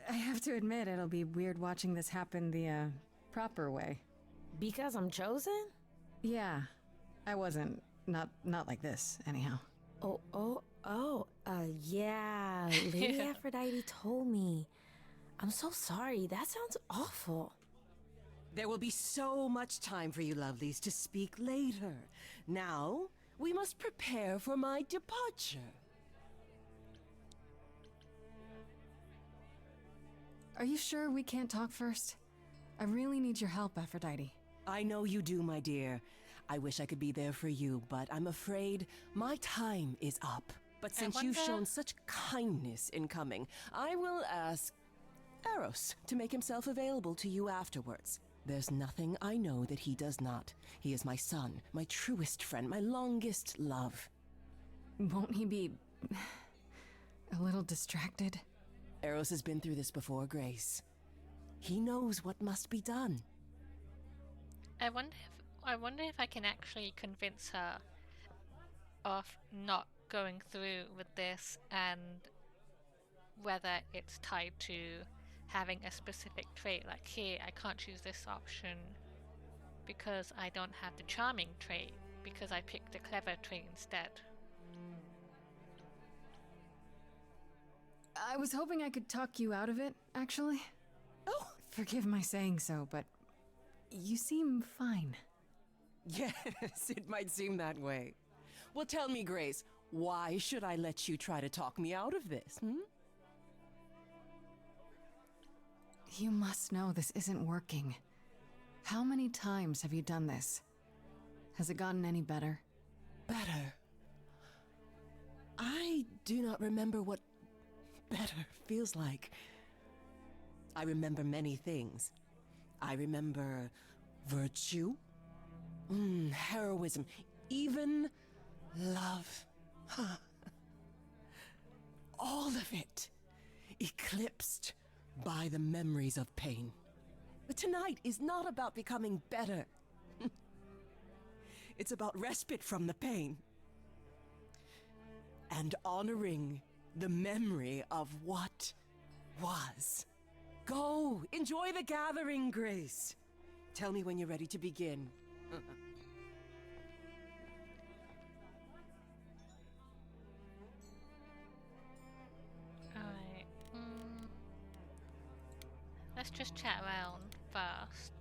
I have to admit, it'll be weird watching this happen the, proper way. Because I'm chosen? Yeah. I wasn't. Not like this, anyhow. Yeah. Lady Aphrodite told me. I'm so sorry. That sounds awful. There will be so much time for you lovelies to speak later. Now, we must prepare for my departure. Are you sure we can't talk first? I really need your help, Aphrodite. I know you do, my dear. I wish I could be there for you, but I'm afraid my time is up. But since you've shown such kindness in coming, I will ask Eros to make himself available to you afterwards. There's nothing I know that he does not. He is my son, my truest friend, my longest love. Won't he be... a little distracted? Eros has been through this before, Grace. He knows what must be done. I wonder if I can actually convince her of not going through with this, and whether it's tied to having a specific trait, like here I can't choose this option because I don't have the charming trait, because I picked the clever trait instead. I was hoping I could talk you out of it, actually. Oh! Forgive my saying so, but you seem fine. Yes, it might seem that way. Well, tell me, Grace, why should I let you try to talk me out of this, You must know this isn't working. How many times have you done this? Has it gotten any better? Better? I do not remember what better feels like. I remember many things. I remember virtue, heroism, even love. All of it eclipsed by the memories of pain. But tonight is not about becoming better. It's about respite from the pain. And honoring the memory of what was. Go, enjoy the gathering, Grace. Tell me when you're ready to begin. Alright. Let's just chat around first.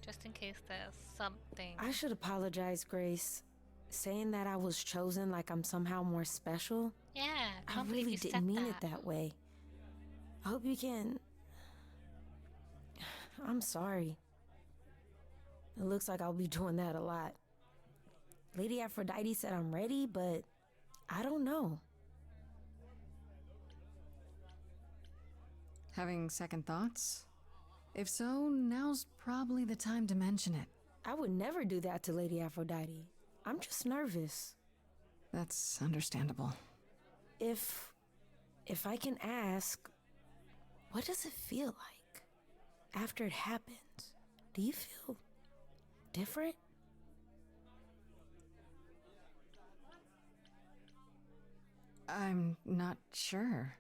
Just in case there's something. I should apologize, Grace. Saying that I was chosen like I'm somehow more special. Yeah, I really didn't mean it that way. I hope you can. I'm sorry. It looks like I'll be doing that a lot. Lady Aphrodite said I'm ready, but I don't know. Having second thoughts? If so, now's probably the time to mention it. I would never do that to Lady Aphrodite. I'm just nervous. That's understandable. If I can ask, what does it feel like after it happens? Do you feel different? I'm not sure.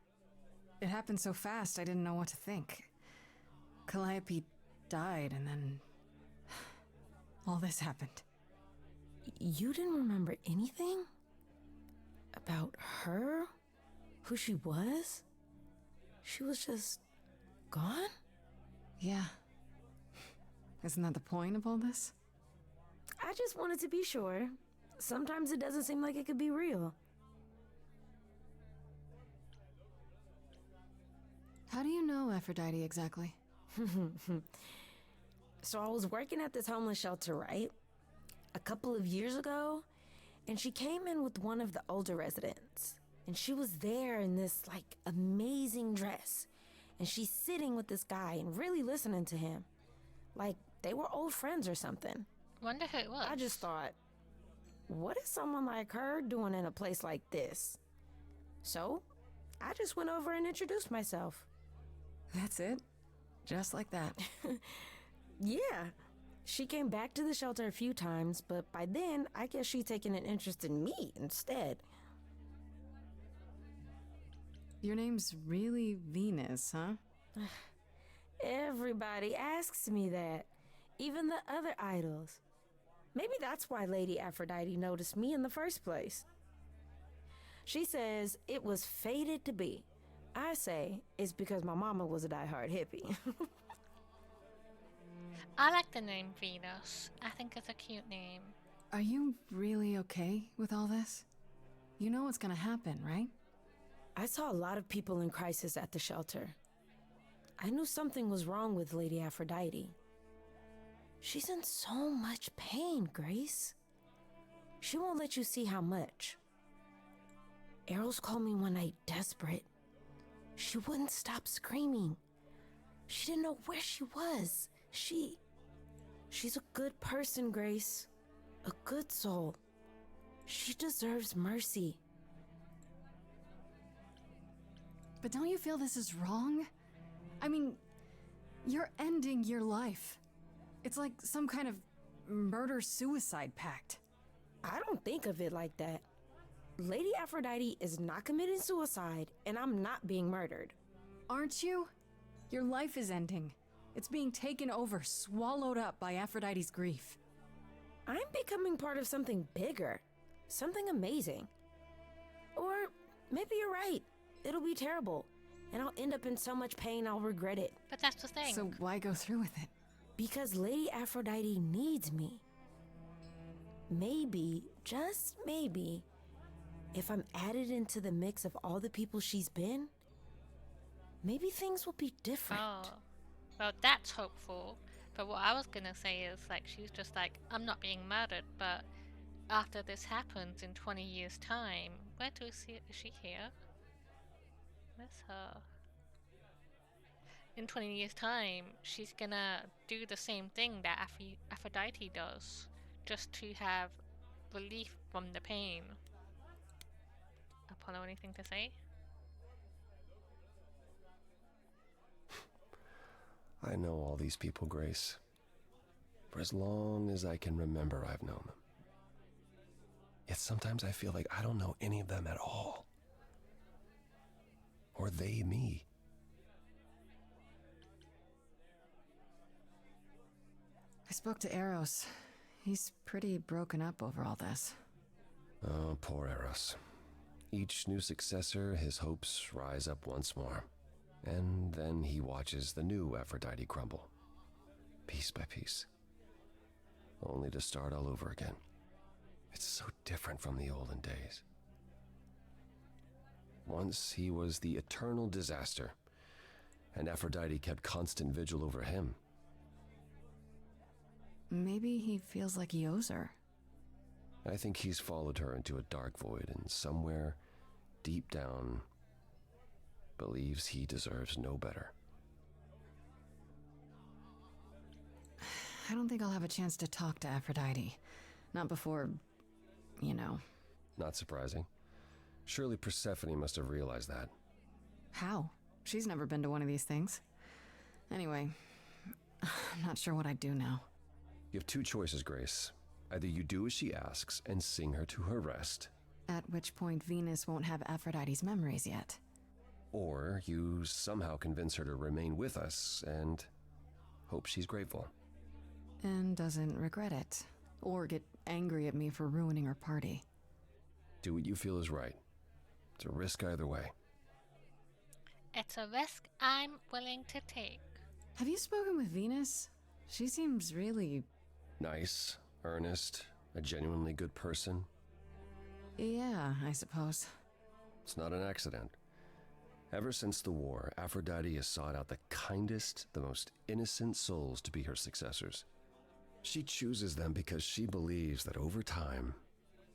It happened so fast, I didn't know what to think. Calliope died, and then all this happened. You didn't remember anything? About her? Who she was? She was just gone? Yeah. Isn't that the point of all this? I just wanted to be sure. Sometimes it doesn't seem like it could be real. How do you know Aphrodite exactly? So I was working at this homeless shelter, right? A couple of years ago, and she came in with one of the older residents. And she was there in this, like, amazing dress. And she's sitting with this guy and really listening to him. Like, they were old friends or something. Wonder who it was. I just thought, what is someone like her doing in a place like this? So, I just went over and introduced myself. That's it? Just like that? Yeah. She came back to the shelter a few times, but by then, I guess she'd taken an interest in me instead. Your name's really Venus, huh? Everybody asks me that. Even the other idols. Maybe that's why Lady Aphrodite noticed me in the first place. She says it was fated to be. I say it's because my mama was a diehard hippie. I like the name Venus. I think it's a cute name. Are you really okay with all this? You know what's gonna happen, right? I saw a lot of people in crisis at the shelter. I knew something was wrong with Lady Aphrodite. She's in so much pain, Grace. She won't let you see how much. Eros called me one night desperate. She wouldn't stop screaming. She didn't know where she was. She's a good person, Grace. A good soul. She deserves mercy. But don't you feel this is wrong? I mean, you're ending your life. It's like some kind of murder-suicide pact. I don't think of it like that. Lady Aphrodite is not committing suicide, and I'm not being murdered. Aren't you? Your life is ending. It's being taken over, swallowed up by Aphrodite's grief. I'm becoming part of something bigger. Something amazing. Or maybe you're right. It'll be terrible. And I'll end up in so much pain I'll regret it. But that's the thing. So why go through with it? Because Lady Aphrodite needs me. Maybe, just maybe, if I'm added into the mix of all the people she's been, maybe things will be different. Oh. Well, that's hopeful. But what I was gonna say is, like, she's just like, I'm not being murdered, but after this happens in 20 years' time, where do we see it? Is she here? Where's her? In 20 years' time, she's gonna do the same thing that Aphrodite does, just to have relief from the pain. Apollo, anything to say? I know all these people, Grace. For as long as I can remember, I've known them. Yet sometimes I feel like I don't know any of them at all. Or they me. I spoke to Eros. He's pretty broken up over all this. Oh, poor Eros. Each new successor, his hopes rise up once more. And then he watches the new Aphrodite crumble, piece by piece, only to start all over again. It's so different from the olden days. Once he was the eternal disaster, and Aphrodite kept constant vigil over him. Maybe he feels like he owes her. I think he's followed her into a dark void, and somewhere, deep down, believes he deserves no better. I don't think I'll have a chance to talk to Aphrodite. Not before, you know. Not surprising. Surely Persephone must have realized that. How? She's never been to one of these things. Anyway, I'm not sure what I'd do now. You have two choices, Grace. Either you do as she asks and sing her to her rest. At which point Venus won't have Aphrodite's memories yet. Or you somehow convince her to remain with us and hope she's grateful. And doesn't regret it. Or get angry at me for ruining her party. Do what you feel is right. It's a risk either way. It's a risk I'm willing to take. Have you spoken with Venus? She seems really... Nice, earnest, a genuinely good person. Yeah, I suppose. It's not an accident. Ever since the war, Aphrodite has sought out the kindest, the most innocent souls to be her successors. She chooses them because she believes that over time,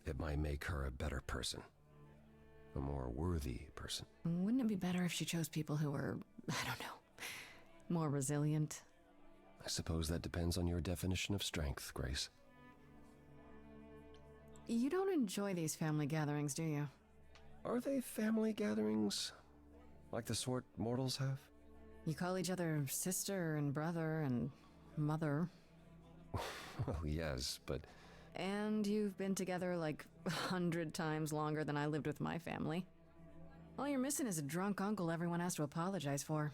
it might make her a better person. A more worthy person. Wouldn't it be better if she chose people who were, I don't know, more resilient? I suppose that depends on your definition of strength, Grace. You don't enjoy these family gatherings, do you? Are they family gatherings? Like the sort mortals have? You call each other sister and brother and mother. Well, yes, but... And you've been together like 100 times longer than I lived with my family. All you're missing is a drunk uncle everyone has to apologize for.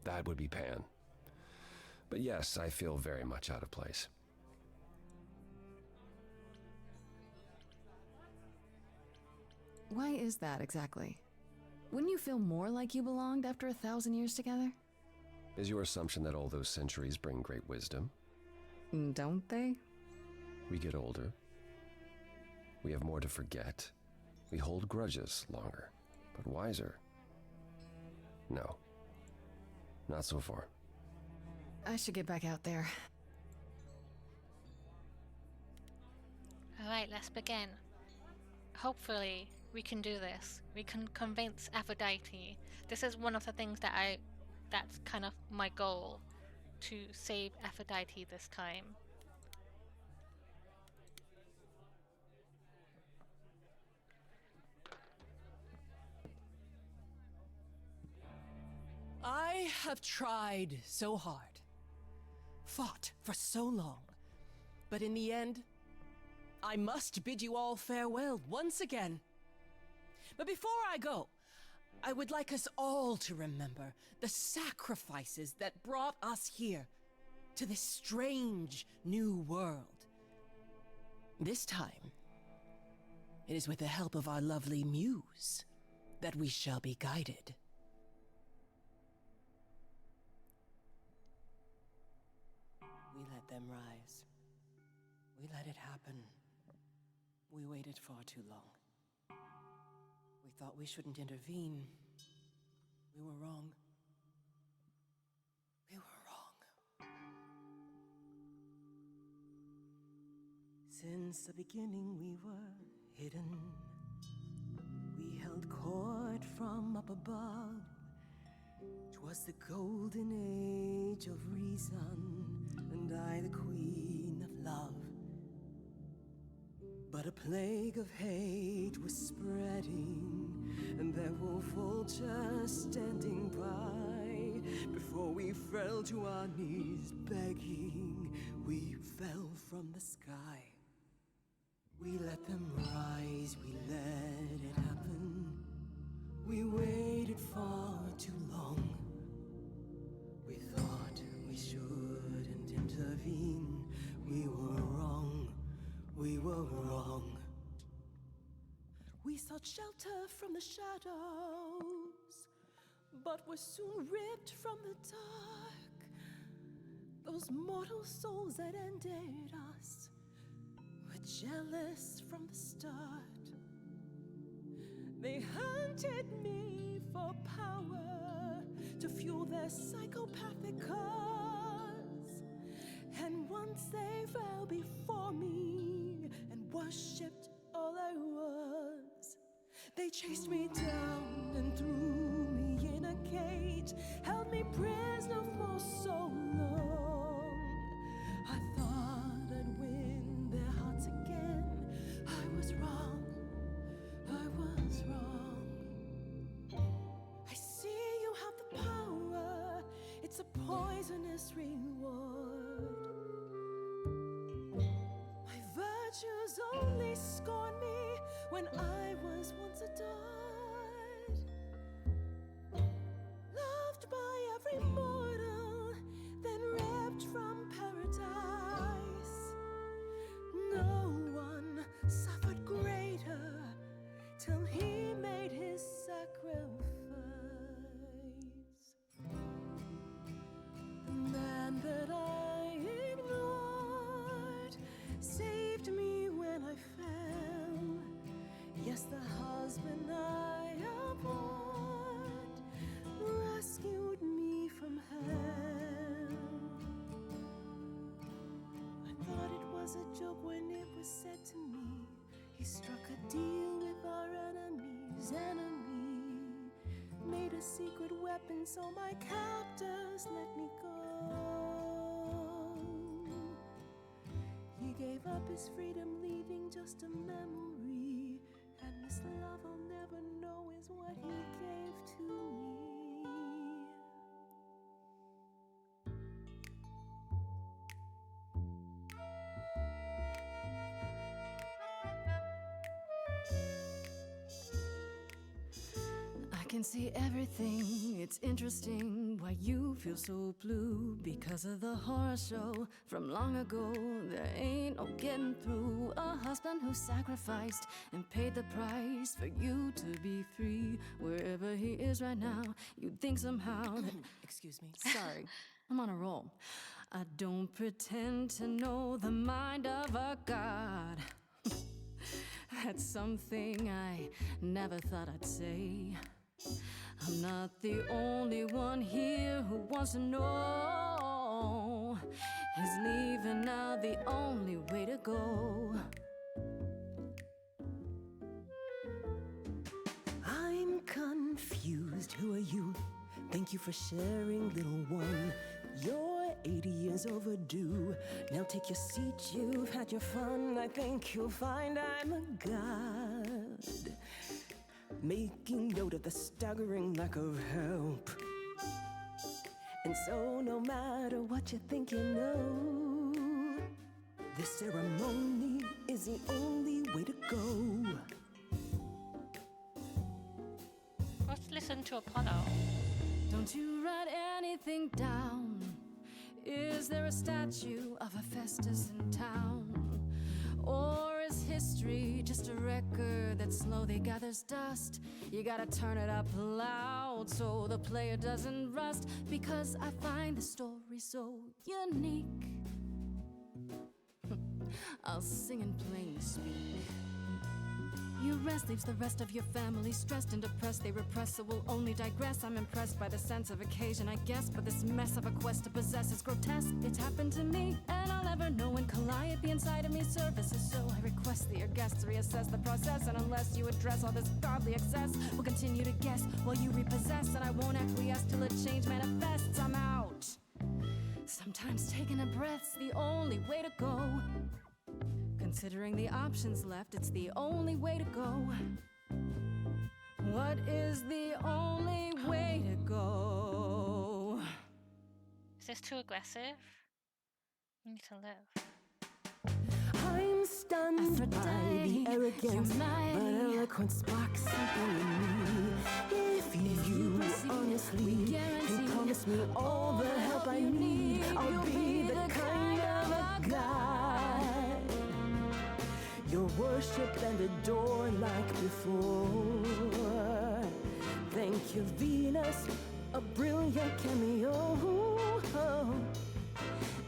That would be Pan. But yes, I feel very much out of place. Why is that exactly? Wouldn't you feel more like you belonged after 1,000 years together? Is your assumption that all those centuries bring great wisdom? Don't they? We get older. We have more to forget. We hold grudges longer, but wiser. No. Not so far. I should get back out there. Alright, let's begin. Hopefully, we can do this. We can convince Aphrodite. This is one of the things that's kind of my goal, to save Aphrodite this time. I have tried so hard, fought for so long, but in the end, I must bid you all farewell once again. But before I go, I would like us all to remember the sacrifices that brought us here, to this strange new world. This time, it is with the help of our lovely muse that we shall be guided. We let them rise. We let it happen. We waited far too long. We thought we shouldn't intervene. We were wrong. Since the beginning we were hidden. We held court from up above. 'Twas the golden age of reason, and I the queen of love. But a plague of hate was spreading, and there were vultures standing by. Before we fell to our knees begging, we fell from the sky. We let them rise, we let it happen. We waited far too long. We thought we shouldn't intervene. We were wrong, we were wrong. We sought shelter from the shadows, but were soon ripped from the dark. Those mortal souls that ended us were jealous from the start. They hunted me for power to fuel their psychopathic cause. And once they fell before me and worshipped all I was, they chased me down and threw me in a cage, held me prisoner for so long. I thought I'd win their hearts again. I was wrong, I was wrong. I see you have the power, it's a poisonous reward. My virtues only scorned me when I was once adored. Loved by every mortal, then ripped from paradise. No one suffered greater till he made his sacrifice. The man that I ignored saved me when I fell. Yes, the husband I abhorred rescued me from hell. I thought it was a joke when it was said to me. He struck a deal with our enemy's enemy, made a secret weapon so my captors let me go. He gave up his freedom, leaving just a memory, and this love I'll never know is what he gave to me. I can see everything, it's interesting why you feel so blue. Because of the horror show from long ago, there ain't no getting through. A husband who sacrificed and paid the price for you to be free. Wherever he is right now, you'd think somehow that... Excuse me. Sorry, I'm on a roll. I don't pretend to know the mind of a god. That's something I never thought I'd say. I'm not the only one here who wants to know. Is leaving now the only way to go? I'm confused. Who are you? Thank you for sharing, little one. You're 80 years overdue. Now take your seat, you've had your fun. I think you'll find I'm a god, making note of the staggering lack of help. And so no matter what you think you know, this ceremony is the only way to go. Let's listen to Apollo. Don't you write anything down. Is there a statue of Hephaestus in town? Or is history just a record that slowly gathers dust? You gotta turn it up loud so the player doesn't rust. Because I find the story so unique, I'll sing in plain speak. You rest leaves the rest of your family stressed and depressed. They repress, so we'll only digress. I'm impressed by the sense of occasion, I guess. But this mess of a quest to possess is grotesque. It's happened to me, and I'll never know when Calliope The inside of me surfaces, so I request that your guests reassess the process. And unless you address all this godly excess, we'll continue to guess while you repossess. And I won't acquiesce till a change manifests. I'm out. Sometimes taking a breath's the only way to go. Considering the options left, it's the only way to go. What is the only way to go? Is this too aggressive? You need to live. I'm stunned by the arrogance, but eloquent sparks something in me. If you honestly can promise me all the help I need, I'll be the kind of a god you'll worship and adore like before. Thank you, Venus, a brilliant cameo.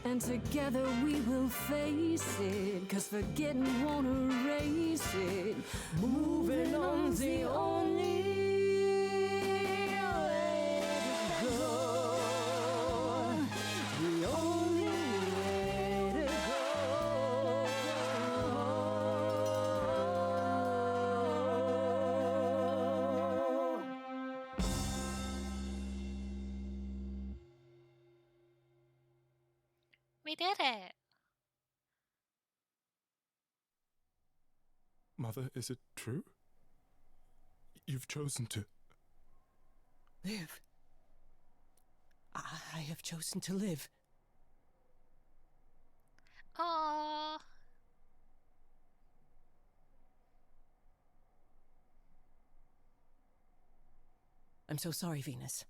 And together we will face it, 'cause forgetting won't erase it. Moving on's the only way to go. The only way to We did it. Mother, is it true? You've chosen to live. I have chosen to live. Aww. I'm so sorry, Venus.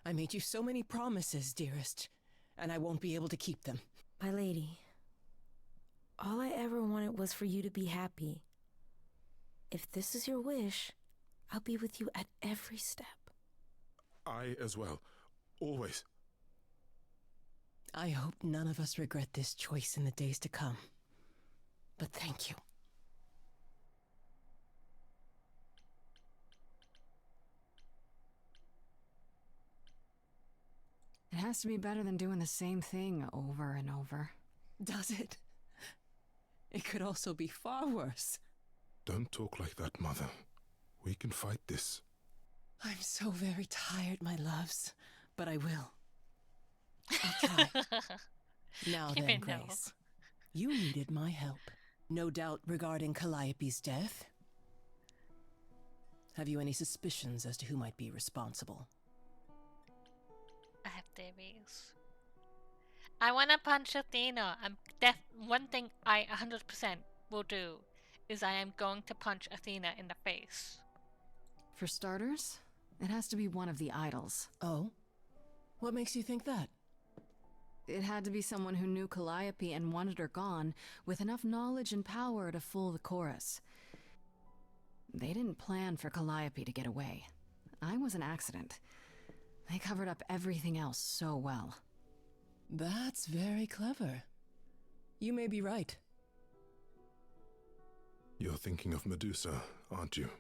I made you so many promises, dearest, and I won't be able to keep them. My lady, all I ever wanted was for you to be happy. If this is your wish, I'll be with you at every step. I as well. Always. I hope none of us regret this choice in the days to come. But thank you. It has to be better than doing the same thing over and over. Does it? It could also be far worse. Don't talk like that, Mother. We can fight this. I'm so very tired, my loves, but I will. I'll try. Now then, Grace. You needed my help. No doubt regarding Calliope's death. Have you any suspicions as to who might be responsible? I have theories. I want to punch Athena. One thing I 100% will do is I am going to punch Athena in the face. For starters, it has to be one of the idols. Oh? What makes you think that? It had to be someone who knew Calliope and wanted her gone, with enough knowledge and power to fool the chorus. They didn't plan for Calliope to get away. I was an accident. They covered up everything else so well. That's very clever. You may be right. You're thinking of Medusa, aren't you?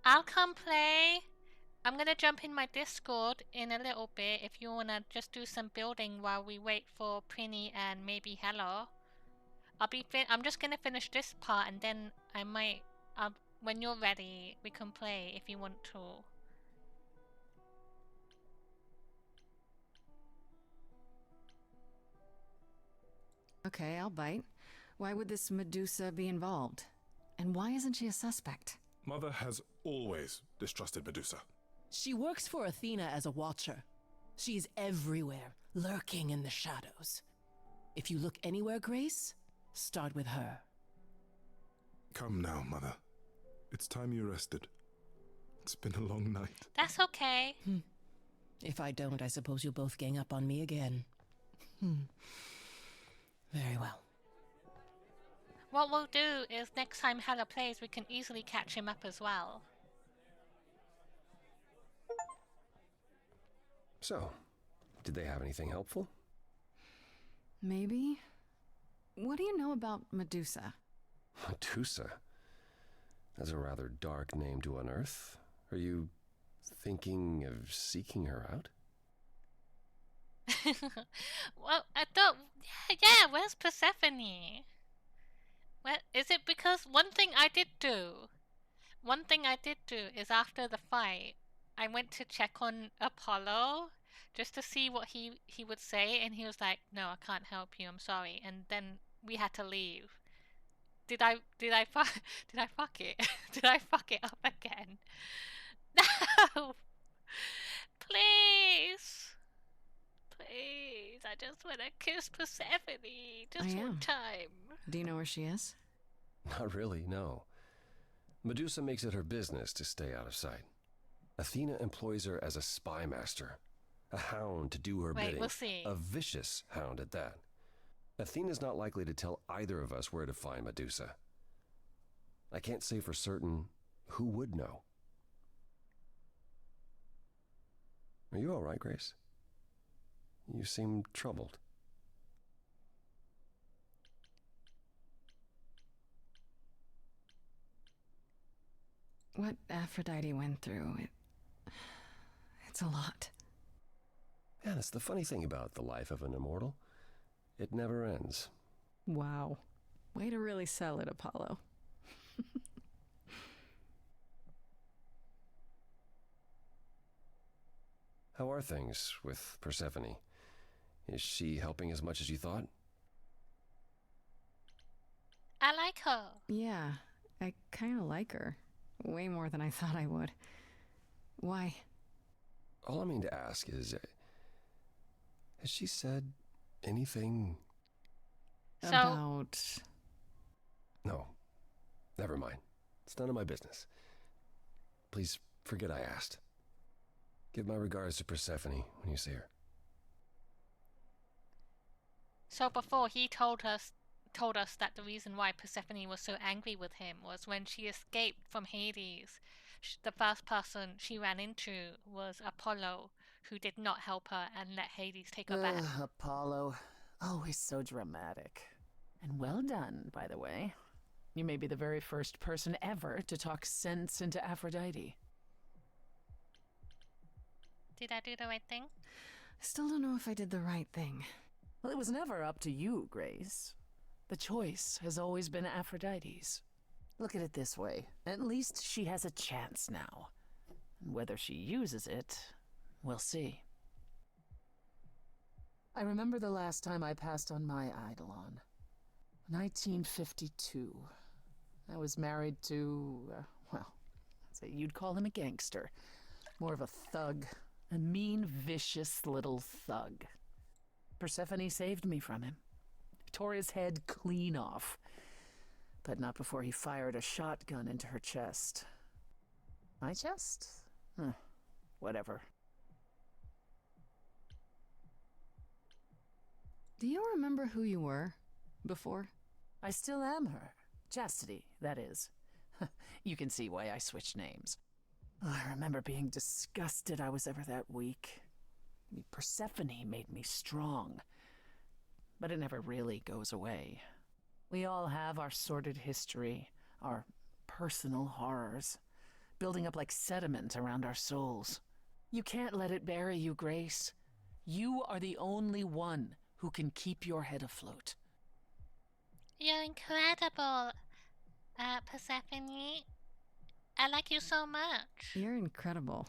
I'll come play. I'm gonna jump in my Discord in a little bit if you wanna just do some building while we wait for Prinny and maybe Hello. I'm just gonna finish this part and then I might. When you're ready, we can play if you want to. Okay, I'll bite. Why would this Medusa be involved? And why isn't she a suspect? Mother has always distrusted Medusa. She works for Athena as a watcher. She's everywhere, lurking in the shadows. If you look anywhere, Grace, start with her. Come now, Mother. It's time you rested. It's been a long night. That's okay. If I don't, I suppose you'll both gang up on me again. Very well. What we'll do is next time Hella plays, we can easily catch him up as well. So, did they have anything helpful? Maybe? What do you know about Medusa? Medusa? That's a rather dark name to unearth. Are you thinking of seeking her out? Well, I thought, yeah, where's Persephone? Where is it? Because one thing I did do is after the fight, I went to check on Apollo just to see what he would say, and he was like, "No, I can't help you. I'm sorry." And then we had to leave. Did I fuck did I fuck it? Did I fuck it up again? No. Please. Please. I just want to kiss Persephone just one time. Do you know where she is? Not really, no. Medusa makes it her business to stay out of sight. Athena employs her as a spy master, a hound to do her bidding. We'll see. A vicious hound at that. Athena's not likely to tell either of us where to find Medusa. I can't say for certain who would know. Are you all right, Grace? You seem troubled. What Aphrodite went through, it's a lot. Yeah, that's the funny thing about the life of an immortal. It never ends. Wow. Way to really sell it, Apollo. How are things with Persephone? Is she helping as much as you thought? I like her. Yeah, I kind of like her. Way more than I thought I would. Why? All I mean to ask is, has she said anything about... No, never mind. It's none of my business. Please forget I asked. Give my regards to Persephone when you see her. So before he told us that the reason why Persephone was so angry with him was when she escaped from Hades. The first person she ran into was Apollo, who did not help her and let Hades take her back. Apollo, always so dramatic. And well done, by the way. You may be the very first person ever to talk sense into Aphrodite. Did I do the right thing? I still don't know if I did the right thing. Well, it was never up to you, Grace. The choice has always been Aphrodite's. Look at it this way. At least she has a chance now. And whether she uses it, we'll see. I remember the last time I passed on my Eidolon. 1952. I was married to, well, I'd say you'd call him a gangster. More of a thug. A mean, vicious little thug. Persephone saved me from him. Tore his head clean off. But not before he fired a shotgun into her chest. My chest? Whatever. Do you remember who you were before? I still am her. Chastity, that is. You can see why I switched names. I remember being disgusted I was ever that weak. Persephone made me strong. But it never really goes away. We all have our sordid history, our personal horrors, building up like sediment around our souls. You can't let it bury you, Grace. You are the only one who can keep your head afloat. You're incredible, Persephone. I like you so much. You're incredible.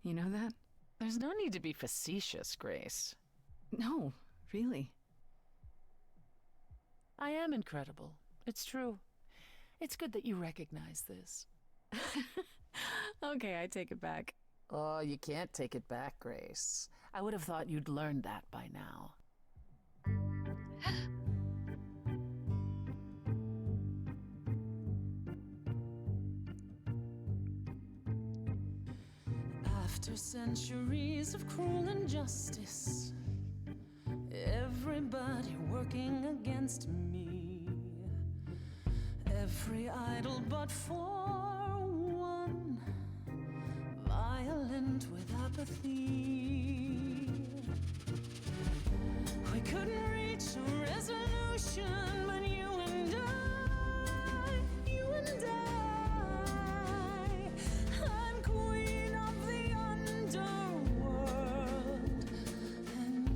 You know that? There's no need to be facetious, Grace. No, really. I am incredible. It's true. It's good that you recognize this. Okay, I take it back. Oh, you can't take it back, Grace. I would have thought you'd learned that by now. After centuries of cruel injustice, everybody working against me, every idol but for one, violent with apathy. We couldn't reach a resolution, but you and I, I'm queen of the underworld, and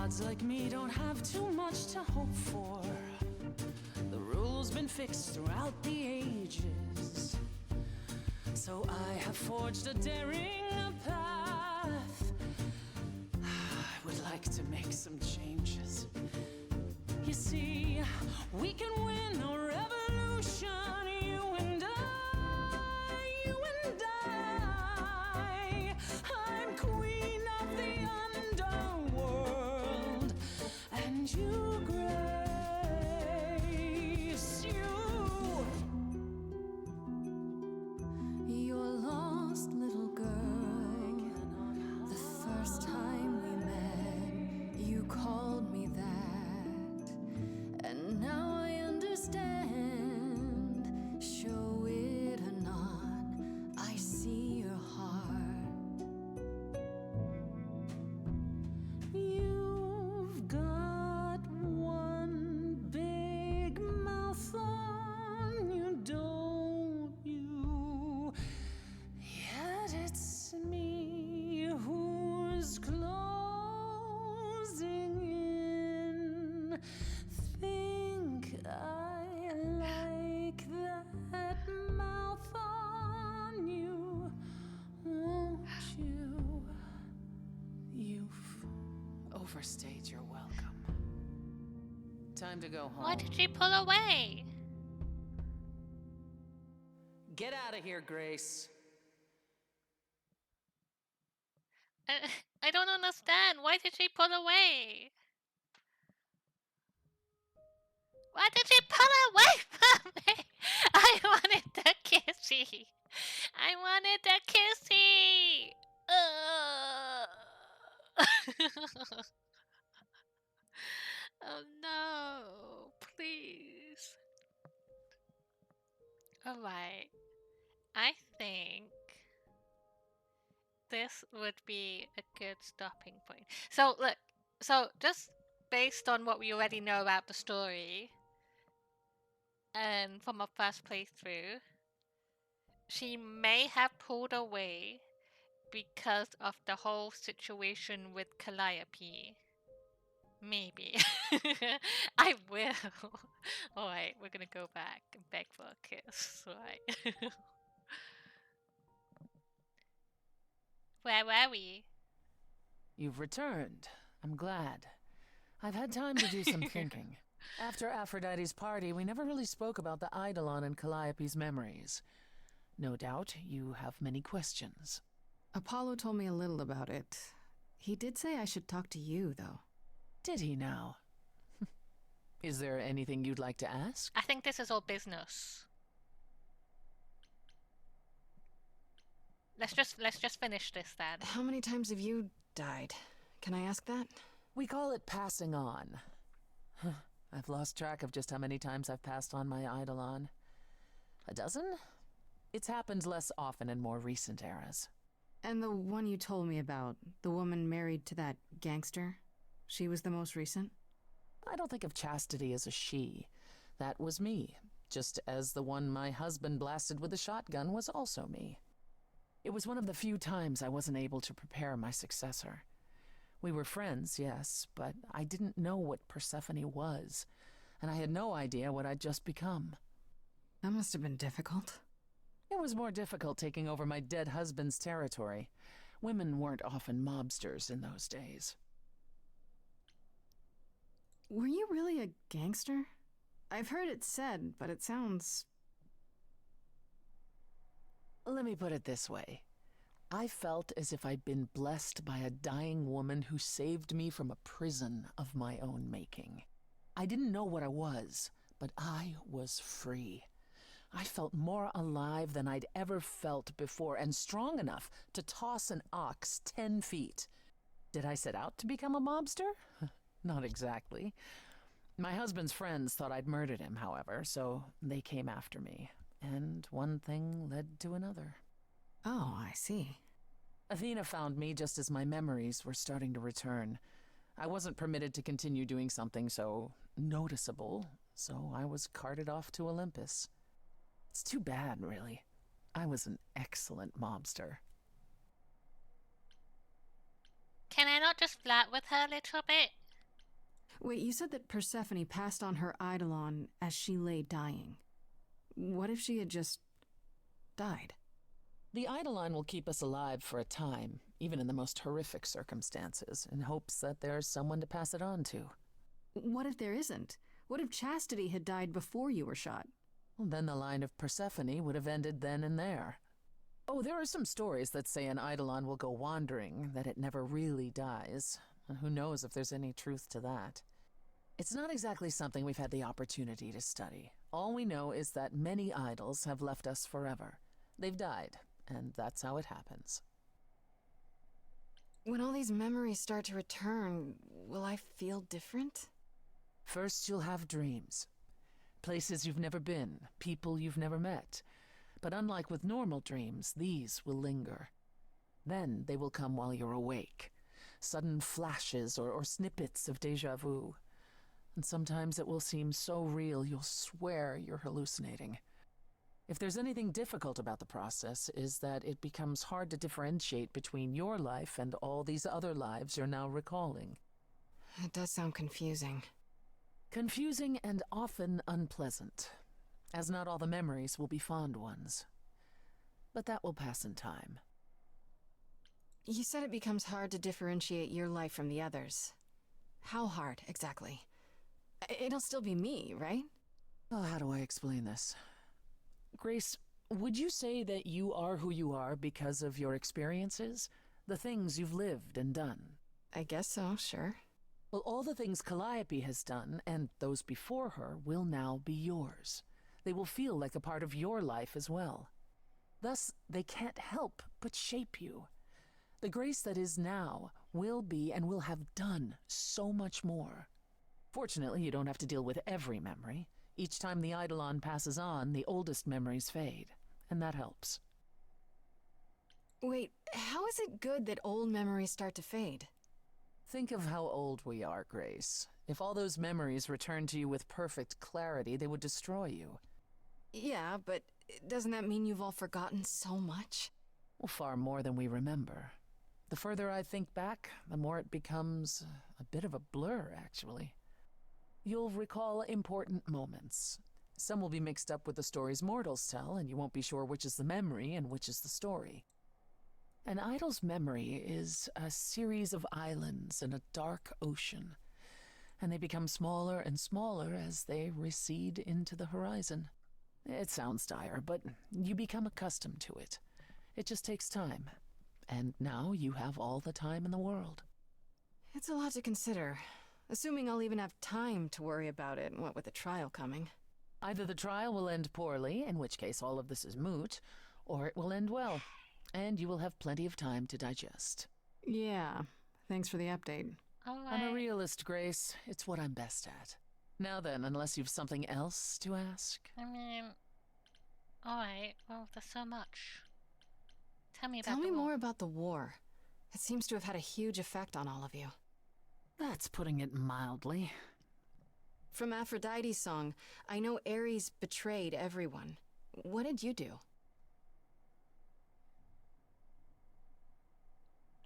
Gods like me don't have too much to hope for. The rules been fixed throughout the ages. So I have forged a daring path. I would like to make some changes. You see, we can win a revolution, you and I, you and I. I'm queen of the underworld, and you, Grace, you. You're lost, little girl. The first time we met, you called me that. And now I understand. Show it or not, I see your heart. You've got one big mouth on you, don't you? Yet it's me who's closing in. Think I like that mouth on you, won't you? You've overstayed your welcome. Time to go home. Why did she pull away? Get out of here, Grace. I don't understand. Why did she pull away? Why did she pull away from me? I wanted the kissy. I wanted the kissy. Oh no, please. Alright. I think this would be a good stopping point. So, look. So, just based on what we already know about the story, and from our first playthrough, she may have pulled away because of the whole situation with Calliope. Maybe. I will. Alright, we're gonna go back and beg for a kiss. Right. Where were we? You've returned. I'm glad. I've had time to do some thinking. After Aphrodite's party, we never really spoke about the Eidolon and Calliope's memories. No doubt you have many questions. Apollo told me a little about it. He did say I should talk to you, though. Did he now? Is there anything you'd like to ask? I think this is all business. Let's just finish this then. How many times have you died? Can I ask that? We call it passing on. I've lost track of just how many times I've passed on my Eidolon. A dozen? It's happened less often in more recent eras. And the one you told me about, the woman married to that gangster? She was the most recent? I don't think of Chastity as a she. That was me, just as the one my husband blasted with a shotgun was also me. It was one of the few times I wasn't able to prepare my successor. We were friends, yes, but I didn't know what Persephone was, and I had no idea what I'd just become. That must have been difficult. It was more difficult taking over my dead husband's territory. Women weren't often mobsters in those days. Were you really a gangster? I've heard it said, but it sounds... Let me put it this way. I felt as if I'd been blessed by a dying woman who saved me from a prison of my own making. I didn't know what I was, but I was free. I felt more alive than I'd ever felt before, and strong enough to toss an ox 10 feet. Did I set out to become a mobster? Not exactly. My husband's friends thought I'd murdered him, however, so they came after me. And one thing led to another. Oh, I see. Athena found me just as my memories were starting to return. I wasn't permitted to continue doing something so noticeable, so I was carted off to Olympus. It's too bad, really. I was an excellent mobster. Can I not just flirt with her a little bit? Wait, you said that Persephone passed on her eidolon as she lay dying. What if she had just died? The eidolon will keep us alive for a time, even in the most horrific circumstances, in hopes that there's someone to pass it on to. What if there isn't? What if Chastity had died before you were shot? Well, then the line of Persephone would have ended then and there. Oh, there are some stories that say an eidolon will go wandering, that it never really dies. And who knows if there's any truth to that. It's not exactly something we've had the opportunity to study. All we know is that many idols have left us forever. They've died, and that's how it happens. When all these memories start to return, will I feel different? First, you'll have dreams. Places you've never been, people you've never met. But unlike with normal dreams, these will linger. Then they will come while you're awake. Sudden flashes or snippets of déjà vu. And sometimes it will seem so real you'll swear you're hallucinating. If there's anything difficult about the process, is that it becomes hard to differentiate between your life and all these other lives you're now recalling. It does sound confusing. Confusing and often unpleasant, as not all the memories will be fond ones. But that will pass in time. You said it becomes hard to differentiate your life from the others. How hard, exactly? It'll still be me, right? Oh, how do I explain this? Grace, would you say that you are who you are because of your experiences? The things you've lived and done? I guess so, sure. Well, all the things Calliope has done, and those before her, will now be yours. They will feel like a part of your life as well. Thus, they can't help but shape you. The Grace that is now will be and will have done so much more. Fortunately, you don't have to deal with every memory. Each time the eidolon passes on, the oldest memories fade, and that helps. Wait, how is it good that old memories start to fade? Think of how old we are, Grace. If all those memories returned to you with perfect clarity, they would destroy you. Yeah, but doesn't that mean you've all forgotten so much? Well, far more than we remember. The further I think back, the more it becomes a bit of a blur, actually. You'll recall important moments. Some will be mixed up with the stories mortals tell, and you won't be sure which is the memory and which is the story. An idol's memory is a series of islands in a dark ocean, and they become smaller and smaller as they recede into the horizon. It sounds dire, but you become accustomed to it. It just takes time, and now you have all the time in the world. It's a lot to consider. Assuming I'll even have time to worry about it, what with the trial coming. Either the trial will end poorly, in which case all of this is moot, or it will end well, and you will have plenty of time to digest. Yeah, thanks for the update. I'm a realist, Grace. It's what I'm best at. Now then, unless you've something else to ask? I mean, alright, well, there's so much. Tell me more about the war. It seems to have had a huge effect on all of you. That's putting it mildly. From Aphrodite's song, I know Ares betrayed everyone. What did you do?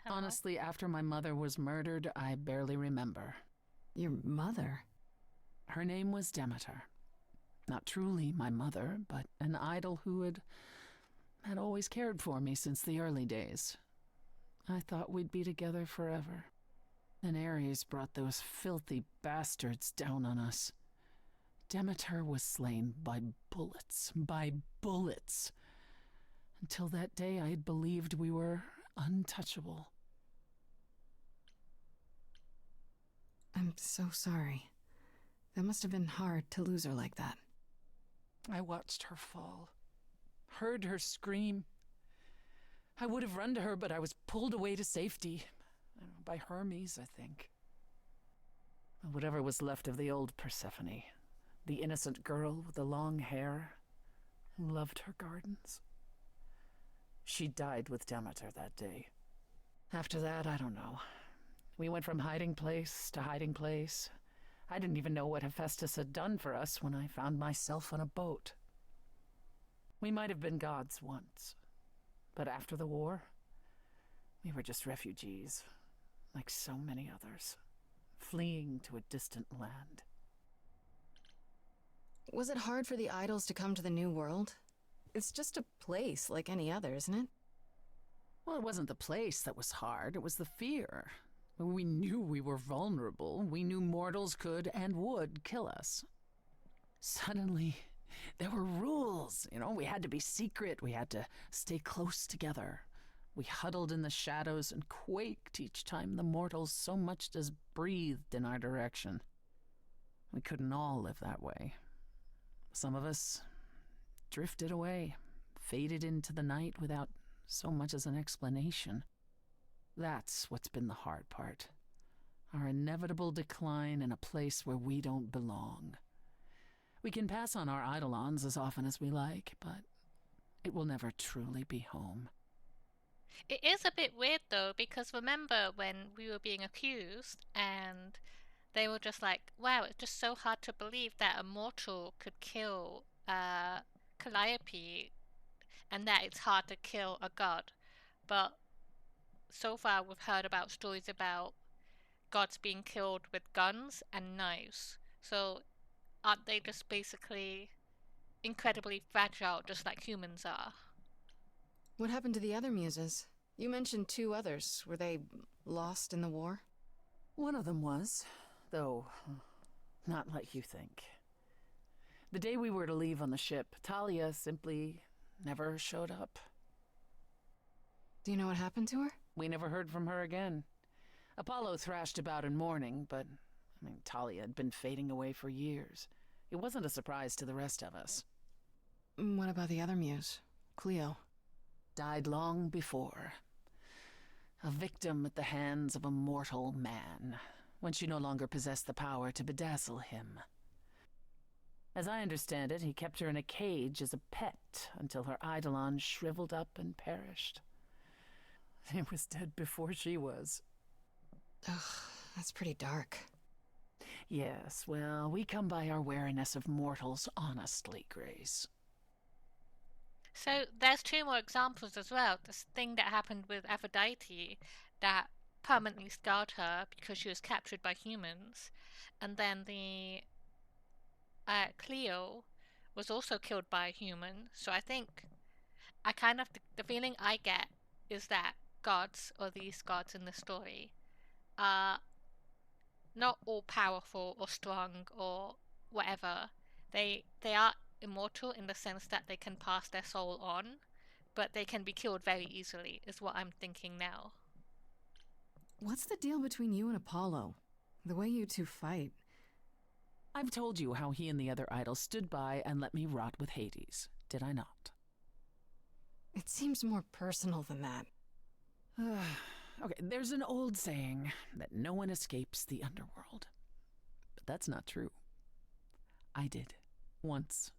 Hello? Honestly, after my mother was murdered, I barely remember. Your mother? Her name was Demeter. Not truly my mother, but an idol who had always cared for me since the early days. I thought we'd be together forever. Then Ares brought those filthy bastards down on us. Demeter was slain by bullets. Until that day, I had believed we were untouchable. I'm so sorry. That must have been hard to lose her like that. I watched her fall, heard her scream. I would have run to her, but I was pulled away to safety. By Hermes, I think. Whatever was left of the old Persephone, the innocent girl with the long hair who loved her gardens. She died with Demeter that day. After that, I don't know. We went from hiding place to hiding place. I didn't even know what Hephaestus had done for us when I found myself on a boat. We might have been gods once, but after the war, we were just refugees, like so many others. fleeing to a distant land. Was it hard for the idols to come to the new world? It's just a place like any other, isn't it? Well, it wasn't the place that was hard, it was the fear. We knew we were vulnerable. We knew mortals could and would kill us. Suddenly, there were rules. We had to be secret. We had to stay close together. We huddled in the shadows and quaked each time the mortals so much as breathed in our direction. We couldn't all live that way. Some of us drifted away, faded into the night without so much as an explanation. That's what's been the hard part. Our inevitable decline in a place where we don't belong. We can pass on our eidolons as often as we like, but it will never truly be home. It is a bit weird though, because remember when we were being accused and they were just like, wow, it's just so hard to believe that a mortal could kill Calliope and that it's hard to kill a god. But so far we've heard about stories about gods being killed with guns and knives. So aren't they just basically incredibly fragile, just like humans are? What happened to the other muses? You mentioned 2 others. Were they lost in the war? One of them was, though not like you think. The day we were to leave on the ship, Talia simply never showed up. Do you know what happened to her? We never heard from her again. Apollo thrashed about in mourning, but, Talia had been fading away for years. It wasn't a surprise to the rest of us. What about the other muse, Cleo? Died long before. A victim at the hands of a mortal man, when she no longer possessed the power to bedazzle him. As I understand it, he kept her in a cage as a pet until her eidolon shriveled up and perished. He was dead before she was. Ugh, that's pretty dark. Yes, well, we come by our wariness of mortals honestly, Grace. So there's 2 more examples as well. This thing that happened with Aphrodite that permanently scarred her because she was captured by humans. And then the Cleo was also killed by a human. So I think the feeling I get is that gods, or these gods in the story, are not all powerful or strong or whatever. They are immortal in the sense that they can pass their soul on, but they can be killed very easily, is what I'm thinking now. What's the deal between you and Apollo? The way you 2 fight. I've told you how he and the other idols stood by and let me rot with Hades, did I not? It seems more personal than that. Okay, there's an old saying that no one escapes the underworld. But that's not true. I did, once,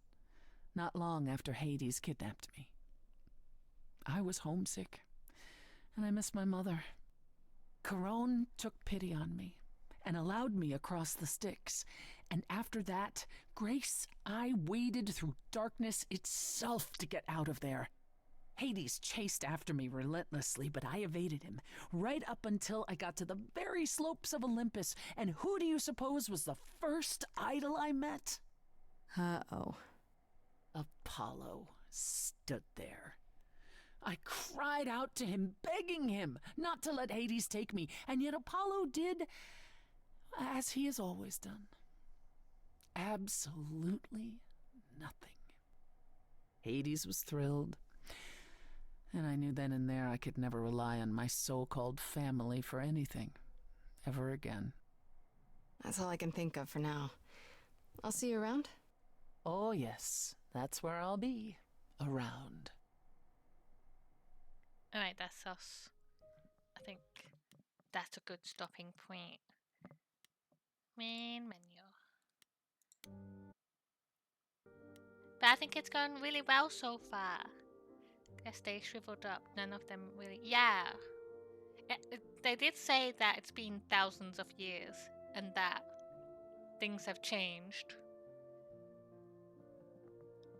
not long after Hades kidnapped me. I was homesick, and I missed my mother. Charon took pity on me and allowed me across the Styx. And after that, Grace, I waded through darkness itself to get out of there. Hades chased after me relentlessly, but I evaded him, right up until I got to the very slopes of Olympus. And who do you suppose was the first idol I met? Uh-oh. Apollo stood there. I cried out to him, begging him not to let Hades take me, and yet Apollo did as he has always done. Absolutely nothing. Hades was thrilled. And I knew then and there I could never rely on my so-called family for anything, ever again. That's all I can think of for now. I'll see you around? Oh yes, that's where I'll be. Around. Alright, that's us. I think that's a good stopping point. Main menu. But I think it's going really well so far. Guess they shriveled up. None of them really. Yeah. They did say that it's been thousands of years and that things have changed.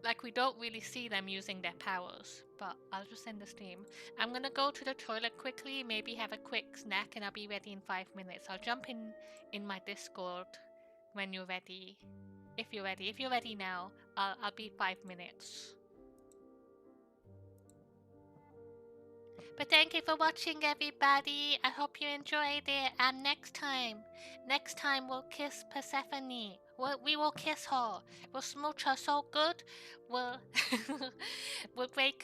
Like, we don't really see them using their powers, but I'll just end the stream. I'm gonna go to the toilet quickly, maybe have a quick snack, and I'll be ready in 5 minutes. I'll jump in my Discord when you're ready. If you're ready. If you're ready now, I'll be 5 minutes. But thank you for watching, everybody. I hope you enjoyed it. And next time we'll kiss Persephone. We will kiss her. We'll smooch her so good. We'll we'll break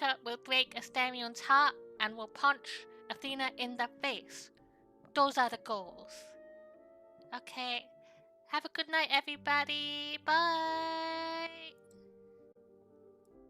Astarion's heart, and we'll punch Athena in the face. Those are the goals. Okay. Have a good night, everybody. Bye.